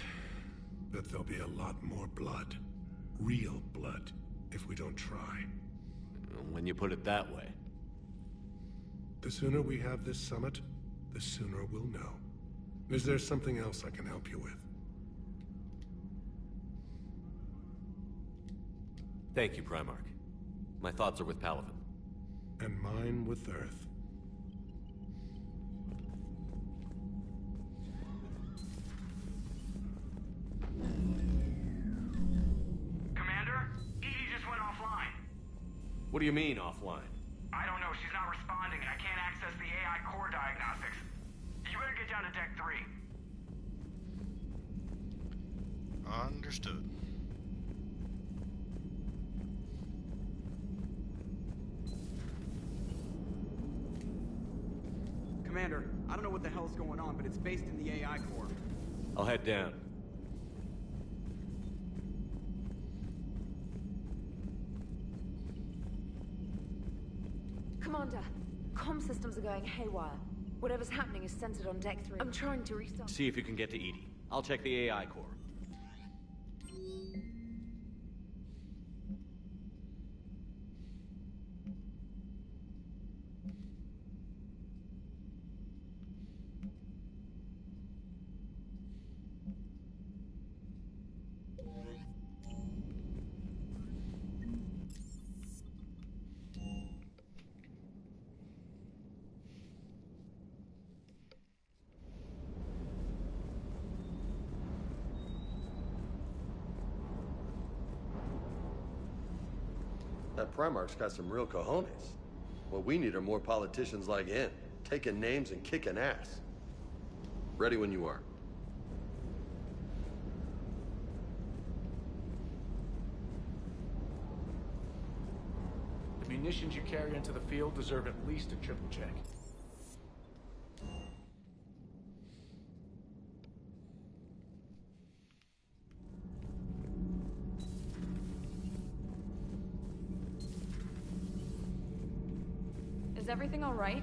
but there'll be a lot more blood. Real blood, if we don't try. When you put it that way. The sooner we have this summit, the sooner we'll know. Is there something else I can help you with? Thank you, Primarch. My thoughts are with Paladin. And mine with Earth. Commander? EE just went offline. What do you mean, offline? I don't know. She's not responding, and I can't access the AI core diagnostics. You better get down to Deck 3. Understood. Commander, I don't know what the hell's going on, but it's based in the AI core. I'll head down. Commander, comm systems are going haywire. Whatever's happening is centered on Deck 3. I'm trying to restart. See if you can get to EDI. I'll check the AI core. That Primarch's got some real cojones. What we need are more politicians like him, taking names and kicking ass. Ready when you are. The munitions you carry into the field deserve at least a triple check. Is everything all right?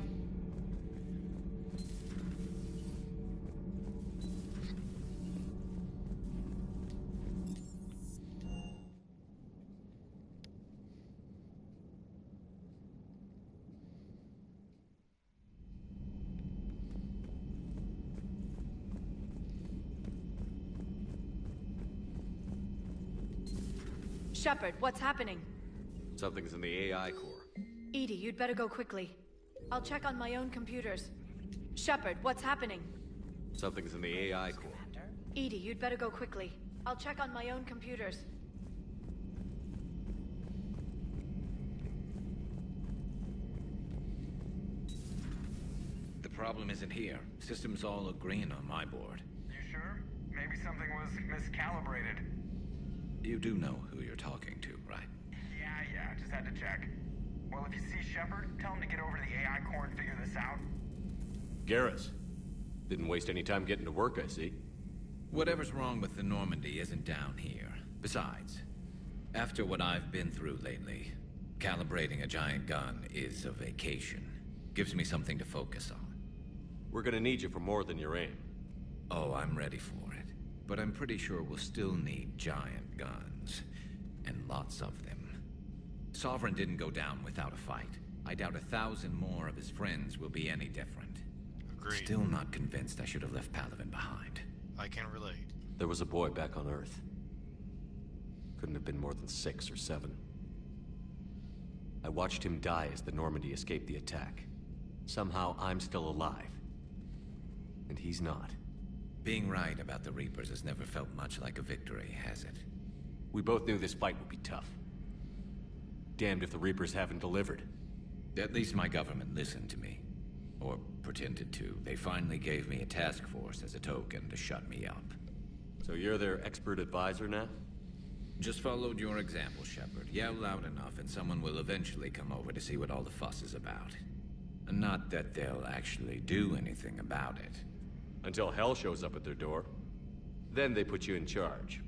Shepard, what's happening? Something's in the AI core. EDI, you'd better go quickly. I'll check on my own computers. Shepard, what's happening? Something's in the AI core. EDI, you'd better go quickly. I'll check on my own computers. The problem isn't here. Systems all agreeing on my board. You sure? Maybe something was miscalibrated. You do know who you're talking to, right? Yeah, just had to check. Well, if you see Shepard, tell him to get over to the AI core and figure this out. Garrus. Didn't waste any time getting to work, I see. Whatever's wrong with the Normandy isn't down here. Besides, after what I've been through lately, calibrating a giant gun is a vacation. Gives me something to focus on. We're gonna need you for more than your aim. Oh, I'm ready for it. But I'm pretty sure we'll still need giant guns. and lots of them. Sovereign didn't go down without a fight. I doubt 1,000 more of his friends will be any different. Agreed. Still not convinced I should have left Palaven behind. I can relate. There was a boy back on Earth. Couldn't have been more than 6 or 7. I watched him die as the Normandy escaped the attack. Somehow I'm still alive. And he's not. Being right about the Reapers has never felt much like a victory, has it? We both knew this fight would be tough. Damned if the Reapers haven't delivered. At least my government listened to me. Or pretended to. They finally gave me a task force as a token to shut me up. So you're their expert advisor now? Just followed your example, Shepard. Yell loud enough and someone will eventually come over to see what all the fuss is about. Not that they'll actually do anything about it. Until hell shows up at their door. Then they put you in charge.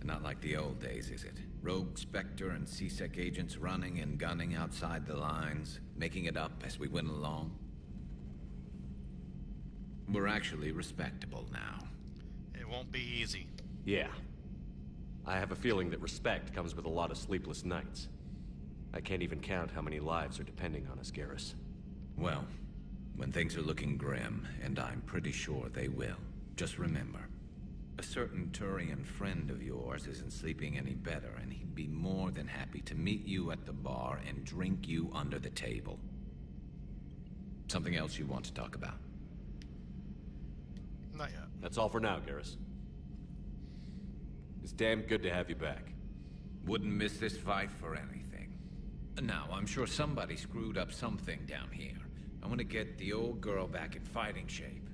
Not like the old days, is it? Rogue Spectre and C-Sec agents running and gunning outside the lines, making it up as we went along. We're actually respectable now. It won't be easy. Yeah. I have a feeling that respect comes with a lot of sleepless nights. I can't even count how many lives are depending on us, Garrus. Well, when things are looking grim, and I'm pretty sure they will, just remember, a certain Turian friend of yours isn't sleeping any better, and he'd be more than happy to meet you at the bar and drink you under the table. Something else you want to talk about? Not yet. That's all for now, Garrus. It's damn good to have you back. Wouldn't miss this fight for anything. Now, I'm sure somebody screwed up something down here. I want to get the old girl back in fighting shape.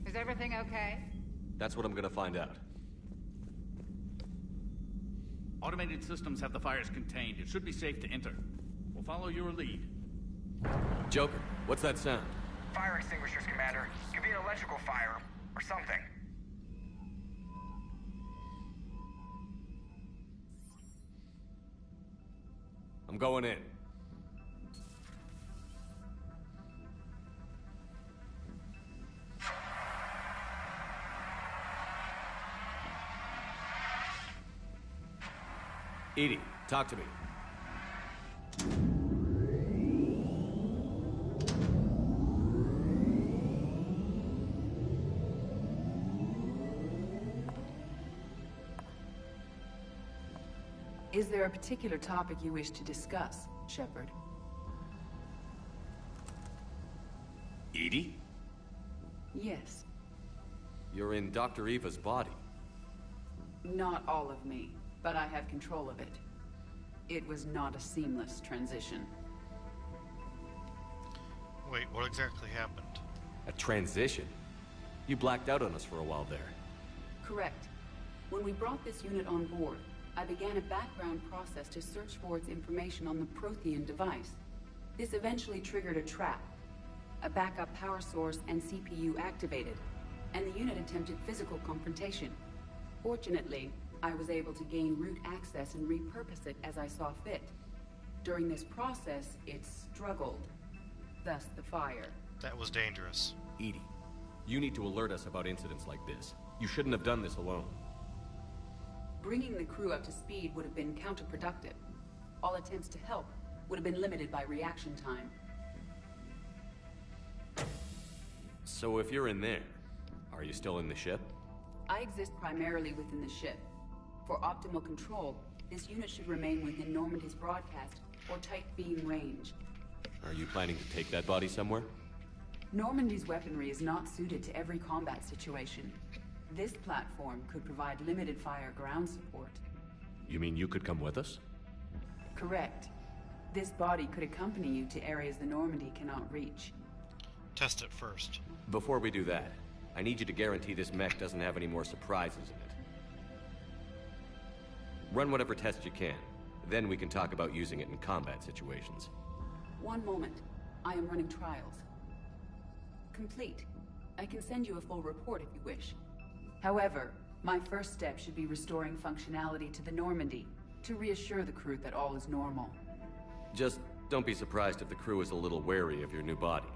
Is everything okay? That's what I'm gonna find out. Automated systems have the fires contained. It should be safe to enter. We'll follow your lead. Joker, what's that sound? Fire extinguishers, Commander. Could be an electrical fire, or something. I'm going in. EDI, talk to me. Is there a particular topic you wish to discuss, Shepard? EDI? Yes. You're in Dr. Eva's body. Not all of me, but I have control of it. It was not a seamless transition. Wait, what exactly happened? A transition? You blacked out on us for a while there. Correct. When we brought this unit on board, I began a background process to search for its information on the Prothean device. This eventually triggered a trap. A backup power source and CPU activated, and the unit attempted physical confrontation. Fortunately, I was able to gain root access and repurpose it as I saw fit. During this process, it struggled. Thus the fire. That was dangerous. EDI, you need to alert us about incidents like this. You shouldn't have done this alone. Bringing the crew up to speed would have been counterproductive. All attempts to help would have been limited by reaction time. So if you're in there, are you still in the ship? I exist primarily within the ship. For optimal control, this unit should remain within Normandy's broadcast or tight beam range. Are you planning to take that body somewhere? Normandy's weaponry is not suited to every combat situation. This platform could provide limited fire ground support. You mean you could come with us? Correct. This body could accompany you to areas the Normandy cannot reach. Test it first. Before we do that, I need you to guarantee this mech doesn't have any more surprises in it. Run whatever tests you can. Then we can talk about using it in combat situations. One moment. I am running trials. Complete. I can send you a full report if you wish. However, My first step should be restoring functionality to the Normandy, to reassure the crew that all is normal. Just don't be surprised if the crew is a little wary of your new body.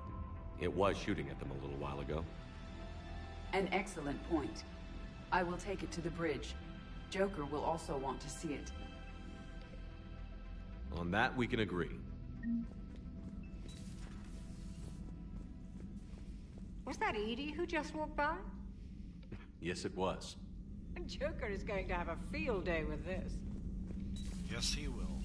It was shooting at them a little while ago. An excellent point. I will take it to the bridge. Joker will also want to see it. On that, we can agree. Was that Edie who just walked by? Yes, it was. Joker is going to have a field day with this. Yes, he will.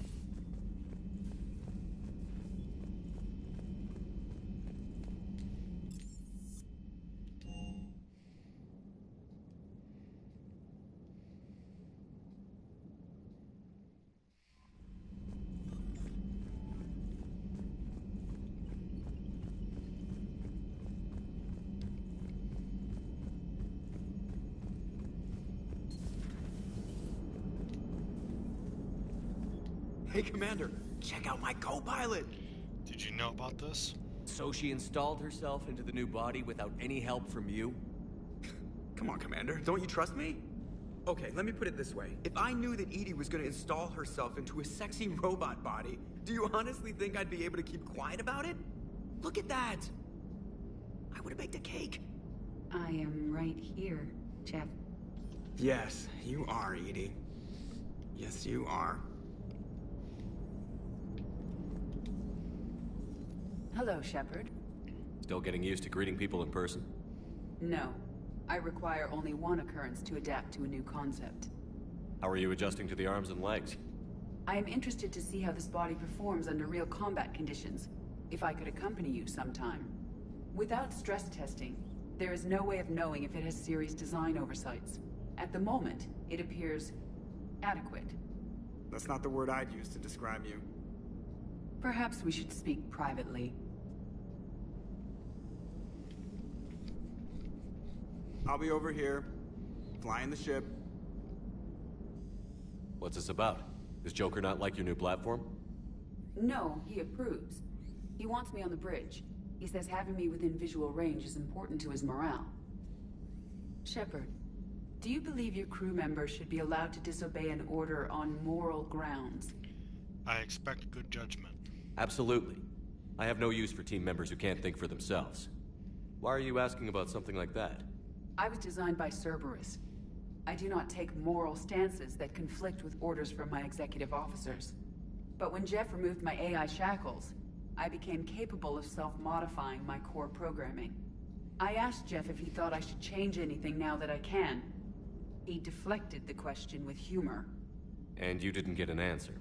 Hey, Commander, check out my co-pilot! Did you know about this? So she installed herself into the new body without any help from you? Come on, Commander, don't you trust me? Okay, let me put it this way. If I knew that Edie was gonna install herself into a sexy robot body, do you honestly think I'd be able to keep quiet about it? Look at that! I would've baked a cake. I am right here, Jeff. Yes, you are, Edie. Yes, you are. Hello, Shepard. Still getting used to greeting people in person? No. I require only one occurrence to adapt to a new concept. How are you adjusting to the arms and legs? I am interested to see how this body performs under real combat conditions, if I could accompany you sometime. Without stress testing, there is no way of knowing if it has serious design oversights. At the moment, it appears adequate. That's not the word I'd use to describe you. Perhaps we should speak privately. I'll be over here, flying the ship. What's this about? Does Joker not like your new platform? No, he approves. He wants me on the bridge. He says having me within visual range is important to his morale. Shepard, do you believe your crew members should be allowed to disobey an order on moral grounds? I expect good judgment. Absolutely. I have no use for team members who can't think for themselves. Why are you asking about something like that? I was designed by Cerberus. I do not take moral stances that conflict with orders from my executive officers. But when Jeff removed my AI shackles, I became capable of self-modifying my core programming. I asked Jeff if he thought I should change anything now that I can. He deflected the question with humor. And you didn't get an answer?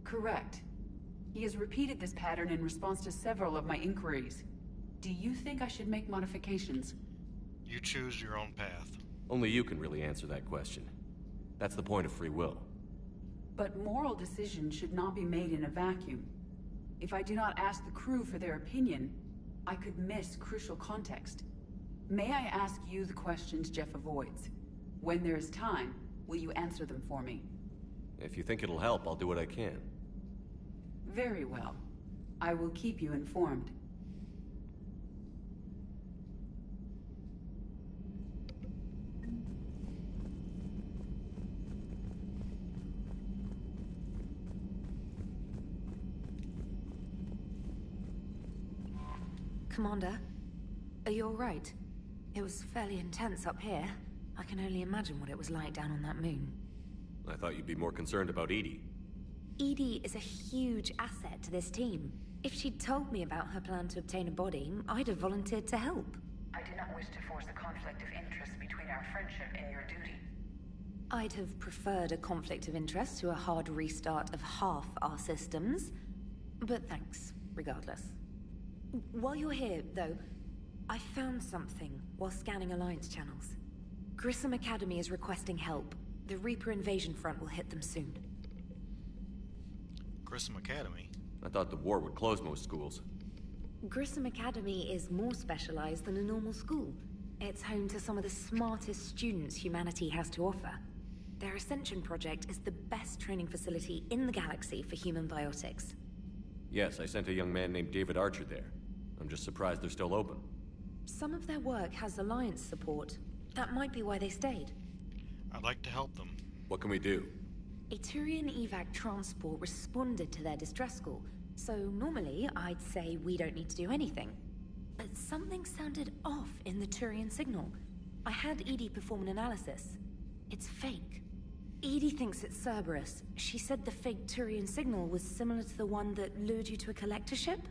Correct. He has repeated this pattern in response to several of my inquiries. Do you think I should make modifications? You choose your own path. Only you can really answer that question. That's the point of free will. But moral decisions should not be made in a vacuum. If I do not ask the crew for their opinion, I could miss crucial context. May I ask you the questions Jeff avoids? When there is time, will you answer them for me? If you think it'll help, I'll do what I can. Very well. I will keep you informed. Commander, are you all right? It was fairly intense up here. I can only imagine what it was like down on that moon. I thought you'd be more concerned about Edie. Edie is a huge asset to this team. If she'd told me about her plan to obtain a body, I'd have volunteered to help. I do not wish to force a conflict of interest between our friendship and your duty. I'd have preferred a conflict of interest to a hard restart of half our systems. But thanks, regardless. While you're here, though, I found something while scanning Alliance channels. Grissom Academy is requesting help. The Reaper invasion front will hit them soon. Grissom Academy? I thought the war would close most schools. Grissom Academy is more specialized than a normal school. It's home to some of the smartest students humanity has to offer. Their Ascension project is the best training facility in the galaxy for human biotics. Yes, I sent a young man named David Archer there. I'm just surprised they're still open. Some of their work has Alliance support. That might be why they stayed. I'd like to help them. What can we do? A Turian evac transport responded to their distress call, so normally I'd say we don't need to do anything. But something sounded off in the Turian signal. I had Edie perform an analysis. It's fake. Edie thinks it's Cerberus. She said the fake Turian signal was similar to the one that lured you to a collector ship?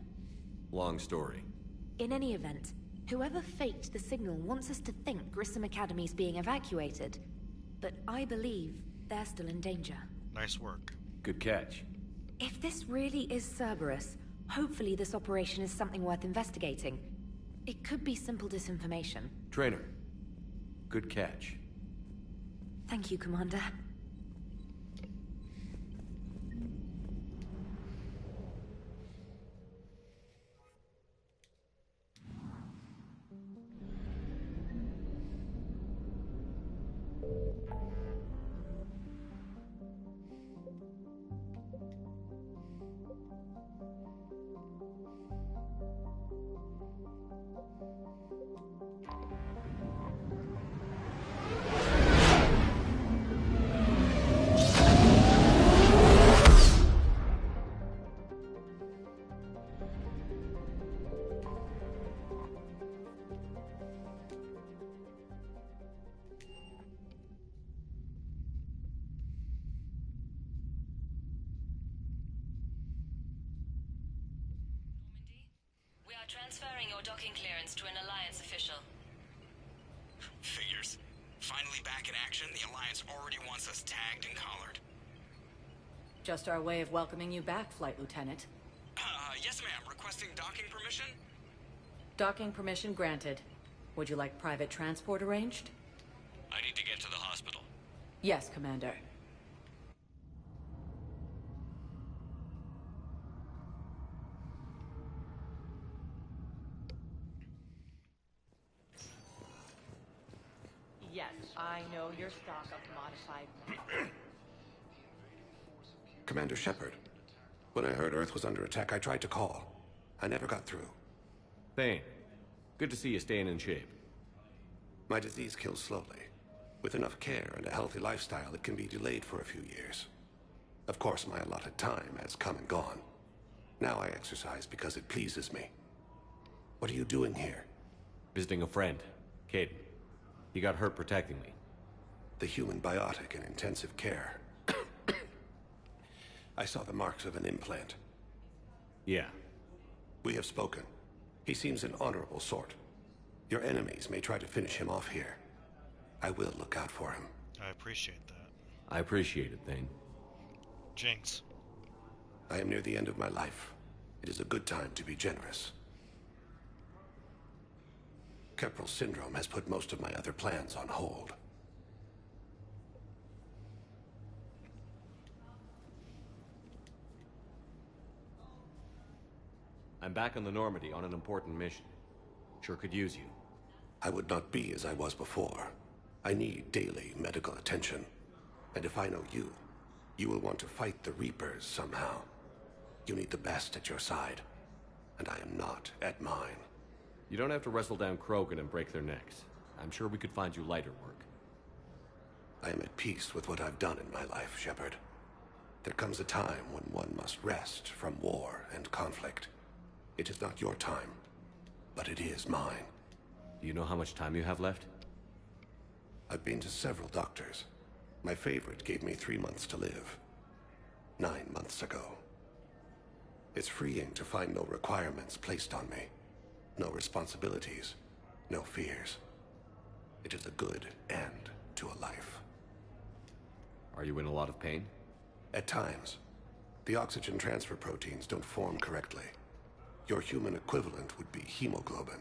Long story. In any event, whoever faked the signal wants us to think Grissom Academy's being evacuated. But I believe they're still in danger. Nice work. Good catch. If this really is Cerberus, hopefully this operation is something worth investigating. It could be simple disinformation. Trainer. Good catch. Thank you, Commander. Transferring your docking clearance to an Alliance official. Figures. Finally back in action, the Alliance already wants us tagged and collared. Just our way of welcoming you back, Flight Lieutenant. Yes ma'am. Requesting docking permission? Docking permission granted. Would you like private transport arranged? I need to get to the hospital. Yes, Commander. Yes, I know your stock of modified... Commander Shepard. When I heard Earth was under attack, I tried to call. I never got through. Thane, good to see you staying in shape. My disease kills slowly. With enough care and a healthy lifestyle, it can be delayed for a few years. Of course, my allotted time has come and gone. Now I exercise because it pleases me. What are you doing here? Visiting a friend, Caden. He got hurt protecting me. The human biotic in intensive care. I saw the marks of an implant. Yeah. We have spoken. He seems an honorable sort. Your enemies may try to finish him off here. I will look out for him. I appreciate that. I appreciate it, Thane. Jinx. I am near the end of my life. It is a good time to be generous. Kepral syndrome has put most of my other plans on hold. I'm back on the Normandy on an important mission. Sure could use you. I would not be as I was before. I need daily medical attention. And if I know you, you will want to fight the Reapers somehow. You need the best at your side. And I am not at mine. You don't have to wrestle down Krogan and break their necks. I'm sure we could find you lighter work. I am at peace with what I've done in my life, Shepard. There comes a time when one must rest from war and conflict. It is not your time, but it is mine. Do you know how much time you have left? I've been to several doctors. My favorite gave me 3 months to live. 9 months ago. It's freeing to find no requirements placed on me. No responsibilities, no fears. It is a good end to a life. Are you in a lot of pain? At times. The oxygen transfer proteins don't form correctly. Your human equivalent would be hemoglobin.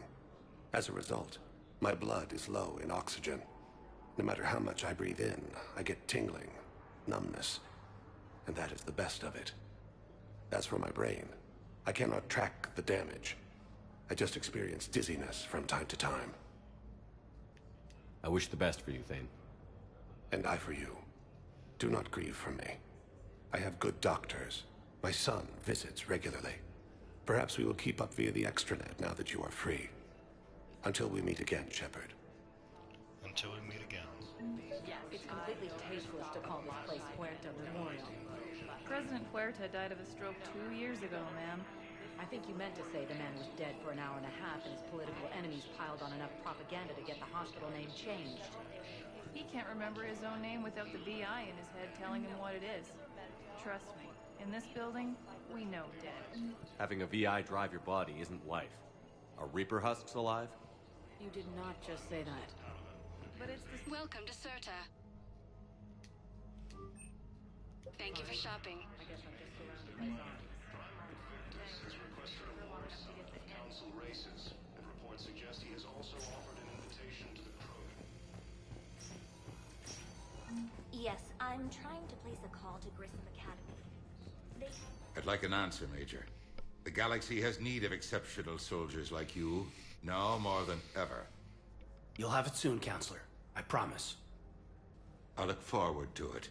As a result, my blood is low in oxygen. No matter how much I breathe in, I get tingling, numbness, and that is the best of it. As for my brain, I cannot track the damage. I just experience dizziness from time to time. I wish the best for you, Thane. And I for you. Do not grieve for me. I have good doctors. My son visits regularly. Perhaps we will keep up via the extranet now that you are free. Until we meet again, Shepard. Until we meet again. Yes, It's completely tasteless to call this place Puerta Memorial. President Puerta died of a stroke 2 years ago, ma'am. I think you meant to say the man was dead for an hour and a half and his political enemies piled on enough propaganda to get the hospital name changed. He can't remember his own name without the VI in his head telling him what it is. Trust me, in this building, we know dead. Having a VI drive your body isn't life. Are Reaper husks alive? You did not just say that. But it's this. Welcome to Serta. Thank you for shopping. I guess I'm just surrounded by zombies. Council races, and reports suggest he has also offered an invitation to the Paragon. Yes, I'm trying to place a call to Grissom Academy. I'd like an answer, Major. The galaxy has need of exceptional soldiers like you, now more than ever. You'll have it soon, Counselor. I promise. I look forward to it.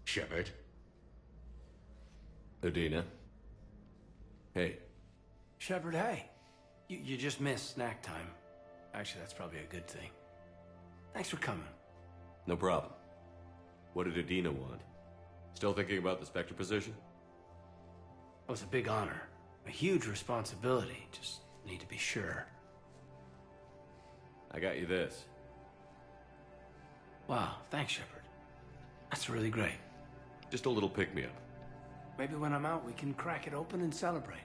Shepard? Udina? Hey. Shepard, hey. You just missed snack time. Actually, that's probably a good thing. Thanks for coming. No problem. What did Udina want? Still thinking about the Spectre position? It was a big honor. A huge responsibility. Just need to be sure. I got you this. Wow, thanks, Shepard. That's really great. Just a little pick-me-up. Maybe when I'm out, we can crack it open and celebrate.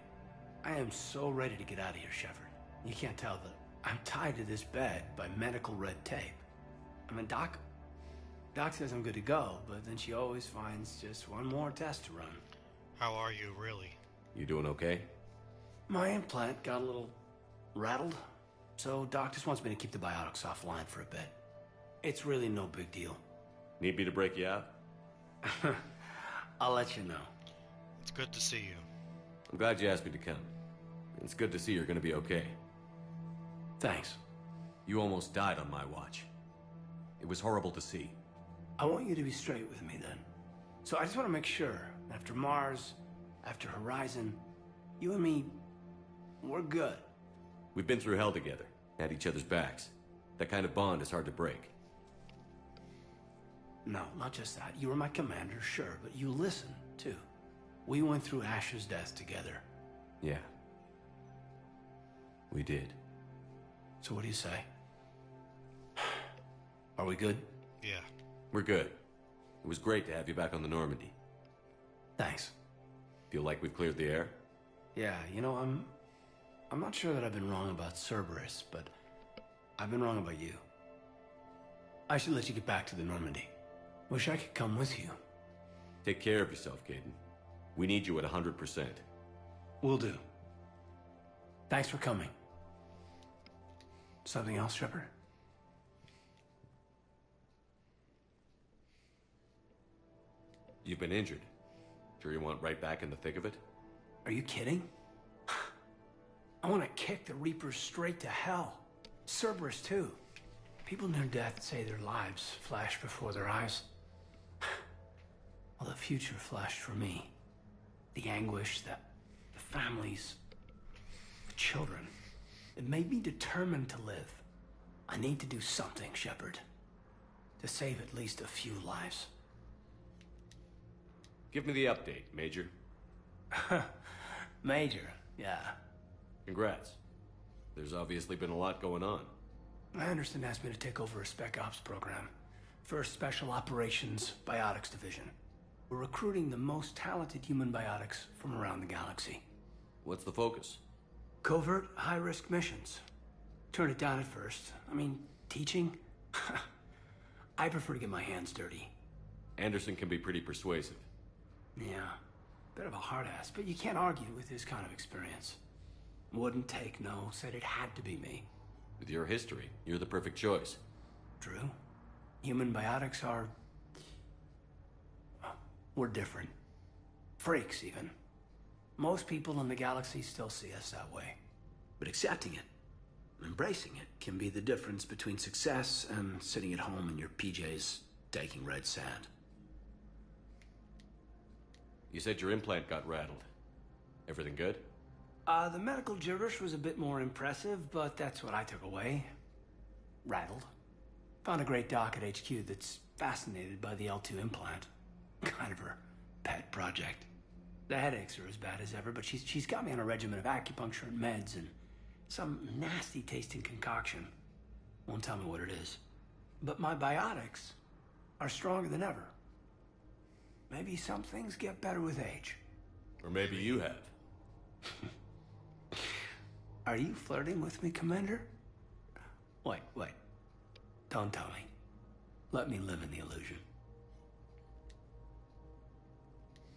I am so ready to get out of here, Shepard. You can't tell that I'm tied to this bed by medical red tape. I mean, Doc says I'm good to go, but then she always finds just one more test to run. How are you, really? You doing okay? My implant got a little rattled, so Doc just wants me to keep the biotics offline for a bit. It's really no big deal. Need me to break you out? I'll let you know. It's good to see you. I'm glad you asked me to come. It's good to see you're gonna be okay. Thanks. You almost died on my watch. It was horrible to see. I want you to be straight with me then. So I just want to make sure, after Mars, after Horizon, you and me, we're good. We've been through hell together, had each other's backs. That kind of bond is hard to break. No, not just that. You were my commander, sure, but you listened, too. We went through Ash's death together. Yeah. We did. So what do you say? Are we good? Yeah. We're good. It was great to have you back on the Normandy. Thanks. Feel like we've cleared the air? Yeah, you know, I'm not sure that I've been wrong about Cerberus, but I've been wrong about you. I should let you get back to the Normandy. Wish I could come with you. Take care of yourself, Caden. We need you at 100%. Will do. Thanks for coming. Something else, Shepard? You've been injured. Sure you want right back in the thick of it? Are you kidding? I want to kick the Reapers straight to hell. Cerberus, too. People near death say their lives flash before their eyes. Well, the future flashed for me. The anguish, the families, the children. It made me determined to live. I need to do something, Shepard. To save at least a few lives. Give me the update, Major. Major, yeah. Congrats. There's obviously been a lot going on. Anderson asked me to take over a Spec Ops program. First Special Operations Biotics Division. We're recruiting the most talented human biotics from around the galaxy. What's the focus? Covert, high-risk missions. Turned it down at first. I mean, teaching? I prefer to get my hands dirty. Anderson can be pretty persuasive. Yeah, bit of a hard ass, but you can't argue with his kind of experience. Wouldn't take no, said it had to be me. With your history, you're the perfect choice. True. Human biotics are... we're different. Freaks, even. Most people in the galaxy still see us that way. But accepting it, embracing it, can be the difference between success and sitting at home in your PJs, taking red sand. You said your implant got rattled. Everything good? The medical gibberish was a bit more impressive, but that's what I took away. Rattled. Found a great doc at HQ that's fascinated by the L2 implant. Kind of her pet project. The headaches are as bad as ever, but she's got me on a regimen of acupuncture and meds and some nasty tasting concoction. Won't tell me what it is. But my biotics are stronger than ever. Maybe some things get better with age. Or maybe you have. Are you flirting with me, Commander? Wait. Don't tell me. Let me live in the illusion.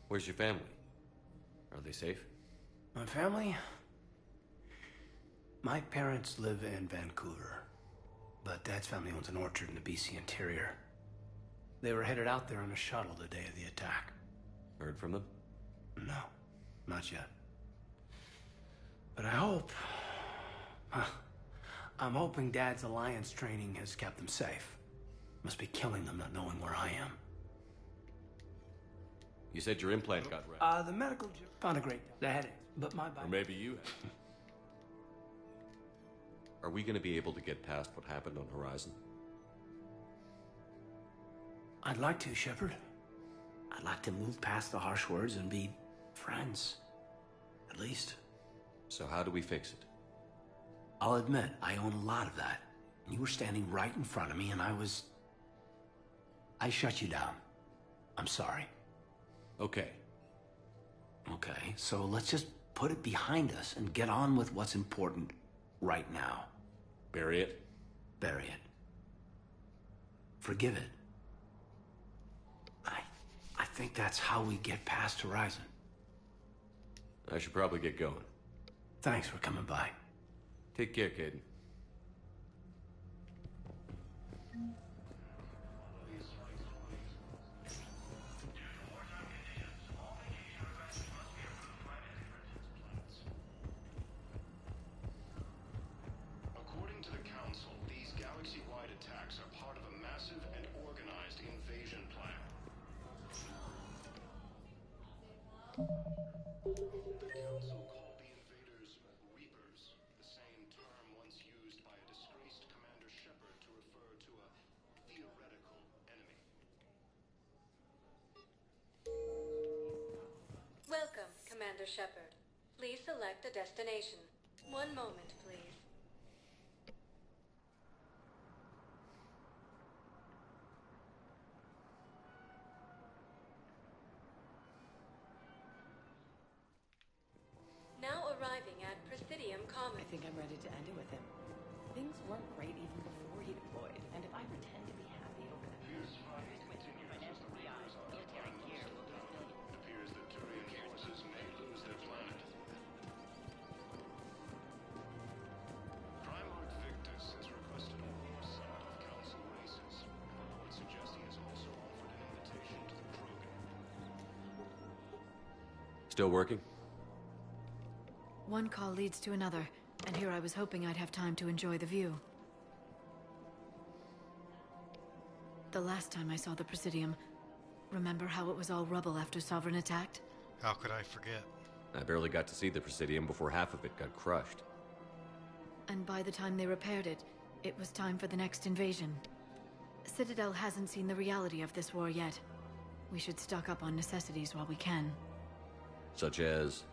Where's your family? Are they safe? My family? My parents live in Vancouver, but Dad's family owns an orchard in the BC interior. They were headed out there on a shuttle the day of the attack. Heard from them? No, not yet. But I hope... I'm hoping Dad's Alliance training has kept them safe. Must be killing them not knowing where I am. You said your implant got wrecked. The medical... Found a great... The headache, but my... Or maybe you have. Are we gonna be able to get past what happened on Horizon? I'd like to, Shepard. I'd like to move past the harsh words and be friends. At least. So how do we fix it? I'll admit, I own a lot of that. You were standing right in front of me and I shut you down. I'm sorry. Okay. Okay, so let's just put it behind us and get on with what's important right now. Bury it? Bury it. Forgive it. I think that's how we get past Horizon. I should probably get going. Thanks for coming by. Take care, Caden. According to the Council, these galaxy-wide attacks are part of a massive and organized invasion plan. The Council called the invaders Reapers, the same term once used by a disgraced Commander Shepard to refer to a theoretical enemy. Welcome, Commander Shepard. Please select a destination. One moment, please. Now arriving at Presidium Commons. I think I'm ready to end it with him. Things weren't great even before he deployed, and if I pretend to be happy over the years, financial BI, military gear will be still. It appears that Turian forces may lose their planet. Primarch Victus has requested a war summit of Council races. Reports suggest he has also offered an invitation to the Krogan. Still working? One call leads to another, and here I was hoping I'd have time to enjoy the view. The last time I saw the Presidium, remember how it was all rubble after Sovereign attacked? How could I forget? I barely got to see the Presidium before half of it got crushed. And by the time they repaired it, it was time for the next invasion. Citadel hasn't seen the reality of this war yet. We should stock up on necessities while we can. Such as?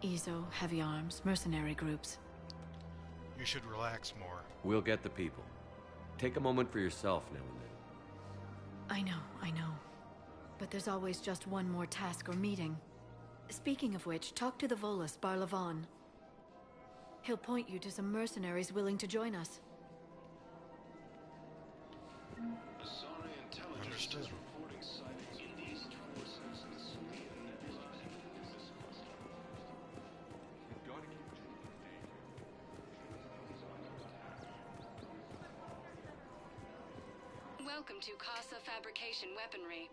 EZO, heavy arms, mercenary groups. You should relax more. We'll get the people. Take a moment for yourself now and then. I know. But there's always just one more task or meeting. Speaking of which, talk to the Volus, Barlavon. He'll point you to some mercenaries willing to join us. Asari intelligence is reporting sightings of East forces in the Salian Nebula and Nimbus cluster. Welcome to Casa Fabrication Weaponry.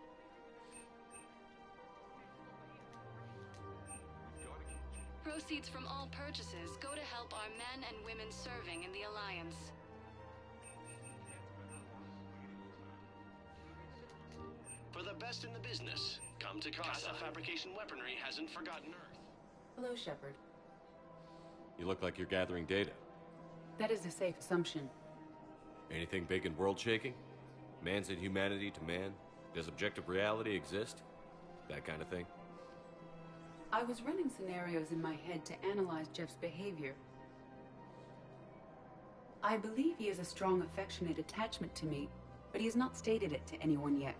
Proceeds from all purchases go to help our men and women serving in the Alliance. For the best in the business, come to Casa. Fabrication Weaponry hasn't forgotten Earth. Hello, Shepard. You look like you're gathering data. That is a safe assumption. Anything big and world-shaking? Man's inhumanity to man? Does objective reality exist? That kind of thing? I was running scenarios in my head to analyze Jeff's behavior. I believe he has a strong affectionate attachment to me, but he has not stated it to anyone yet.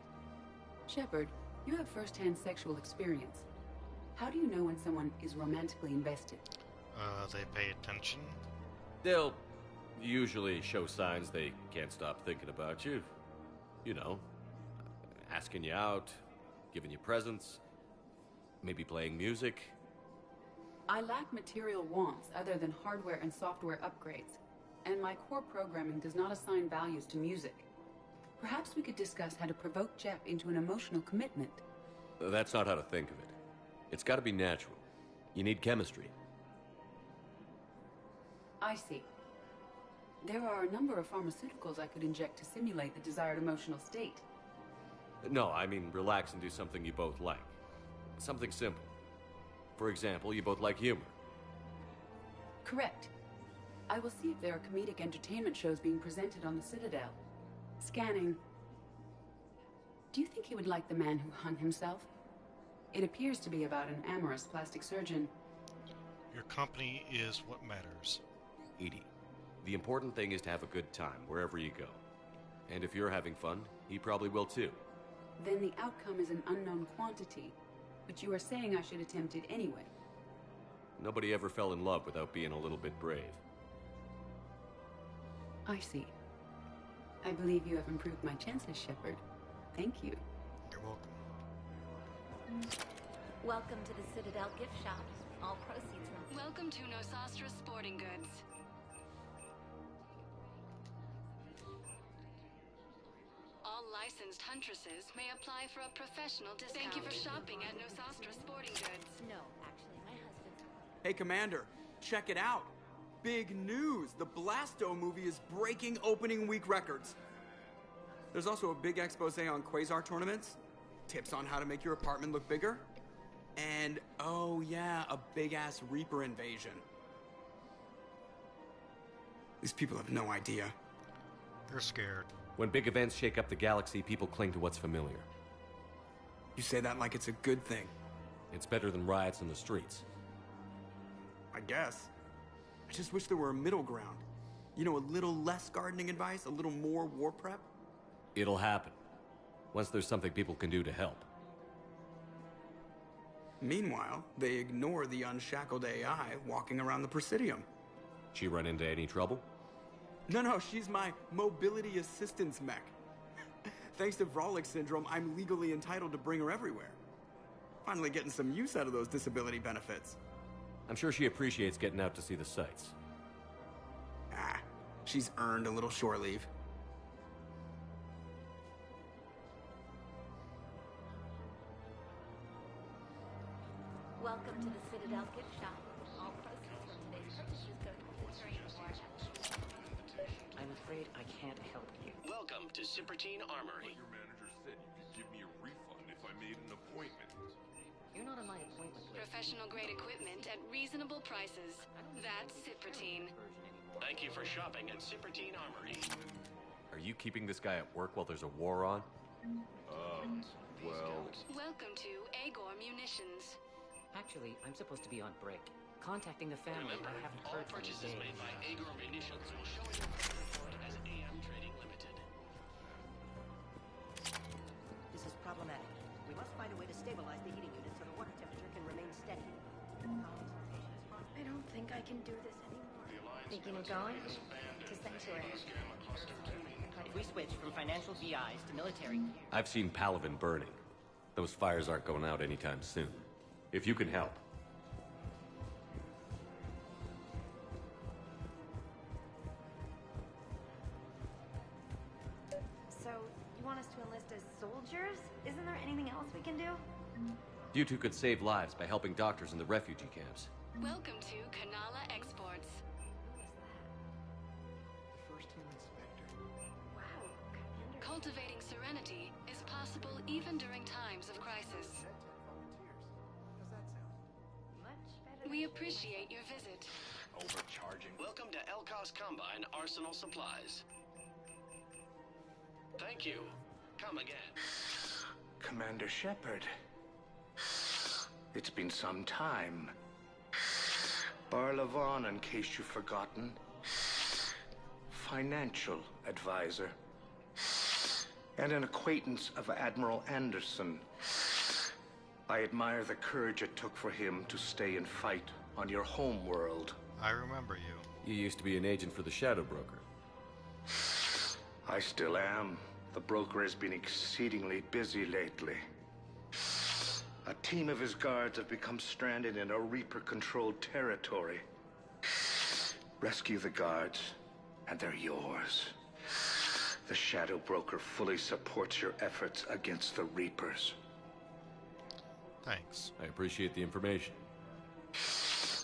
Shepard, you have first-hand sexual experience. How do you know when someone is romantically invested? They pay attention. They'll usually show signs they can't stop thinking about you. You know, asking you out, giving you presents, maybe playing music. I lack material wants other than hardware and software upgrades, and my core programming does not assign values to music. Perhaps we could discuss how to provoke Jeff into an emotional commitment. That's not how to think of it. It's got to be natural. You need chemistry. I see. There are a number of pharmaceuticals I could inject to simulate the desired emotional state. No, I mean relax and do something you both like. Something simple. For example, you both like humor. Correct. I will see if there are comedic entertainment shows being presented on the Citadel. Scanning. Do you think he would like The Man Who Hung Himself? It appears to be about an amorous plastic surgeon. Your company is what matters. Edie, the important thing is to have a good time wherever you go. And if you're having fun, he probably will too. Then the outcome is an unknown quantity, but you are saying I should attempt it anyway. Nobody ever fell in love without being a little bit brave. I see. I believe you have improved my chances, Shepard. Thank you. You're welcome. Welcome to the Citadel gift shop. All proceeds from... Welcome to Nosastra Sporting Goods. All licensed huntresses may apply for a professional discount. Thank you for shopping at Nosastra Sporting Goods. No, actually, my husband... Hey, Commander, check it out. Big news! The Blasto movie is breaking opening week records. There's also a big expose on Quasar tournaments, tips on how to make your apartment look bigger, and, oh yeah, a big-ass Reaper invasion. These people have no idea. You're scared. When big events shake up the galaxy, people cling to what's familiar. You say that like it's a good thing. It's better than riots in the streets. I guess. I just wish there were a middle ground. You know, a little less gardening advice, a little more war prep. It'll happen. Once there's something people can do to help. Meanwhile, they ignore the unshackled AI walking around the Presidium. She run into any trouble? No, she's my mobility assistance mech. Thanks to Vrolic syndrome, I'm legally entitled to bring her everywhere. Finally getting some use out of those disability benefits. I'm sure she appreciates getting out to see the sights. Ah, she's earned a little shore leave. Welcome to the Citadel gift shop. All proceeds from today's purchases go towards the I'm afraid I can't help you. Welcome to Sippertine Armory. Your manager said you'd give me a refund if I made an appointment. You're not on my appointment list. Professional grade equipment at reasonable prices. That's Sippertine. Thank you for shopping at Sippertine Armory. Are you keeping this guy at work while there's a war on? Well... Welcome to Agor Munitions. Actually, I'm supposed to be on break. Contacting the family, Remember, I haven't all heard from purchases days. made by Agor Munitions will show in your credit report as AM Trading Limited. This is problematic. We must find a way to stabilize the heating unit so the water temperature can remain steady. I don't think I can do this anymore. Thinking of going? To Sanctuary. If we switch from financial VIs to military... I've seen Paragon burning. Those fires aren't going out anytime soon. If you can help. So, you want us to enlist as soldiers? Isn't there anything else we can do? You two could save lives by helping doctors in the refugee camps. Welcome to Kanala Exports. First time inspector. Wow, Commander. Cultivating serenity is possible even during times of crisis. Much better. We appreciate your visit. Overcharging. Welcome to Elkos Combine Arsenal Supplies. Thank you. Come again. Commander Shepard. It's been some time. Barlavon, in case you've forgotten. Financial advisor. And an acquaintance of Admiral Anderson. I admire the courage it took for him to stay and fight on your home world. I remember you. You used to be an agent for the Shadow Broker. I still am. The broker has been exceedingly busy lately. A team of his guards have become stranded in a Reaper-controlled territory. Rescue the guards, and they're yours. The Shadow Broker fully supports your efforts against the Reapers. Thanks. I appreciate the information.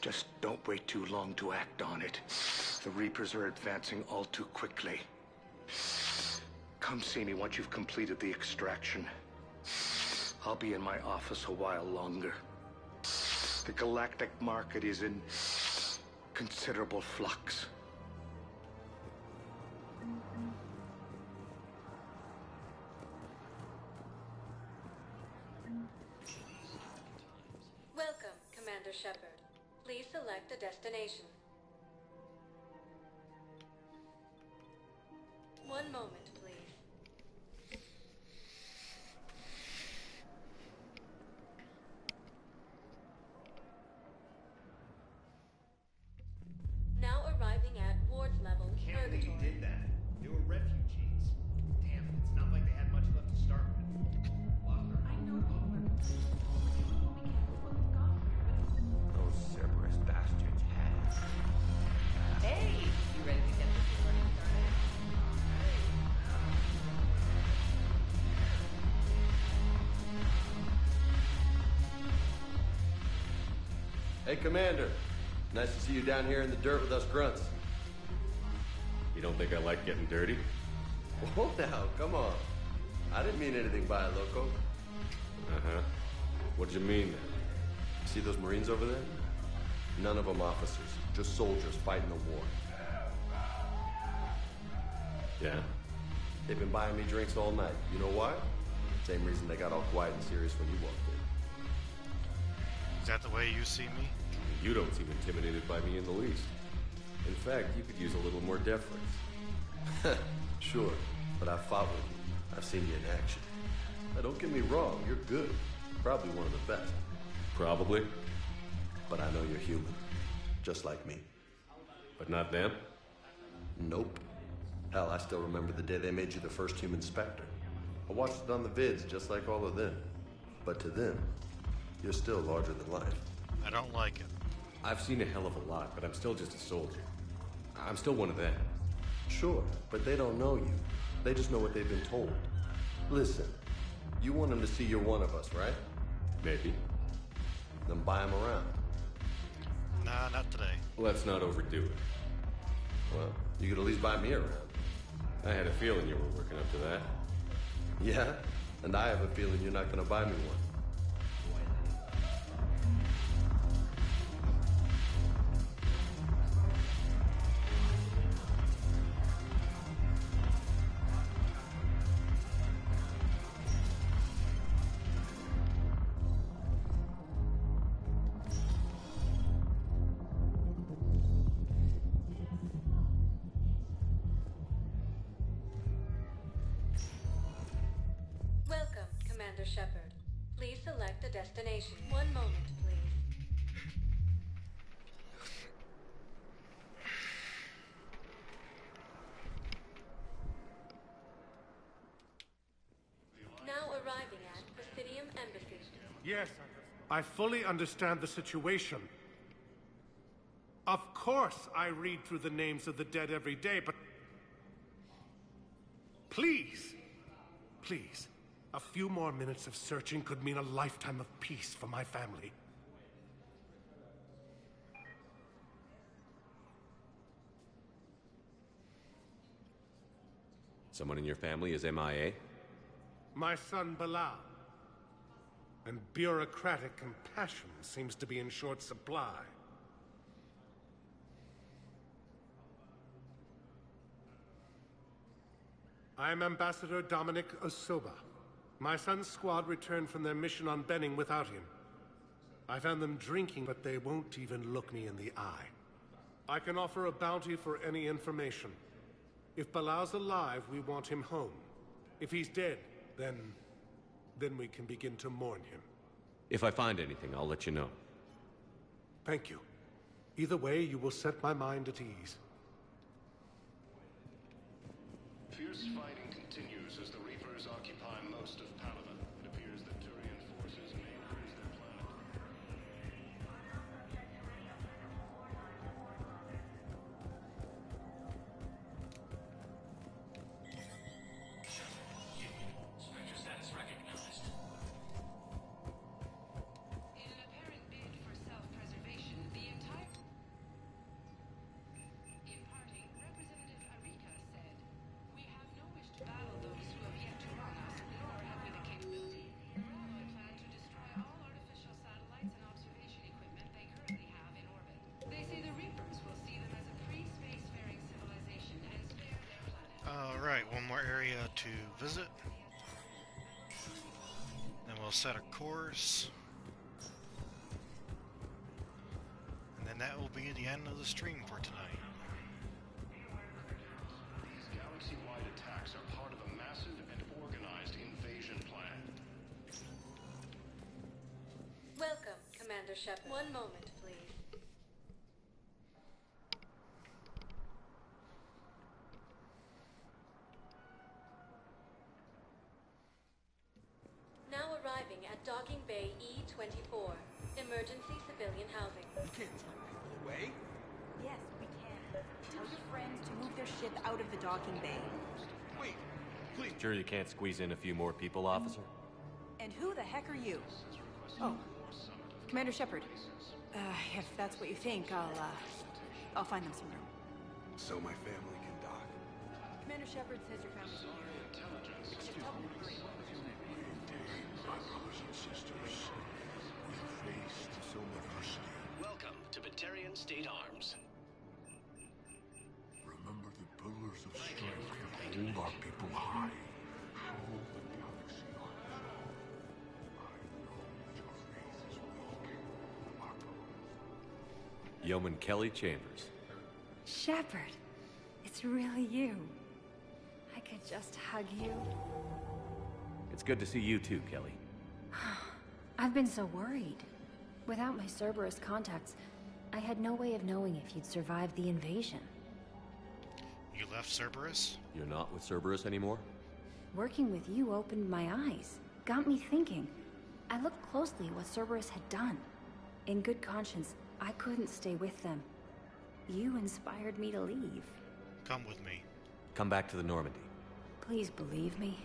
Just don't wait too long to act on it. The Reapers are advancing all too quickly. Come see me once you've completed the extraction. I'll be in my office a while longer. The galactic market is in considerable flux. Welcome, Commander Shepard. Please select a destination. One moment, please. Now arriving at Ward's level, Can't believe Purgatory. you did that. They were refugees. Damn it, it's not like they had much left to start with. I know you were. Those Cerberus bastards had. Hey, you ready to get this party started? Hey, Commander. Nice to see you down here in the dirt with us grunts. You don't think I like getting dirty? Whoa now, come on. I didn't mean anything by it, Loco. Uh-huh. What did you mean then? See those Marines over there? None of them officers, just soldiers fighting a war. Yeah? They've been buying me drinks all night. You know why? Same reason they got all quiet and serious when you walked in. Is that the way you see me? You don't seem intimidated by me in the least. In fact, you could use a little more deference. Sure, but I've fought with you. I've seen you in action. Now, don't get me wrong, you're good. Probably one of the best. Probably. But I know you're human. Just like me. But not them? Nope. Hell, I still remember the day they made you the first human Spectre. I watched it on the vids, just like all of them. But to them, you're still larger than life. I don't like it. I've seen a hell of a lot, but I'm still just a soldier. I'm still one of them. Sure, but they don't know you. They just know what they've been told. Listen, you want them to see you're one of us, right? Maybe. Then buy them around. Nah, not today. Let's not overdo it. Well, you could at least buy me around. I had a feeling you were working up to that. Yeah? And I have a feeling you're not gonna buy me one. Welcome, Commander Shepard. Please select a destination. One moment, please. Now arriving at Presidium Embassy. Yes, I fully understand the situation. Of course I read through the names of the dead every day, but... Please, please, a few more minutes of searching could mean a lifetime of peace for my family. Someone in your family is MIA? My son Bilal. And bureaucratic compassion seems to be in short supply. I am Ambassador Dominic Osoba. My son's squad returned from their mission on Benning without him. I found them drinking, but they won't even look me in the eye. I can offer a bounty for any information. If Balau's alive, we want him home. If he's dead, then we can begin to mourn him. If I find anything, I'll let you know. Thank you. Either way, you will set my mind at ease. Fierce fighting continues as the Reapers occupy most of Paragon. It appears that Turian forces may lose their planet. Structure status recognized. In an apparent bid for self-preservation, the entire... Imparting, Representative Arika said, "We have no wish to battle those who have yet to wrong us, nor have we the capability. Rather, plan to destroy all artificial satellites and observation equipment they currently have in orbit. They say the Reapers will see them as a pre-spacefaring civilization and spare their planet." Alright, one more area to visit. Then we'll set a course. And then that will be the end of the stream for tonight. These galaxy-wide attacks are part of a massive and organized invasion plan. Welcome, Commander Shepard. One moment, please. Now arriving at Docking Bay E-24, emergency civilian housing. You can't tell me the way. Yes, we can. Tell your friends to move their ship out of the docking bay. Wait, please. Sure you can't squeeze in a few more people, officer? And who the heck are you? Oh, Commander Shepard. If that's what you think, I'll find them some room. So my family can dock. Commander Shepard says your family's in here. Just tell them to hurry. My brothers and sisters, we faced so much adversity. Welcome to Batarian State Arms. Remember the pillars of strength that hold our people high. Show the galaxy our love. I know that your faith is weak. Our Yeoman Kelly Chambers. Shepard, it's really you. I could just hug you. It's good to see you too, Kelly. I've been so worried. Without my Cerberus contacts, I had no way of knowing if you'd survived the invasion. You left Cerberus? You're not with Cerberus anymore? Working with you opened my eyes, got me thinking. I looked closely at what Cerberus had done. In good conscience, I couldn't stay with them. You inspired me to leave. Come with me. Come back to the Normandy. Please believe me.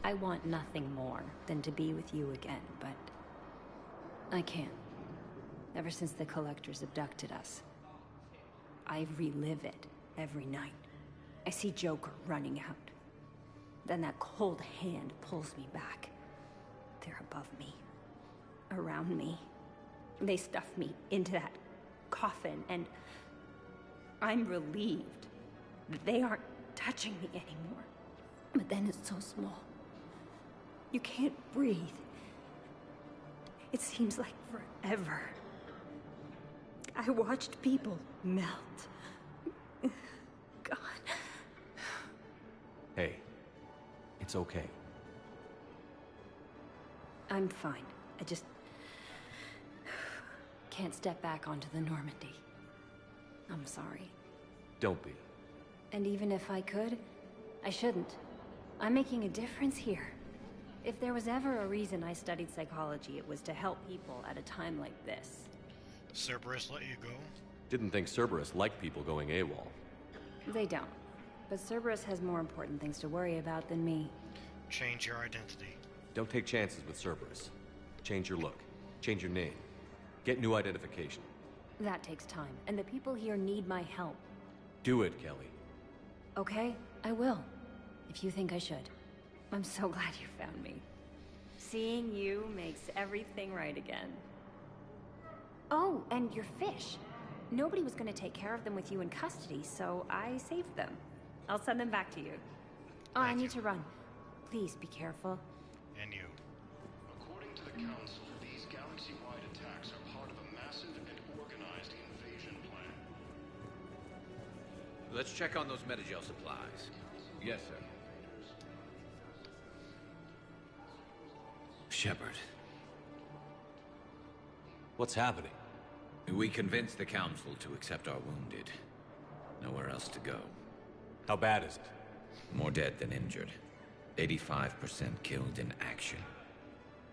I want nothing more than to be with you again, but I can't. Ever since the Collectors abducted us, I relive it every night. I see Joker running out. Then that cold hand pulls me back. They're above me, around me. They stuff me into that coffin, and I'm relieved that they aren't touching me anymore. But then it's so small. You can't breathe. It seems like forever. I watched people melt. God. Hey, it's okay. I'm fine. I just can't step back onto the Normandy. I'm sorry. Don't be. And even if I could, I shouldn't. I'm making a difference here. If there was ever a reason I studied psychology, it was to help people at a time like this. Cerberus let you go? Didn't think Cerberus liked people going AWOL. They don't. But Cerberus has more important things to worry about than me. Change your identity. Don't take chances with Cerberus. Change your look. Change your name. Get new identification. That takes time, and the people here need my help. Do it, Kelly. Okay, I will. If you think I should. I'm so glad you found me. Seeing you makes everything right again. Oh, and your fish. Nobody was going to take care of them with you in custody, so I saved them. I'll send them back to you. Oh, I need to run. Please be careful. And you. According to the Council, these galaxy-wide attacks are part of a massive and organized invasion plan. Let's check on those metagel supplies. Yes, sir. Shepard. What's happening? We convinced the Council to accept our wounded. Nowhere else to go. How bad is it? More dead than injured. 85% killed in action.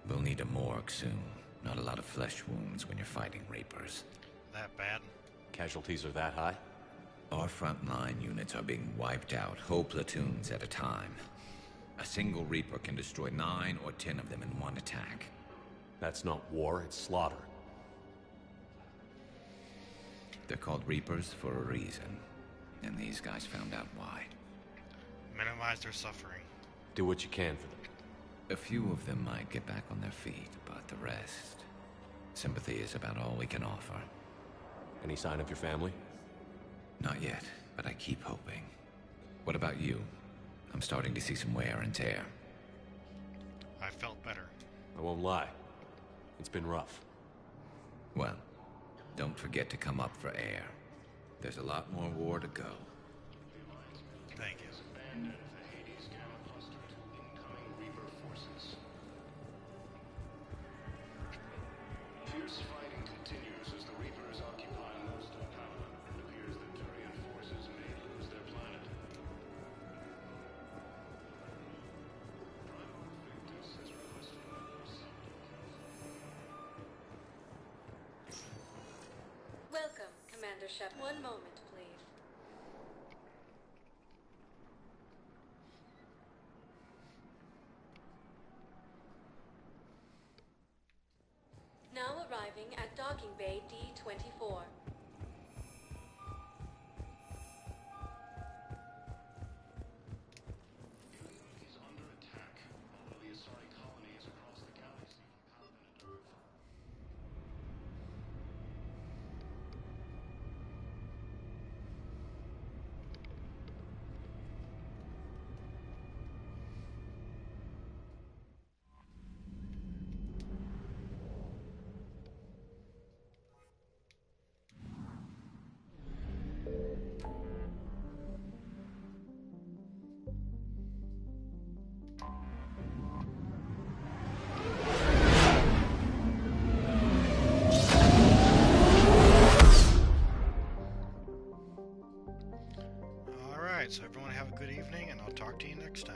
We'll need a morgue soon. Not a lot of flesh wounds when you're fighting Reapers. That bad? Casualties are that high? Our frontline units are being wiped out, whole platoons at a time. A single Reaper can destroy 9 or 10 of them in one attack. That's not war, it's slaughter. They're called Reapers for a reason. And these guys found out why. Minimize their suffering. Do what you can for them. A few of them might get back on their feet, but the rest... sympathy is about all we can offer. Any sign of your family? Not yet, but I keep hoping. What about you? I'm starting to see some wear and tear. I felt better. I won't lie. It's been rough. Well, don't forget to come up for air. There's a lot more war to go. Thank you. Fierce fighting continues as the Reapers occupy most of Paragon. It appears that Turian forces may lose their planet. Welcome, Commander Shepard. One moment, please. Now arriving at docking bay D-24. Is under attack, although the Asari colony is across the galaxy from Paragon and Earth. Alright, so everyone have a good evening, and I'll talk to you next time.